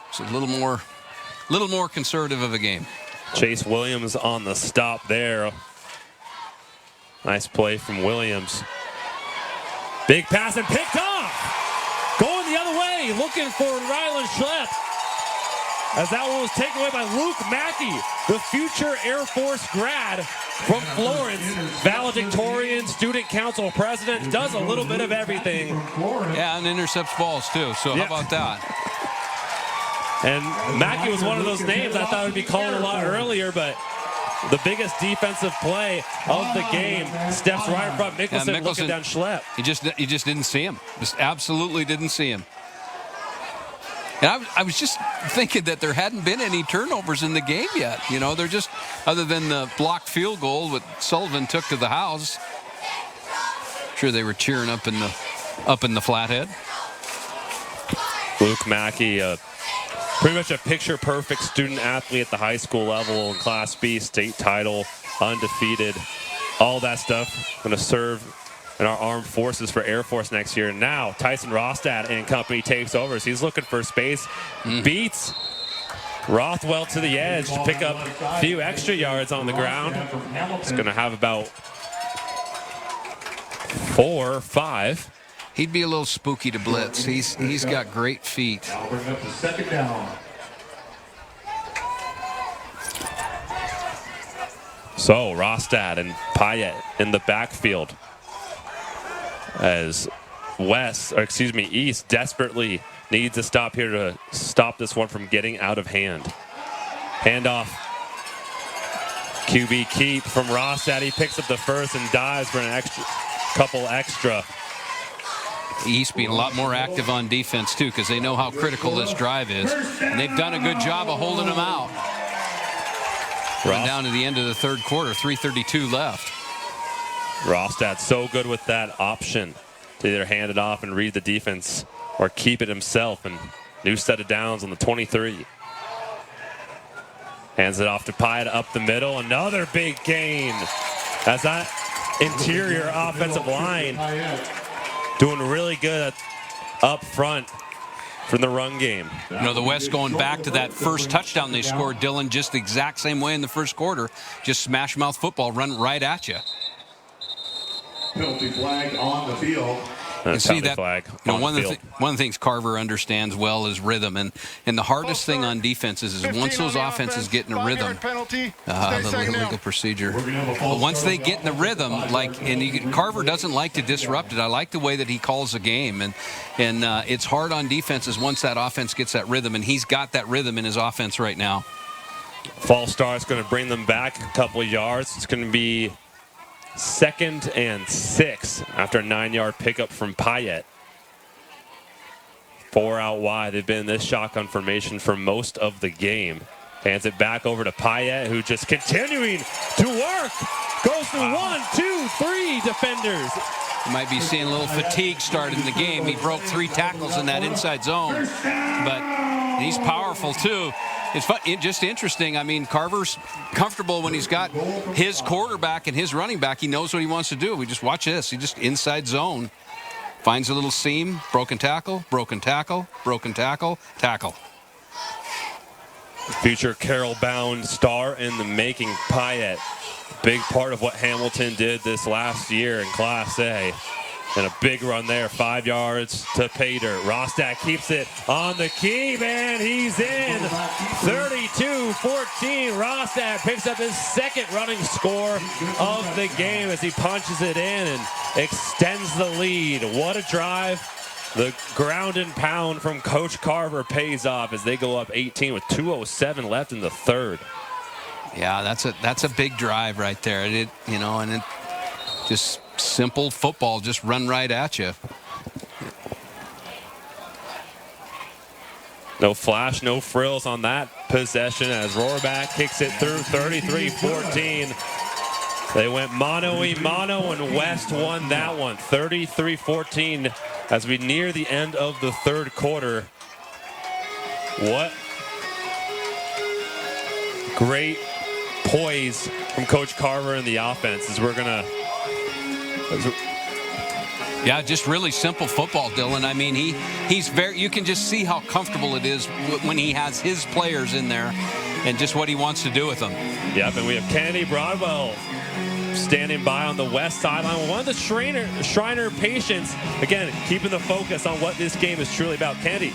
it's a little more conservative of a game. Chase Williams on the stop there. Nice play from Williams. Big pass and picked off. Going the other way, looking for Ryland Schlepp. As that one was taken away by Luke Mackey, the future Air Force grad from Florence, valedictorian, student council president, does a little bit of everything. Yeah, and intercepts balls too, so how about that? And Mackey was one of those names I thought would be called a lot earlier, but the biggest defensive play of the game steps right in front. Mickelson looking down Schlepp. You just didn't see him. Just absolutely didn't see him. And I was just thinking that there hadn't been any turnovers in the game yet. You know, they're just, other than the blocked field goal that Sullivan took to the house. I'm sure they were cheering up in the Flathead. Luke Mackey, pretty much a picture-perfect student athlete at the high school level in Class B, state title, undefeated, all that stuff. Going to serve in our armed forces for Air Force next year. And now Tyson Rostad and company takes over. So he's looking for space, beats Rothwell to the edge to pick up a few extra yards on the ground. He's going to have about 4 or 5. He'd be a little spooky to blitz. He's got great feet. I'll bring up the second down. So Rostad and Payet in the backfield as East desperately needs a stop here to stop this one from getting out of hand. Handoff. QB keep from Rostad. He picks up the first and dives for an couple extra. East being a lot more active on defense, too, because they know how critical this drive is. And they've done a good job of holding them out. Run down to the end of the third quarter, 3:32 left. Rostad so good with that option either hand it off and read the defense or keep it himself. And new set of downs on the 23. Hands it off to Pyatt up the middle. Another big gain as that interior offensive line doing really good up front from the run game. You know, the West going back to that first touchdown they scored, Dylan, just the exact same way in the first quarter. Just smash mouth football, run right at you. Penalty flag on the field. And see that, you know, one of the things Carver understands well is rhythm, and the hardest thing on defenses is once those offenses get in a rhythm, the legal procedure. But once they get in the rhythm, Carver doesn't like to disrupt it. I like the way that he calls the game, and it's hard on defenses once that offense gets that rhythm, and he's got that rhythm in his offense right now. False start is going to bring them back a couple of yards. It's going to be 2nd and 6 after a 9-yard pickup from Pyatt. 4 out wide. They've been in this shotgun formation for most of the game. Hands it back over to Pyatt, who just continuing to work. Goes through 1, 2, 3 defenders. You might be seeing a little fatigue start in the game. He broke 3 tackles in that inside zone, but he's powerful too. It's fun, just interesting. I mean, Carver's comfortable when he's got his quarterback and his running back. He knows what he wants to do. We just watch this. He just inside zone. Finds a little seam, broken tackle, broken tackle, broken tackle, tackle. Future Carroll-bound star in the making, Pyatt. Big part of what Hamilton did this last year in Class A. And a big run there, 5 yards to pay dirt. Rostad keeps it on the key, man. He's in. 32-14. Rostad picks up his 2nd running score of the game as he punches it in and extends the lead. What a drive. The ground and pound from Coach Carver pays off as they go up 18 with 2:07 left in the 3rd. Yeah, that's a big drive right there. It just simple football, just run right at you. No flash, no frills on that possession as Rohrback kicks it through 33-14. They went mano-a-mano and West won that one 33-14 as we near the end of the 3rd quarter. What great poise from Coach Carver in the offense as we're going to... Yeah, just really simple football, Dylan. I mean, he's very, you can just see how comfortable it is when he has his players in there and just what he wants to do with them. Yep, and we have Kennedy Broadwell standing by on the west sideline. One of the Shriner patients, again, keeping the focus on what this game is truly about. Kennedy.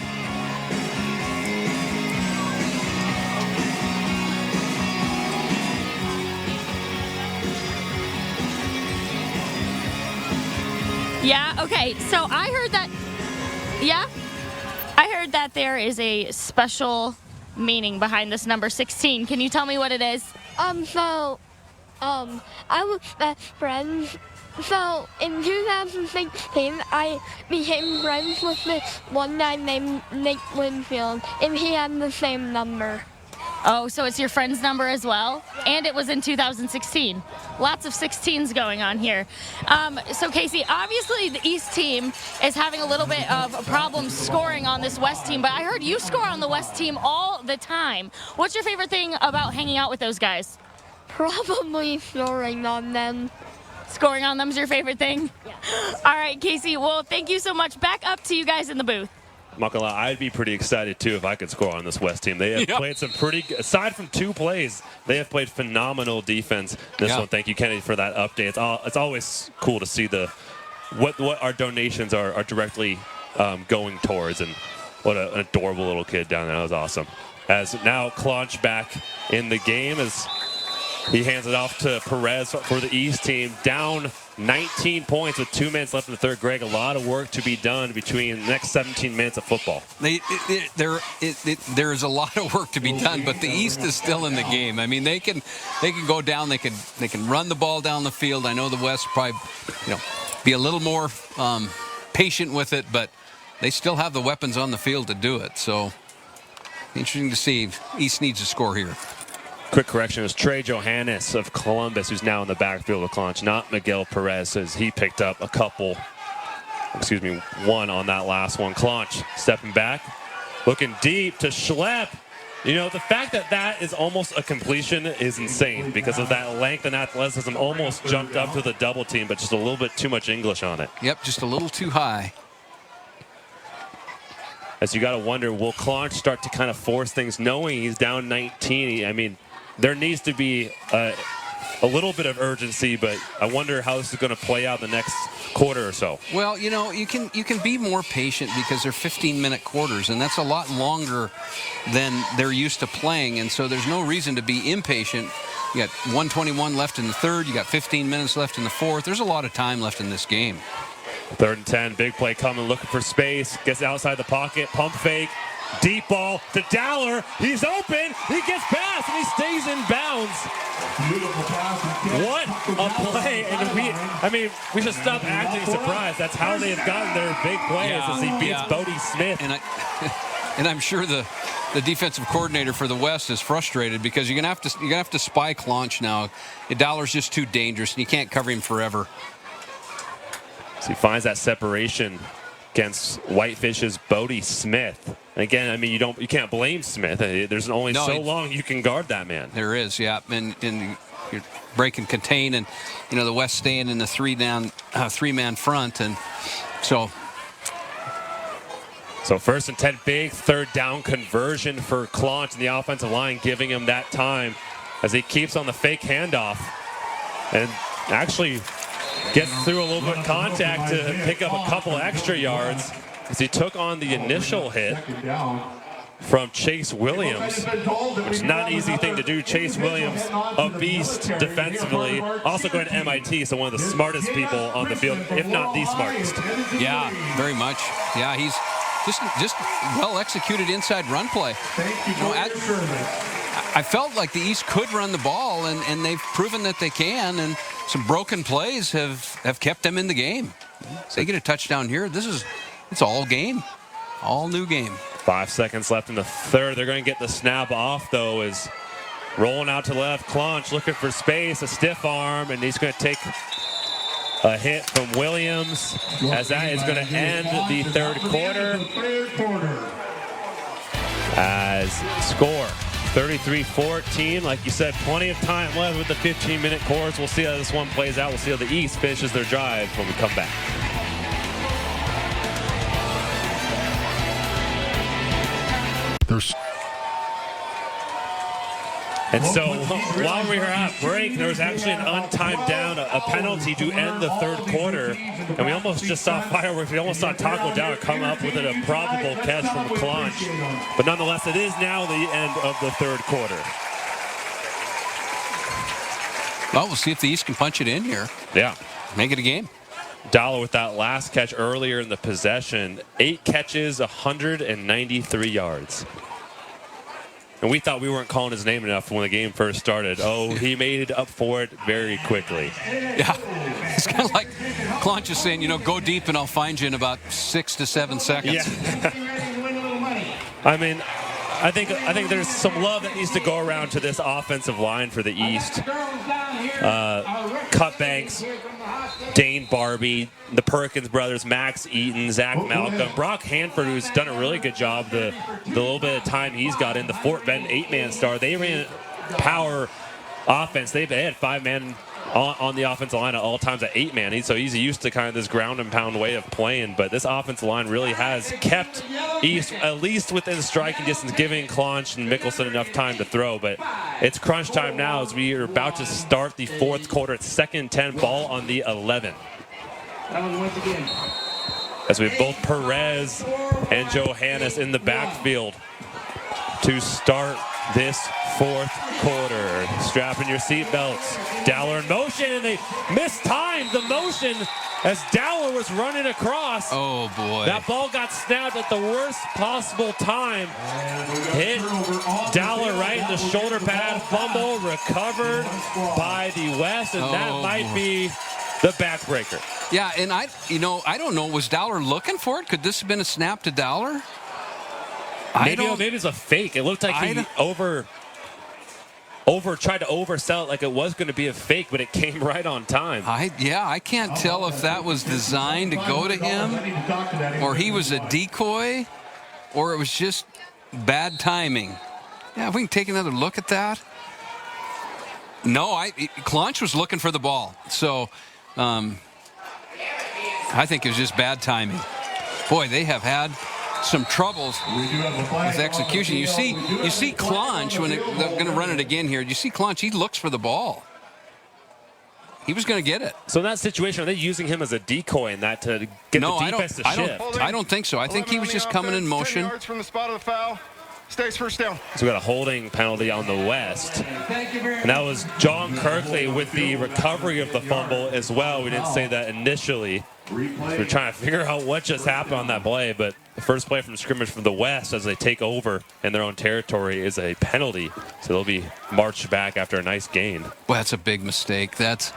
Yeah, okay, so I heard that there is a special meaning behind this number 16. Can you tell me what it is? I was best friends. So in 2016, I became friends with this one guy named Nick Winfield, and he had the same number. Oh, so it's your friend's number as well? And it was in 2016. Lots of 16s going on here. So, Casey, obviously the East team is having a little bit of problems scoring on this West team, but I heard you score on the West team all the time. What's your favorite thing about hanging out with those guys? Probably scoring on them. Scoring on them is your favorite thing? Yeah. All right, Casey, well, thank you so much. Back up to you guys in the booth. I'm not gonna lie, I'd be pretty excited too if I could score on this West team. They have played some pretty, aside from 2 plays, they have played phenomenal defense. This one, thank you, Kennedy, for that update. It's always cool to see what our donations are directly going towards, and what an adorable little kid down there. That was awesome. As now Clunch back in the game as he hands it off to Perez for the East team, down 19 points with 2 minutes left in the 3rd. Greg, a lot of work to be done between the next 17 minutes of football. There's a lot of work to be done, but the East is still in the game. I mean, they can go down. They can run the ball down the field. I know the West probably, be a little more patient with it, but they still have the weapons on the field to do it. So interesting to see. East needs to score here. Quick correction, it was Trey Johannes of Columbus who's now in the backfield of Clunch, not Miguel Perez, as he picked up a couple one on that last one. Claunch stepping back, looking deep to Schlepp. You know, the fact that that is almost a completion is insane because of that length and athleticism. Almost jumped up to the double team, but just a little bit too much English on it. Yep, just a little too high. As you got to wonder, will Claunch start to kind of force things knowing he's down 19? I mean, there needs to be a little bit of urgency, but I wonder how this is going to play out the next quarter or so. Well, you know, you can be more patient because they're 15-minute quarters, and that's a lot longer than they're used to playing, and so there's no reason to be impatient. You got 1:21 left in the third. You got 15 minutes left in the fourth. There's a lot of time left in this game. 3rd and 10, big play coming, looking for space, gets outside the pocket, pump fake, deep ball to Dowler. He's open, he gets past, and he stays in bounds. What a play! And we should stop acting surprised. That's how they have gotten their big plays as he beats Bodie Smith. And I'm sure the defensive coordinator for the West is frustrated because you're gonna have to spy Claunch now. Dowler's just too dangerous, and you can't cover him forever. So he finds that separation against Whitefish's Bodie Smith. And again, I mean, you can't blame Smith. There's only so long you can guard that man. There is, yeah, and you're break and contain, and you know the West staying in the three-man front, and so 1st and 10, big 3rd down conversion for Claunch, and the offensive line giving him that time as he keeps on the fake handoff and actually gets through a little bit of contact to pick up a couple extra yards as he took on the initial hit from Chase Williams, which is not an easy thing to do. Chase Williams, a beast defensively, also going to MIT, so one of the smartest people on the field, if not the smartest. Yeah, very much. Yeah, he's just well-executed inside run play. I felt like the East could run the ball, and they've proven that they can, and some broken plays have kept them in the game. So they get a touchdown here. It's all game, all new game. 5 seconds left in the third. They're going to get the snap off, though, as rolling out to the left. Claunch looking for space, a stiff arm, and he's going to take a hit from Williams, as that is going to end the third quarter. As score 33-14. Like you said, plenty of time left with the 15-minute course. We'll see how this one plays out. We'll see how the East finishes their drive when we come back. And so while we were at break, there was actually an untimed down, a penalty to end the third quarter. And we almost just saw fireworks. We almost saw Taco Dowler come up with an improbable catch from Claunch. But nonetheless, it is now the end of the third quarter. Well, we'll see if the East can punch it in here. Yeah. Make it a game. Dowler with that last catch earlier in the possession. 8 catches, 193 yards. And we thought we weren't calling his name enough when the game first started. Oh, he made up for it very quickly. Yeah, it's kind of like Claunch is saying, go deep and I'll find you in about 6 to 7 seconds. Yeah. I mean, I think there's some love that needs to go around to this offensive line for the East. Cutbanks, Dane Barbie, the Perkins brothers, Max Eaton, Zach Malcolm, Brock Hanford, who's done a really good job the little bit of time he's got in the Fort Bend 8-man star. They ran power offense. They had 5-man on the offensive line at all times at 8-man. So he's used to kind of this ground and pound way of playing. But this offensive line really has kept East at least within striking distance, giving Claunch and Mickelson enough time to throw. But it's crunch time now as we are about to start the fourth quarter. It's 2nd and 10, ball on the 11. As we have both Perez and Johannes in the backfield to start this fourth quarter. Strap in your seatbelts. Dowler in motion, and they mistimed the motion as Dowler was running across. Oh, boy. That ball got snapped at the worst possible time. Hit Dowler right in the shoulder pad. Fumble recovered by the West, and that might be the backbreaker. Yeah, and I don't know. Was Dowler looking for it? Could this have been a snap to Dowler? Maybe it's a fake. It looked like he tried to oversell it like it was going to be a fake, but it came right on time. I can't tell if that was designed to go to him, or he was a decoy, or it was just bad timing. Yeah, if we can take another look at that. No, Clunch was looking for the ball, so I think it was just bad timing. Boy, they have had some troubles with execution. You see Clunch when they're going to run it again here. You see Clunch, he looks for the ball. He was going to get it. So in that situation, are they using him as a decoy in that to get the defense to shift? I don't think so. I think he was just coming in motion. 10 yards from the spot of the foul. Stays first down. So we got a holding penalty on the West. And that was John Kirkley with the recovery of the fumble as well. We didn't say that initially. So we're trying to figure out what just happened on that play, but the first play from scrimmage from the West as they take over in their own territory is a penalty. So they'll be marched back after a nice gain. Well, that's a big mistake. That's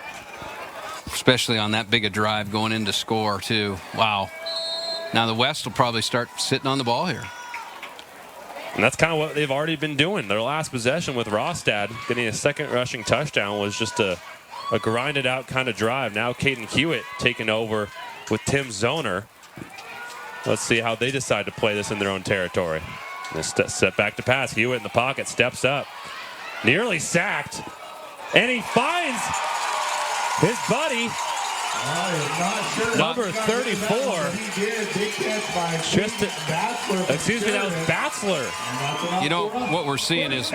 especially on that big a drive going into score too. Wow. Now the West will probably start sitting on the ball here. And that's kind of what they've already been doing. Their last possession with Rostad, getting a second rushing touchdown, was just a grinded out kind of drive. Now Caden Hewitt taking over with Tim Zoner. Let's see how they decide to play this in their own territory. Step back to pass. Hewitt in the pocket, steps up. Nearly sacked. And he finds his buddy, number 34. Excuse me, that was Batzler. You know what we're seeing is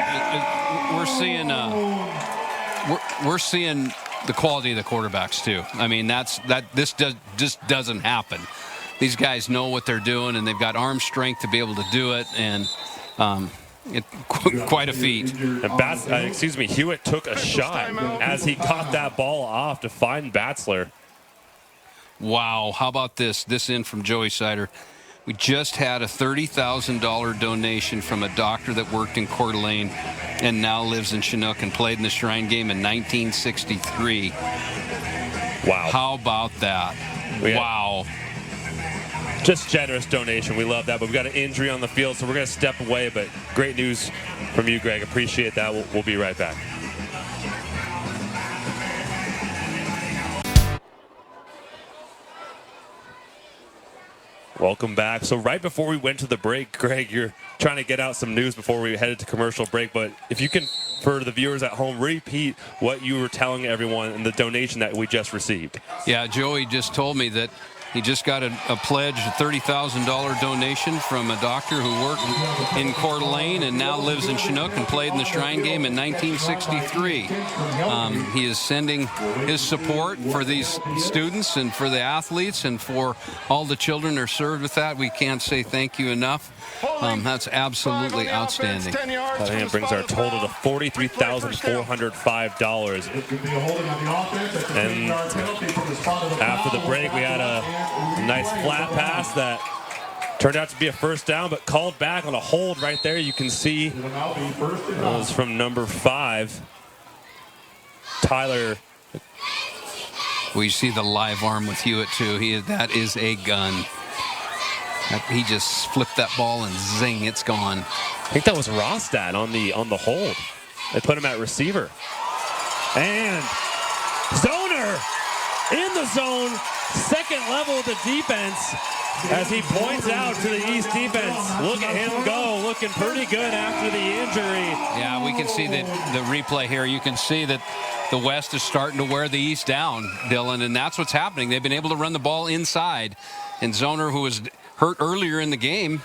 we're seeing the quality of the quarterbacks too. I mean, this just doesn't happen. These guys know what they're doing, and they've got arm strength to be able to do it, and quite a feat. And Hewitt took a shot as he caught that ball off to find Batzler. Wow, how about this? This in from Joey Sider. We just had a $30,000 donation from a doctor that worked in Coeur d'Alene and now lives in Chinook and played in the Shrine Game in 1963. Wow. How about that? Wow. Just generous donation. We love that, but we've got an injury on the field, so we're going to step away, but great news from you, Greg. Appreciate that. We'll be right back. Welcome back. So right before we went to the break, Greg, you're trying to get out some news before we headed to commercial break, but if you can, for the viewers at home, repeat what you were telling everyone in the donation that we just received. Yeah, Joey just told me that he just got a pledge, a $30,000 donation from a doctor who worked in Coeur d'Alene and now lives in Chinook and played in the Shrine Game in 1963. He is sending his support for these students and for the athletes and for all the children who are served with that. We can't say thank you enough. That's absolutely outstanding. That brings our total to $43,405. And after the break, we had a nice flat pass that turned out to be a first down, but called back on a hold right there. You can see it was from number 5, Tyler. We see the live arm with Hewitt too. That is a gun. He just flipped that ball and zing, it's gone. I think that was Rostad on the hold. They put him at receiver. And Zoner in the zone, second level of the defense, as he points out to the East defense. Look at him go, looking pretty good after the injury. Yeah, we can see the replay here. You can see that the West is starting to wear the East down, Dylan, and that's what's happening. They've been able to run the ball inside, and Zoner, who was hurt earlier in the game,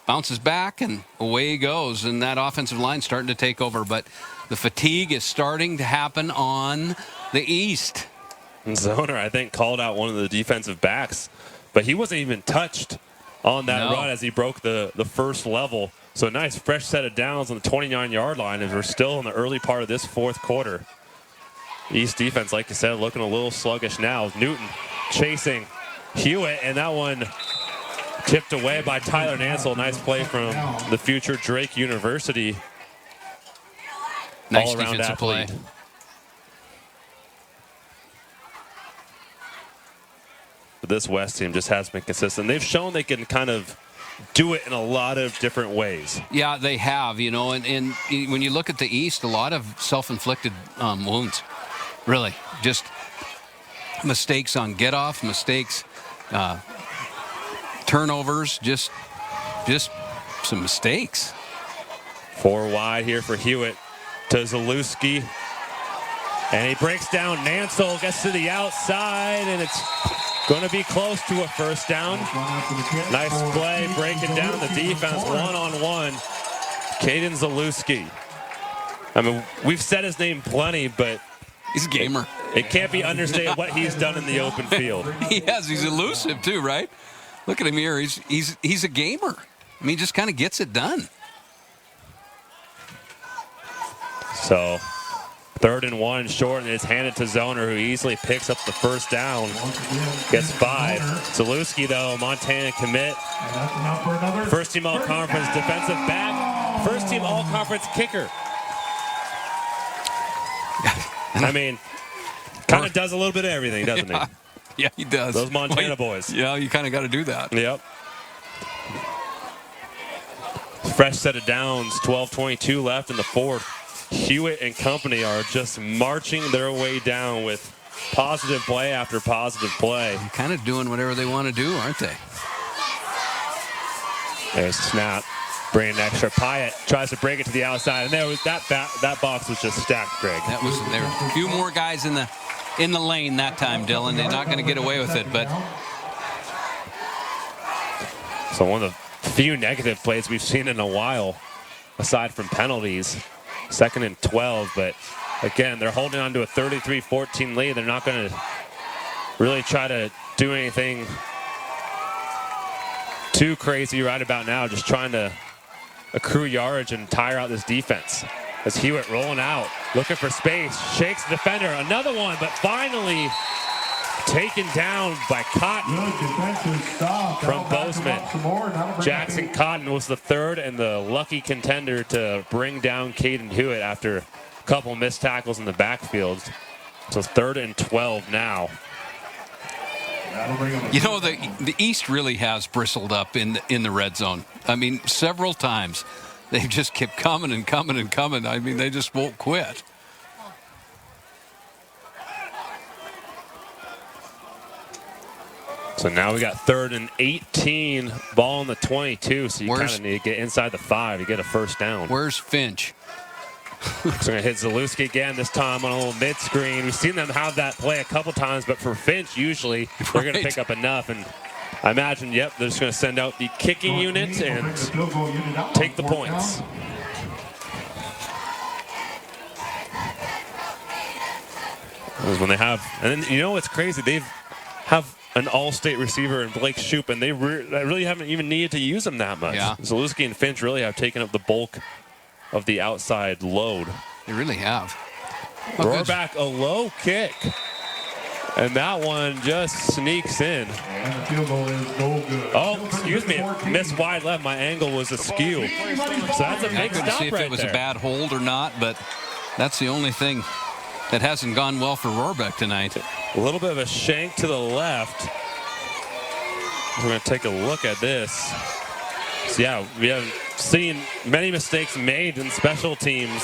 bounces back and away he goes, and that offensive line starting to take over. But the fatigue is starting to happen on the East. And Zoner, I think, called out one of the defensive backs, but he wasn't even touched on that run as he broke the first level. So a nice fresh set of downs on the 29-yard line as we're still in the early part of this fourth quarter. East defense, like you said, looking a little sluggish now. Newton chasing Hewitt, and that one tipped away by Tyler Nansel. Nice play from the future Drake University. Nice all-around defensive athlete. play. This West team just has been consistent. They've shown they can kind of do it in a lot of different ways. Yeah, they have, you know, and when you look at the East, a lot of self-inflicted wounds, really. Just mistakes on get-off, mistakes, turnovers, just some mistakes. 4 wide here for Hewitt to Zalewski. And he breaks down. Nansel gets to the outside, and it's going to be close to a first down. Nice play, breaking down the defense one-on-one. Caden Zalewski. I mean, we've said his name plenty, but he's a gamer. It can't be understated what he's done in the open field. He has. He's elusive too, right? Look at him here. He's a gamer. I mean, he just kind of gets it done. So 3rd and 1 short, and it's handed to Zoner, who easily picks up the first down. Gets 5. Zalewski, though, Montana commit. First team all-conference defensive back. First team all-conference kicker. I mean, kind of does a little bit of everything, doesn't he? Yeah, he does. Those Montana boys. Yeah, you kind of got to do that. Yep. Fresh set of downs, 12:22 left in the 4th. Hewitt and company are just marching their way down with positive play after positive play. Kind of doing whatever they want to do, aren't they? There's a snap. Bringing an extra. Pyatt tries to break it to the outside, and there was that box was just stacked, Greg. There were a few more guys in the lane that time, Dylan. They're not going to get away with it, but so one of the few negative plays we've seen in a while, aside from penalties. 2nd and 12, but again, they're holding on to a 33-14 lead. They're not going to really try to do anything too crazy right about now, just trying to accrue yardage and tire out this defense. As Hewitt rolling out, looking for space, shakes the defender, another one, but finally taken down by Cotton from Bozeman. Jackson Cotton was the 3rd and the lucky contender to bring down Caden Hewitt after a couple missed tackles in the backfield. So 3rd and 12 now. You know, the East really has bristled up in the red zone. I mean, several times. They've just kept coming and coming and coming. I mean, they just won't quit. So now we got 3rd and 18, ball on the 22, so you kind of need to get inside the 5 to get a first down. Where's Finch? So going to hit Zalewski again, this time on a little mid-screen. We've seen them have that play a couple times, but for Finch, usually they're going to pick up enough. And I imagine, yep, they're just going to send out the kicking unit and take the points. When they have, and then you know what's crazy? They have an all-state receiver in Blake Shoup, and they really haven't even needed to use him that much. Yeah. Zalewski and Finch really have taken up the bulk of the outside load. They really have. Rohrback, a low kick. And that one just sneaks in. And the field goal is no good. Oh, excuse me. Missed wide left. My angle was askew. So that's a big stop see if right it was there. a bad hold or not, but that's the only thing that hasn't gone well for Rohrback tonight. A little bit of a shank to the left. We're going to take a look at this. So yeah, we have seen many mistakes made in special teams,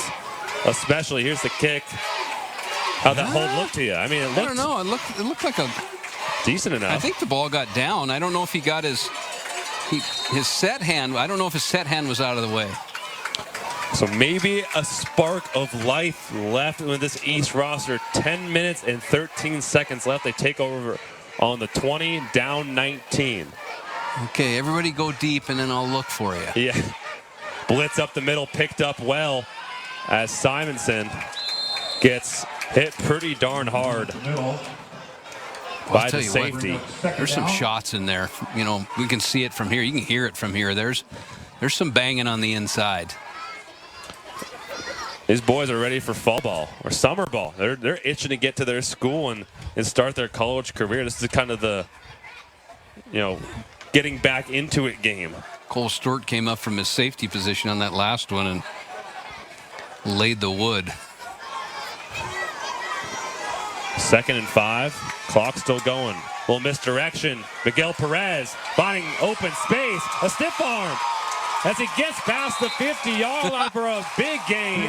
especially. Here's the kick. How'd that hold look to you? I mean, I don't know. It looked like a decent enough. I think the ball got down. I don't know if he got his set hand. I don't know if his set hand was out of the way. So maybe a spark of life left with this East roster. 10 minutes and 13 seconds left. They take over on the 20, down 19. Okay, everybody go deep, and then I'll look for you. Yeah. Blitz up the middle, picked up well as Simonson gets hit pretty darn hard by the safety. What, there's some shots in there. You know, we can see it from here. You can hear it from here. There's some banging on the inside. These boys are ready for fall ball or summer ball. They're itching to get to their school and start their college career. This is kind of the, you know, getting back into it game. Cole Stewart came up from his safety position on that last one and laid the wood. 2nd and 5. Clock still going. Little misdirection. Miguel Perez finding open space. A stiff arm as he gets past the 50-yard line for a big gain.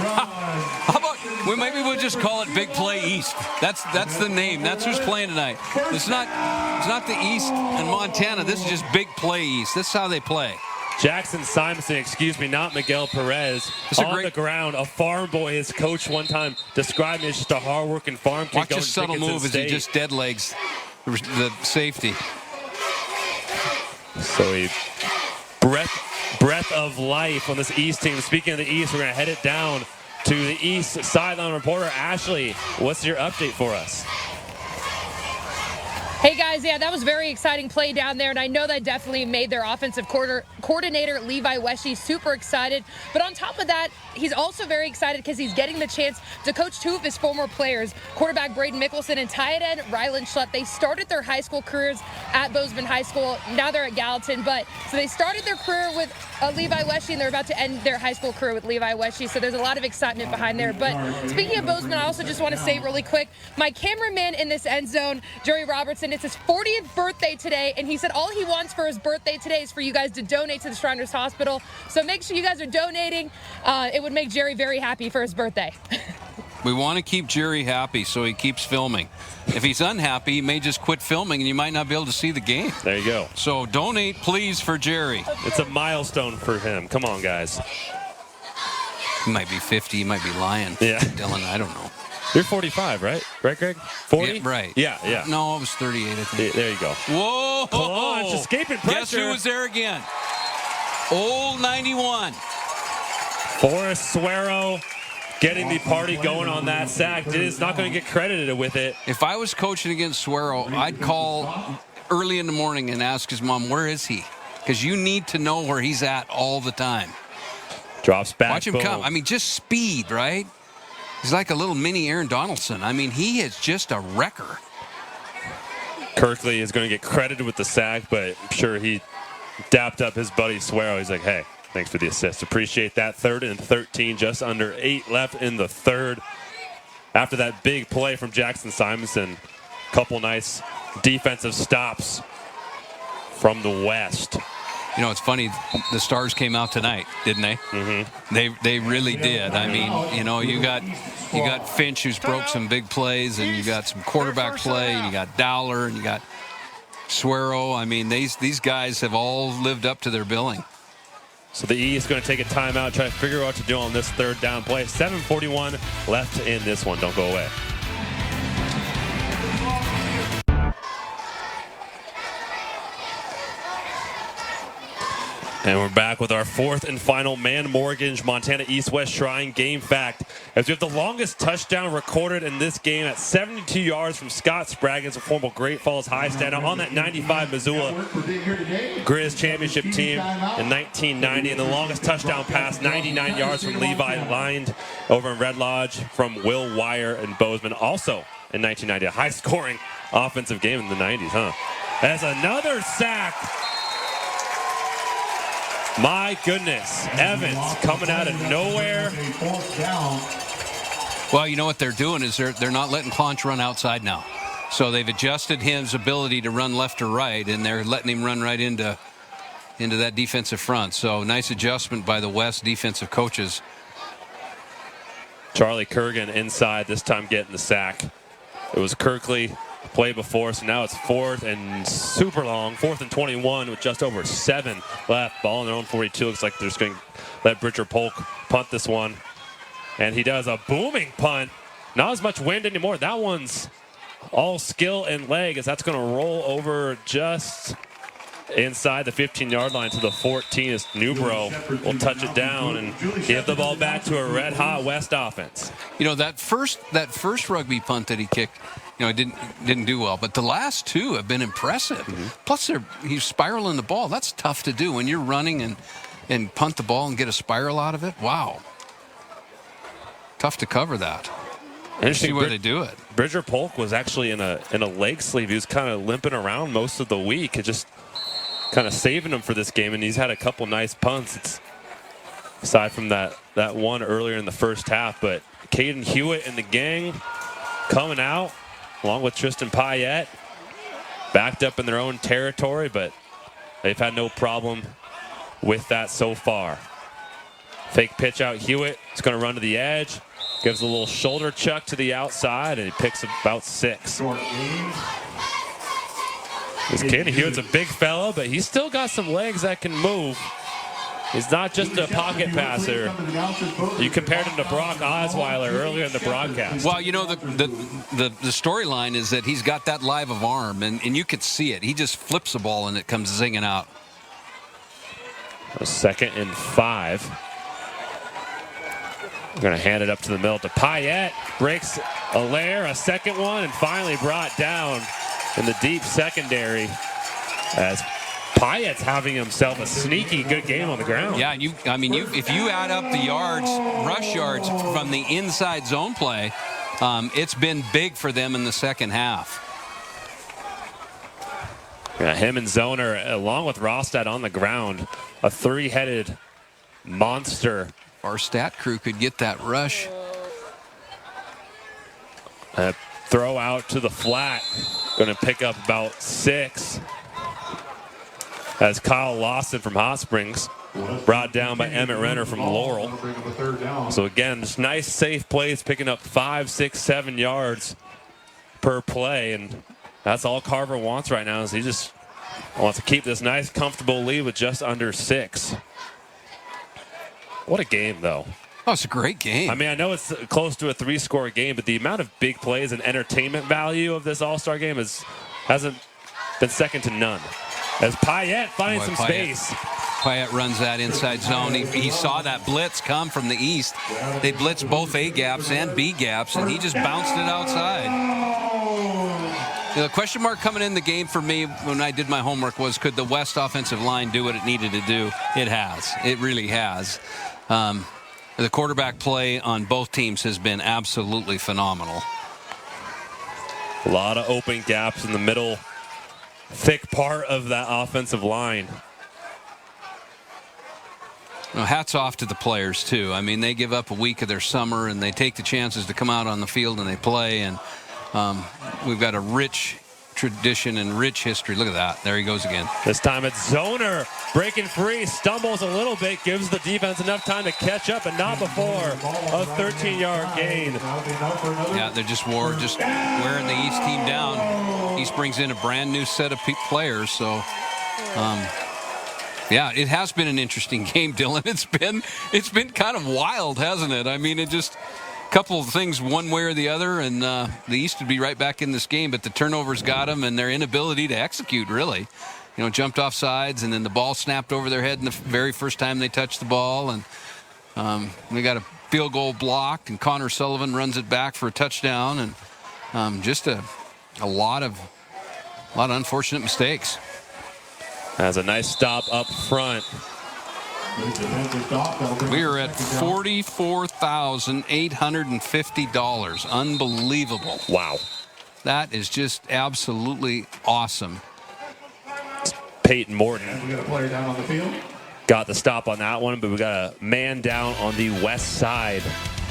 How about maybe we'll just call it Big Play East. That's the name. That's who's playing tonight. It's not the East and Montana. This is just Big Play East. This is how they play. Jackson Simonson, excuse me, not Miguel Perez, on the ground. A farm boy. His coach one time described me as just a hard-working farm kid. Watch his subtle move as he just dead legs the safety. So he breath of life on this East team. Speaking of the East, we're going to head it down to the East sideline reporter. Ashley, what's your update for us? Hey guys, yeah, that was very exciting play down there, and I know that definitely made their offensive coordinator Levi Wesche super excited. But on top of that, he's also very excited because he's getting the chance to coach two of his former players, quarterback Braden Mickelson and tight end Rylan Schlupp. They started their high school careers at Bozeman High School. Now they're at Gallatin, so they started their career with Levi Wesche, and they're about to end their high school career with Levi Wesche. So there's a lot of excitement behind there. But speaking of Bozeman, I also just want to say really quick, my cameraman in this end zone, Jerry Robertson, it's his 40th birthday today, and he said all he wants for his birthday today is for you guys to donate to the Shriners Hospital. So make sure you guys are donating. It would make Jerry very happy for his birthday. We want to keep Jerry happy, so he keeps filming. If he's unhappy, he may just quit filming, and you might not be able to see the game. There you go. So donate, please, for Jerry. It's a milestone for him. Come on, guys. He might be 50. He might be lying. Yeah. Dylan, I don't know. You're 45, right? Right, Greg? 40? Yeah, right. Yeah. No, I was 38, I think. There you go. Whoa! Clutch, escaping pressure. Guess who was there again? Old 91. Forrest Suero getting the party going on that sack. Is not going to get credited with it. If I was coaching against Suero, I'd call early in the morning and ask his mom, where is he? Because you need to know where he's at all the time. Drops back. Watch him come. I mean, just speed, right? He's like a little mini Aaron Donaldson. I mean, he is just a wrecker. Kirkley is going to get credited with the sack, but I'm sure he dapped up his buddy Suero. He's like, hey, thanks for the assist. Appreciate that. 3rd and 13, just under 8 left in the third. After that big play from Jackson Simonson, couple nice defensive stops from the West. You know, it's funny, the Stars came out tonight, didn't they? Mm-hmm. They really did. I mean, you know, you got Finch, who's broke some big plays, and you got some quarterback play, and you got Dowler, and you got Suero. I mean, these guys have all lived up to their billing. So the E is going to take a timeout, try to figure out what to do on this 3rd down play. 7:41 left in this one. Don't go away. And we're back with our 4th and final Man Mortgage Montana East-West Shrine game fact. As we have the longest touchdown recorded in this game at 72 yards from Scott Spraggins, a former Great Falls High standout on that 95 Missoula Grizz championship team in 1990. And the longest touchdown pass, 99 yards from Levi Lined over in Red Lodge from Will Wire and Bozeman, also in 1990. A high-scoring offensive game in the 90s, huh? As another sack. My goodness, Evans coming out of nowhere. Well, you know what they're doing is they're not letting Clonch run outside now. So they've adjusted his ability to run left or right, and they're letting him run right into that defensive front. So nice adjustment by the West defensive coaches. Charlie Kurgan inside, this time getting the sack. It was Kirkley play before, so now it's 4th and super long, 4th and 21 with just over 7 left. Ball in their own 42. Looks like they're just going to let Bridger Polk punt this one. And he does a booming punt. Not as much wind anymore. That one's all skill and leg, as that's going to roll over just inside the 15-yard line to the 14 as Newbro will touch it down and give the ball back to a red-hot West offense. You know, that first rugby punt that he kicked, you know, didn't do well, but the last two have been impressive. Plus, he's spiraling the ball. That's tough to do when you're running and punt the ball and get a spiral out of it. Wow, tough to cover that. Interesting. See where they do it. Bridger Polk was actually in a leg sleeve. He was kind of limping around most of the week. It just kind of saving him for this game, and he's had a couple nice punts. Aside from that one earlier in the first half, but Caden Hewitt and the gang coming out, along with Tristan Payette. backed up in their own territory, but they've had no problem with that so far. Fake pitch out Hewitt. It's going to run to the edge. Gives a little shoulder chuck to the outside, and he picks about 6. This kid Hewitt's a big fella, but he's still got some legs that can move. He's not just a pocket passer. You compared him to Brock Osweiler earlier in the broadcast. Well, you know, the storyline is that he's got that live of arm, and you can see it. He just flips the ball, and it comes zinging out. A 2nd and 5. We're going to hand it up to the middle to Payette. Breaks a layer, a second one, and finally brought down in the deep secondary as Payette's having himself a sneaky good game on the ground. Yeah, if you add up the yards, rush yards from the inside zone play, it's been big for them in the second half. Yeah, him and Zoner, along with Rostad on the ground, a 3-headed monster. Our stat crew could get that rush. Throw out to the flat. Going to pick up about 6. As Kyle Lawson from Hot Springs brought down by Emmett Renner from Laurel. So again, just nice safe plays, picking up 5, 6, 7 yards per play, and that's all Carver wants right now. Is he just wants to keep this nice comfortable lead with just under 6. What a game, though. Oh, it's a great game. I mean, I know it's close to a 3-score game, but the amount of big plays and entertainment value of this All-Star game hasn't been second to none. As Payette finds some space. Payette runs that inside zone. He saw that blitz come from the east. They blitzed both A gaps and B gaps, and he just bounced it outside. The question mark coming in the game for me when I did my homework was, could the West offensive line do what it needed to do? It has. It really has. The quarterback play on both teams has been absolutely phenomenal. A lot of open gaps in the middle, thick part of that offensive line. Well, hats off to the players, too. I mean, they give up a week of their summer, and they take the chances to come out on the field, and they play. And we've got a rich tradition and rich history. Look at that. There he goes again. This time it's Zoner breaking free, stumbles a little bit, gives the defense enough time to catch up, and not before a 13-yard gain. Yeah, they're just wearing the East team down. East brings in a brand new set of players, so yeah, it has been an interesting game, Dylan. It's been kind of wild, hasn't it? I mean, it just a couple of things one way or the other, and the East would be right back in this game, but the turnovers got them, and their inability to execute, really. You know, jumped off sides, and then the ball snapped over their head in the very first time they touched the ball, and we got a field goal block, and Connor Sullivan runs it back for a touchdown, and just a lot of unfortunate mistakes. Has a nice stop up front. We are at $44,850. Unbelievable. Wow. That is just absolutely awesome. Peyton Morton got the stop on that one, but we got a man down on the west side,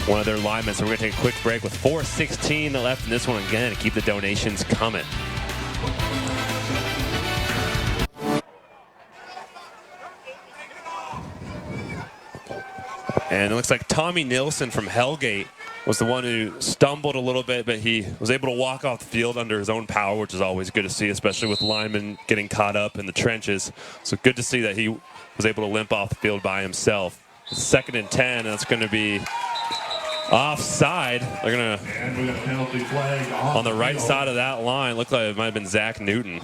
one of their linemen. So we're going to take a quick break with 4:16 left in this one again to keep the donations coming. And it looks like Tommy Nilsson from Hellgate was the one who stumbled a little bit, but he was able to walk off the field under his own power, which is always good to see, especially with linemen getting caught up in the trenches. So good to see that he was able to limp off the field by himself. It's 2nd and 10, and it's going to be offside. They're going to, on the right side of that line, looked like it might have been Zach Newton.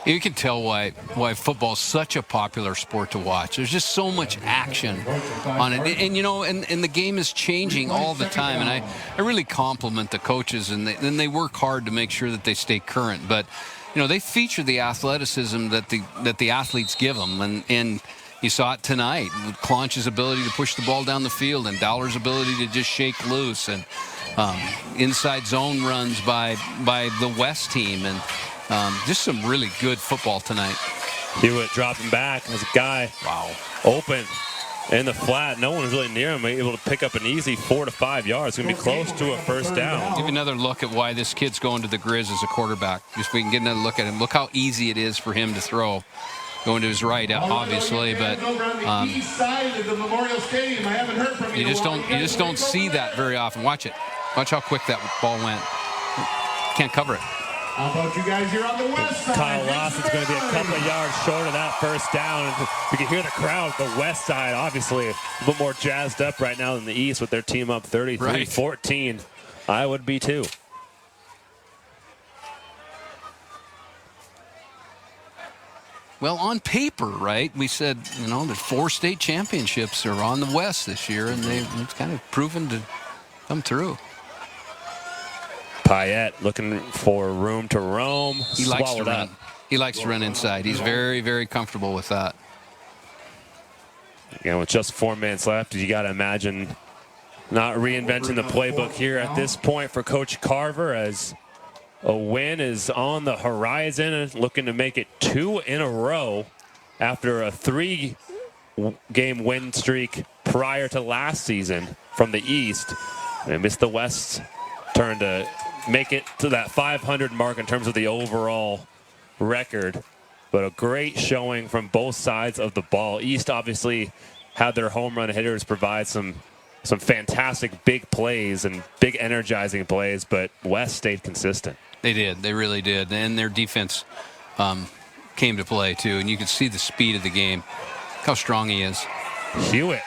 You can tell why football is such a popular sport to watch. There's just so much action on it. And you know, and the game is changing all the time. And I really compliment the coaches, and they work hard to make sure that they stay current. But, you know, they feature the athleticism that the athletes give them. And you saw it tonight with Claunch's ability to push the ball down the field and Dowler's ability to just shake loose, and inside zone runs by the West team. And just some really good football tonight. Hewitt dropping back. There's a guy open. in the flat. No one was really near him, able to pick up an easy 4 to 5 yards. It's going to be close to a first down. Give another look at why this kid's going to the Grizz as a quarterback. Just we can get another look at him. Look how easy it is for him to throw. Going to his right, obviously, but you just don't see that very often. Watch it. Watch how quick that ball went. Can't cover it. How about you guys here on the west side? Kyle Lawson's going to be a couple of yards short of that first down. You can hear the crowd, the west side, obviously a bit more jazzed up right now than the east with their team up 33-14. I would be too. Well, on paper, right, we said, the 4 state championships are on the West this year, and it's kind of proven to come through. Payette looking for room to roam. He likes to run. He likes to run inside. He's very, very comfortable with that. Again, with just 4 minutes left, you got to imagine not reinventing the playbook here at this point for Coach Carver, as a win is on the horizon and looking to make it 2 in a row after a 3-game win streak prior to last season from the East. They missed the West's turn to make it to that 500 mark in terms of the overall record. But a great showing from both sides of the ball. East obviously had their home run hitters provide some fantastic big plays and big energizing plays, but West stayed consistent. They did. They really did. And their defense came to play, too. And you could see the speed of the game. Look how strong he is. Hewitt.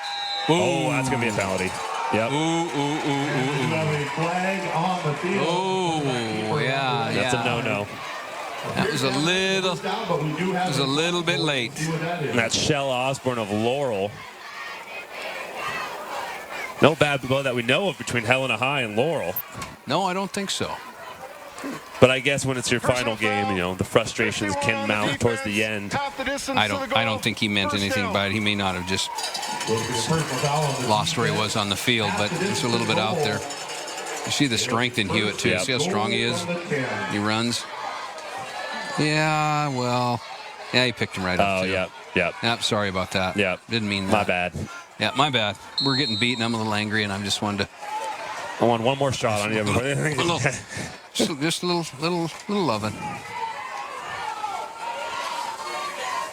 Ooh. Oh, that's going to be a penalty. Yep. Oh, yeah. That's a no-no. That was a little bit late. And that's Shell Osborne of Laurel. No bad blood that we know of between Helena High and Laurel. No, I don't think so. But I guess when it's your final game, the frustrations can mount towards the end. I don't think he meant anything by it. He may not have just lost where he was on the field, but it's a little bit out there. You see the strength in Hewitt, too. See how strong he is? He runs. Yeah, well, he picked him right up, too. Yep, sorry about that. Yep. Didn't mean that. My bad. Yeah, my bad. We're getting beaten. I'm a little angry, and I just wanted to. I want one more shot on you. Just a little loving.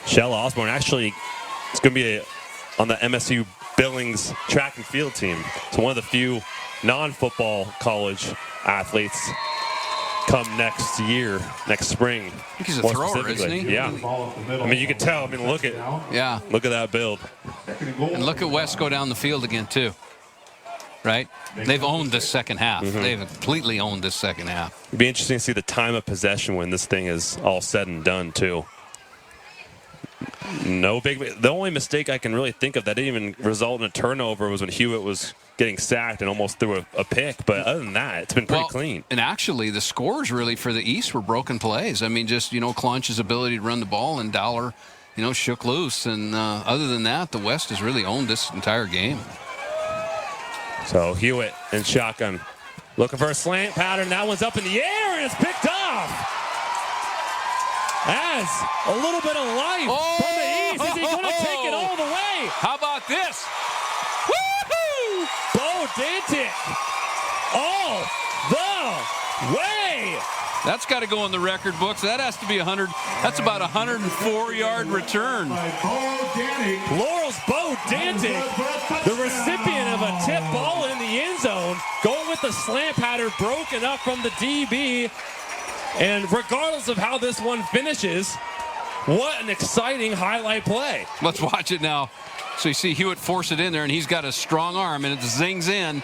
Shell Osborne actually is going to be on the MSU Billings track and field team. So one of the few non-football college athletes come next spring. I think he's a thrower, isn't he? Yeah. I mean, you can tell. I mean, look at that build. And look at West go down the field again, too. Right? They've owned this second half. Mm-hmm. They've completely owned this second half. It'd be interesting to see the time of possession when this thing is all said and done, too. The only mistake I can really think of that didn't even result in a turnover was when Hewitt was getting sacked and almost threw a pick. But other than that, it's been pretty clean. And actually, the scores really for the East were broken plays. I mean, just, Clunch's ability to run the ball and Dollar, shook loose. And other than that, the West has really owned this entire game. So Hewitt in shotgun. Looking for a slant pattern. That one's up in the air, and it's picked off. As a little bit of life from the East. Is he going to take it all the way? How about this? Woo-hoo! Bo Dantic all the way. That's got to go in the record books. That has to be 100. That's about a 104-yard return. Laurel's Bo Dantic, the recipient of a tip ball in the end zone, going with the slant pattern broken up from the DB. And regardless of how this one finishes, what an exciting highlight play. Let's watch it now. So you see Hewitt force it in there, and he's got a strong arm, and it zings in.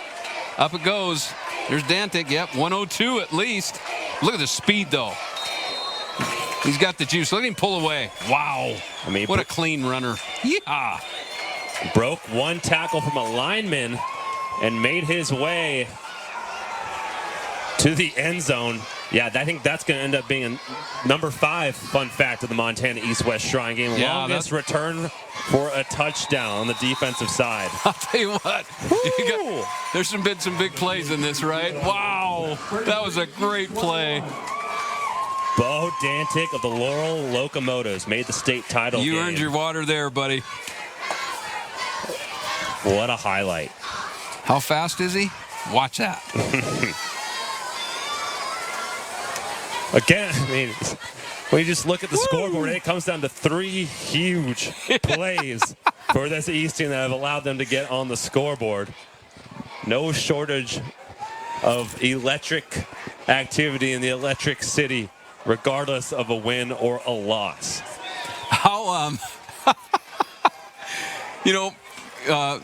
Up it goes. There's Dantic. Yep, 102 at least. Look at the speed, though. He's got the juice. Look at him pull away. Wow. I mean, what a clean runner. Yeah. Broke one tackle from a lineman and made his way to the end zone. Yeah, I think that's going to end up being number 5 fun fact of the Montana East-West Shrine game. Yeah, longest return for a touchdown on the defensive side. I'll tell you what. There's been some big plays in this, right? Wow. That was a great play. Bo Dantic of the Laurel Locomotives made the state title game. You earned your water there, buddy. What a highlight. How fast is he? Watch that. Again, I mean, when you just look at the scoreboard, it comes down to 3 huge plays for this East team that have allowed them to get on the scoreboard. No shortage of electric activity in the Electric City, regardless of a win or a loss. How, you know, I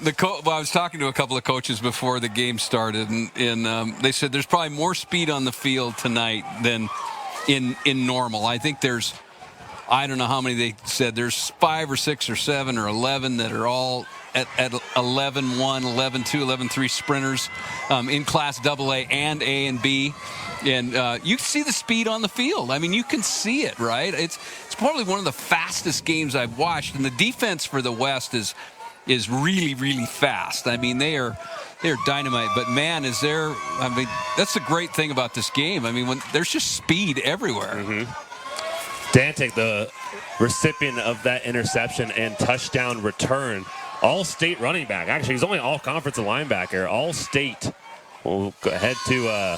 was talking to a couple of coaches before the game started, and they said there's probably more speed on the field tonight than in normal. I think there's, I don't know how many they said, there's 5 or 6 or 7 or 11 that are all at 11-1, 11-2, 11-3 sprinters in Class AA and A and B. And you can see the speed on the field. I mean, you can see it, right? It's probably one of the fastest games I've watched. And the defense for the West is really, really fast. I mean, they're dynamite. But, man, that's the great thing about this game. I mean, when there's just speed everywhere. Mm-hmm. Dante, the recipient of that interception and touchdown return, all-state running back. Actually, he's only all-conference linebacker. All-state. We'll head to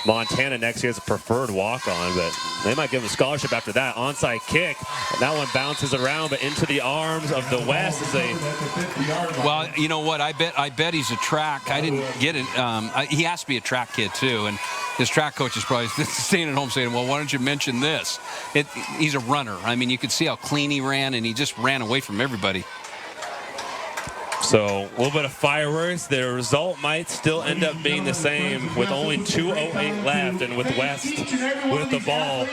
Montana next year as a preferred walk-on, but they might give him a scholarship after that. Onside kick. That one bounces around, but into the arms of the West is a... Well, you know what? I bet he's a track. I didn't get it. He has to be a track kid, too, and his track coach is probably staying at home saying, well, why don't you mention this? He's a runner. I mean, you could see how clean he ran, and he just ran away from everybody. So a little bit of fireworks. The result might still end up being the same with only 2:08 left, and with West with the ball.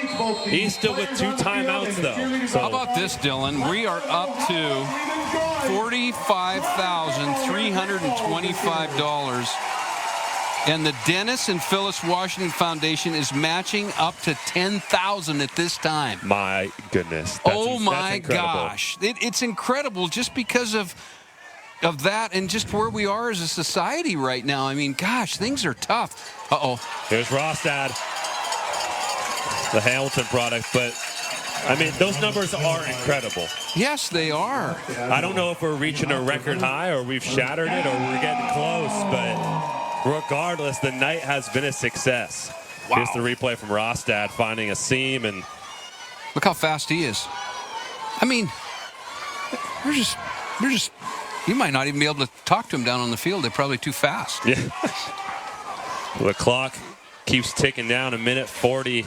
He's still with 2 timeouts, though. So how about this, Dylan? We are up to $45,325. And the Dennis and Phyllis Washington Foundation is matching up to $10,000 at this time. My goodness. Oh, my gosh. It's incredible just because of that and just where we are as a society right now. I mean, gosh, things are tough. Uh-oh. Here's Rostad, the Hamilton product, but, I mean, those numbers are incredible. Yes, they are. I don't know if we're reaching a record high or we've shattered it or we're getting close, but regardless, the night has been a success. Wow. Here's the replay from Rostad finding a seam, and look how fast he is. I mean, we're just you might not even be able to talk to him down on the field. They're probably too fast. Yeah. The clock keeps ticking down. 1:40.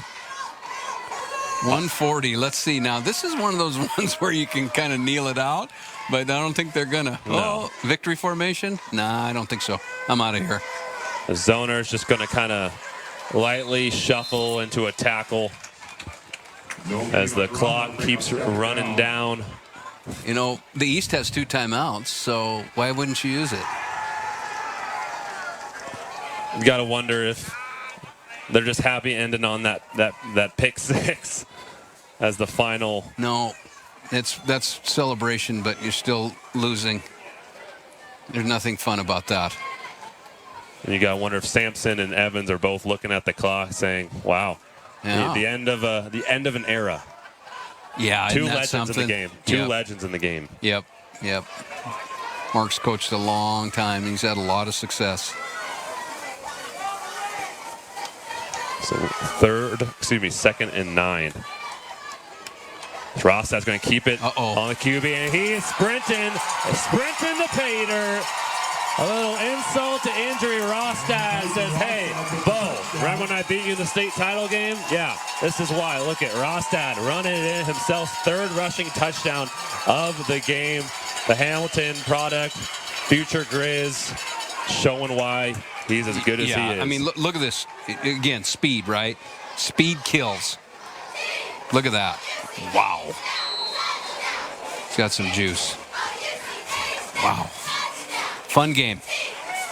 1:40. Let's see. Now, this is one of those ones where you can kind of kneel it out, but I don't think they're going to. No. Oh, victory formation? Nah, I don't think so. I'm out of here. The zoner's just going to kind of lightly shuffle into a tackle as the clock keeps running down. You know, the East has 2 timeouts, so why wouldn't you use it? You got to wonder if they're just happy ending on that pick 6 as the final. No, that's celebration, but you're still losing. There's nothing fun about that. And you got to wonder if Sampson and Evans are both looking at the clock saying, wow, yeah. the end of an era. Yeah, 2 legends in the game. 2 legends in the game. Yep. Mark's coached a long time. He's had a lot of success. So 2nd and 9. Rostad's going to keep it on the QB, and he's sprinting to Pater. A little insult to injury. Rostad says, hey, Bo, remember when I beat you in the state title game? Yeah, this is why. Look at Rostad running it in himself. 3rd rushing touchdown of the game. The Hamilton product, future Grizz, showing why he's as good as he is. I mean, look at this. Again, speed, right? Speed kills. Look at that. Wow. He's got some juice. Wow. Fun game.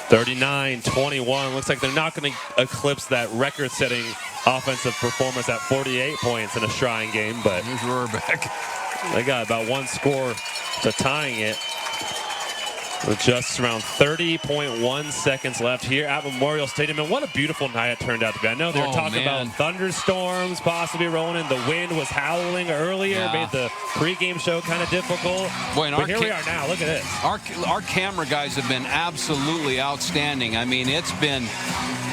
39-21. Looks like they're not going to eclipse that record-setting offensive performance at 48 points in a Shrine game, but here's Rohrbeck. They got about 1 score to tying it. With just around 30.1 seconds left here at Memorial Stadium. And what a beautiful night it turned out to be. I know they were talking about thunderstorms possibly rolling in. The wind was howling earlier, made the pregame show kind of difficult. Boy, but here we are now. Look at this. Our camera guys have been absolutely outstanding. I mean, it's been,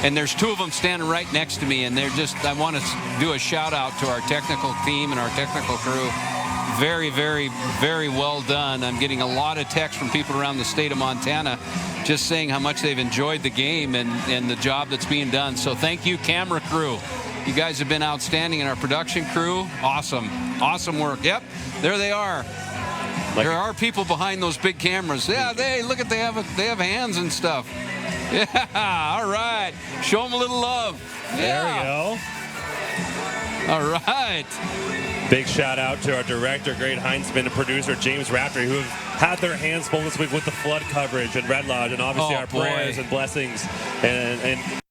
and there's two of them standing right next to me, and they're just, I want to do a shout out to our technical team and our technical crew. Very, very, very well done. I'm getting a lot of texts from people around the state of Montana just saying how much they've enjoyed the game and the job that's being done. So thank you, camera crew. You guys have been outstanding, and our production crew, awesome. Awesome work. Yep, there they are. There are people behind those big cameras. Yeah, look at they have hands and stuff. Yeah, all right. Show them a little love. There we go. All right. Big shout out to our director, Greg Heinzman, and producer James Raftery, who have had their hands full this week with the flood coverage and Red Lodge, and obviously our prayers and blessings and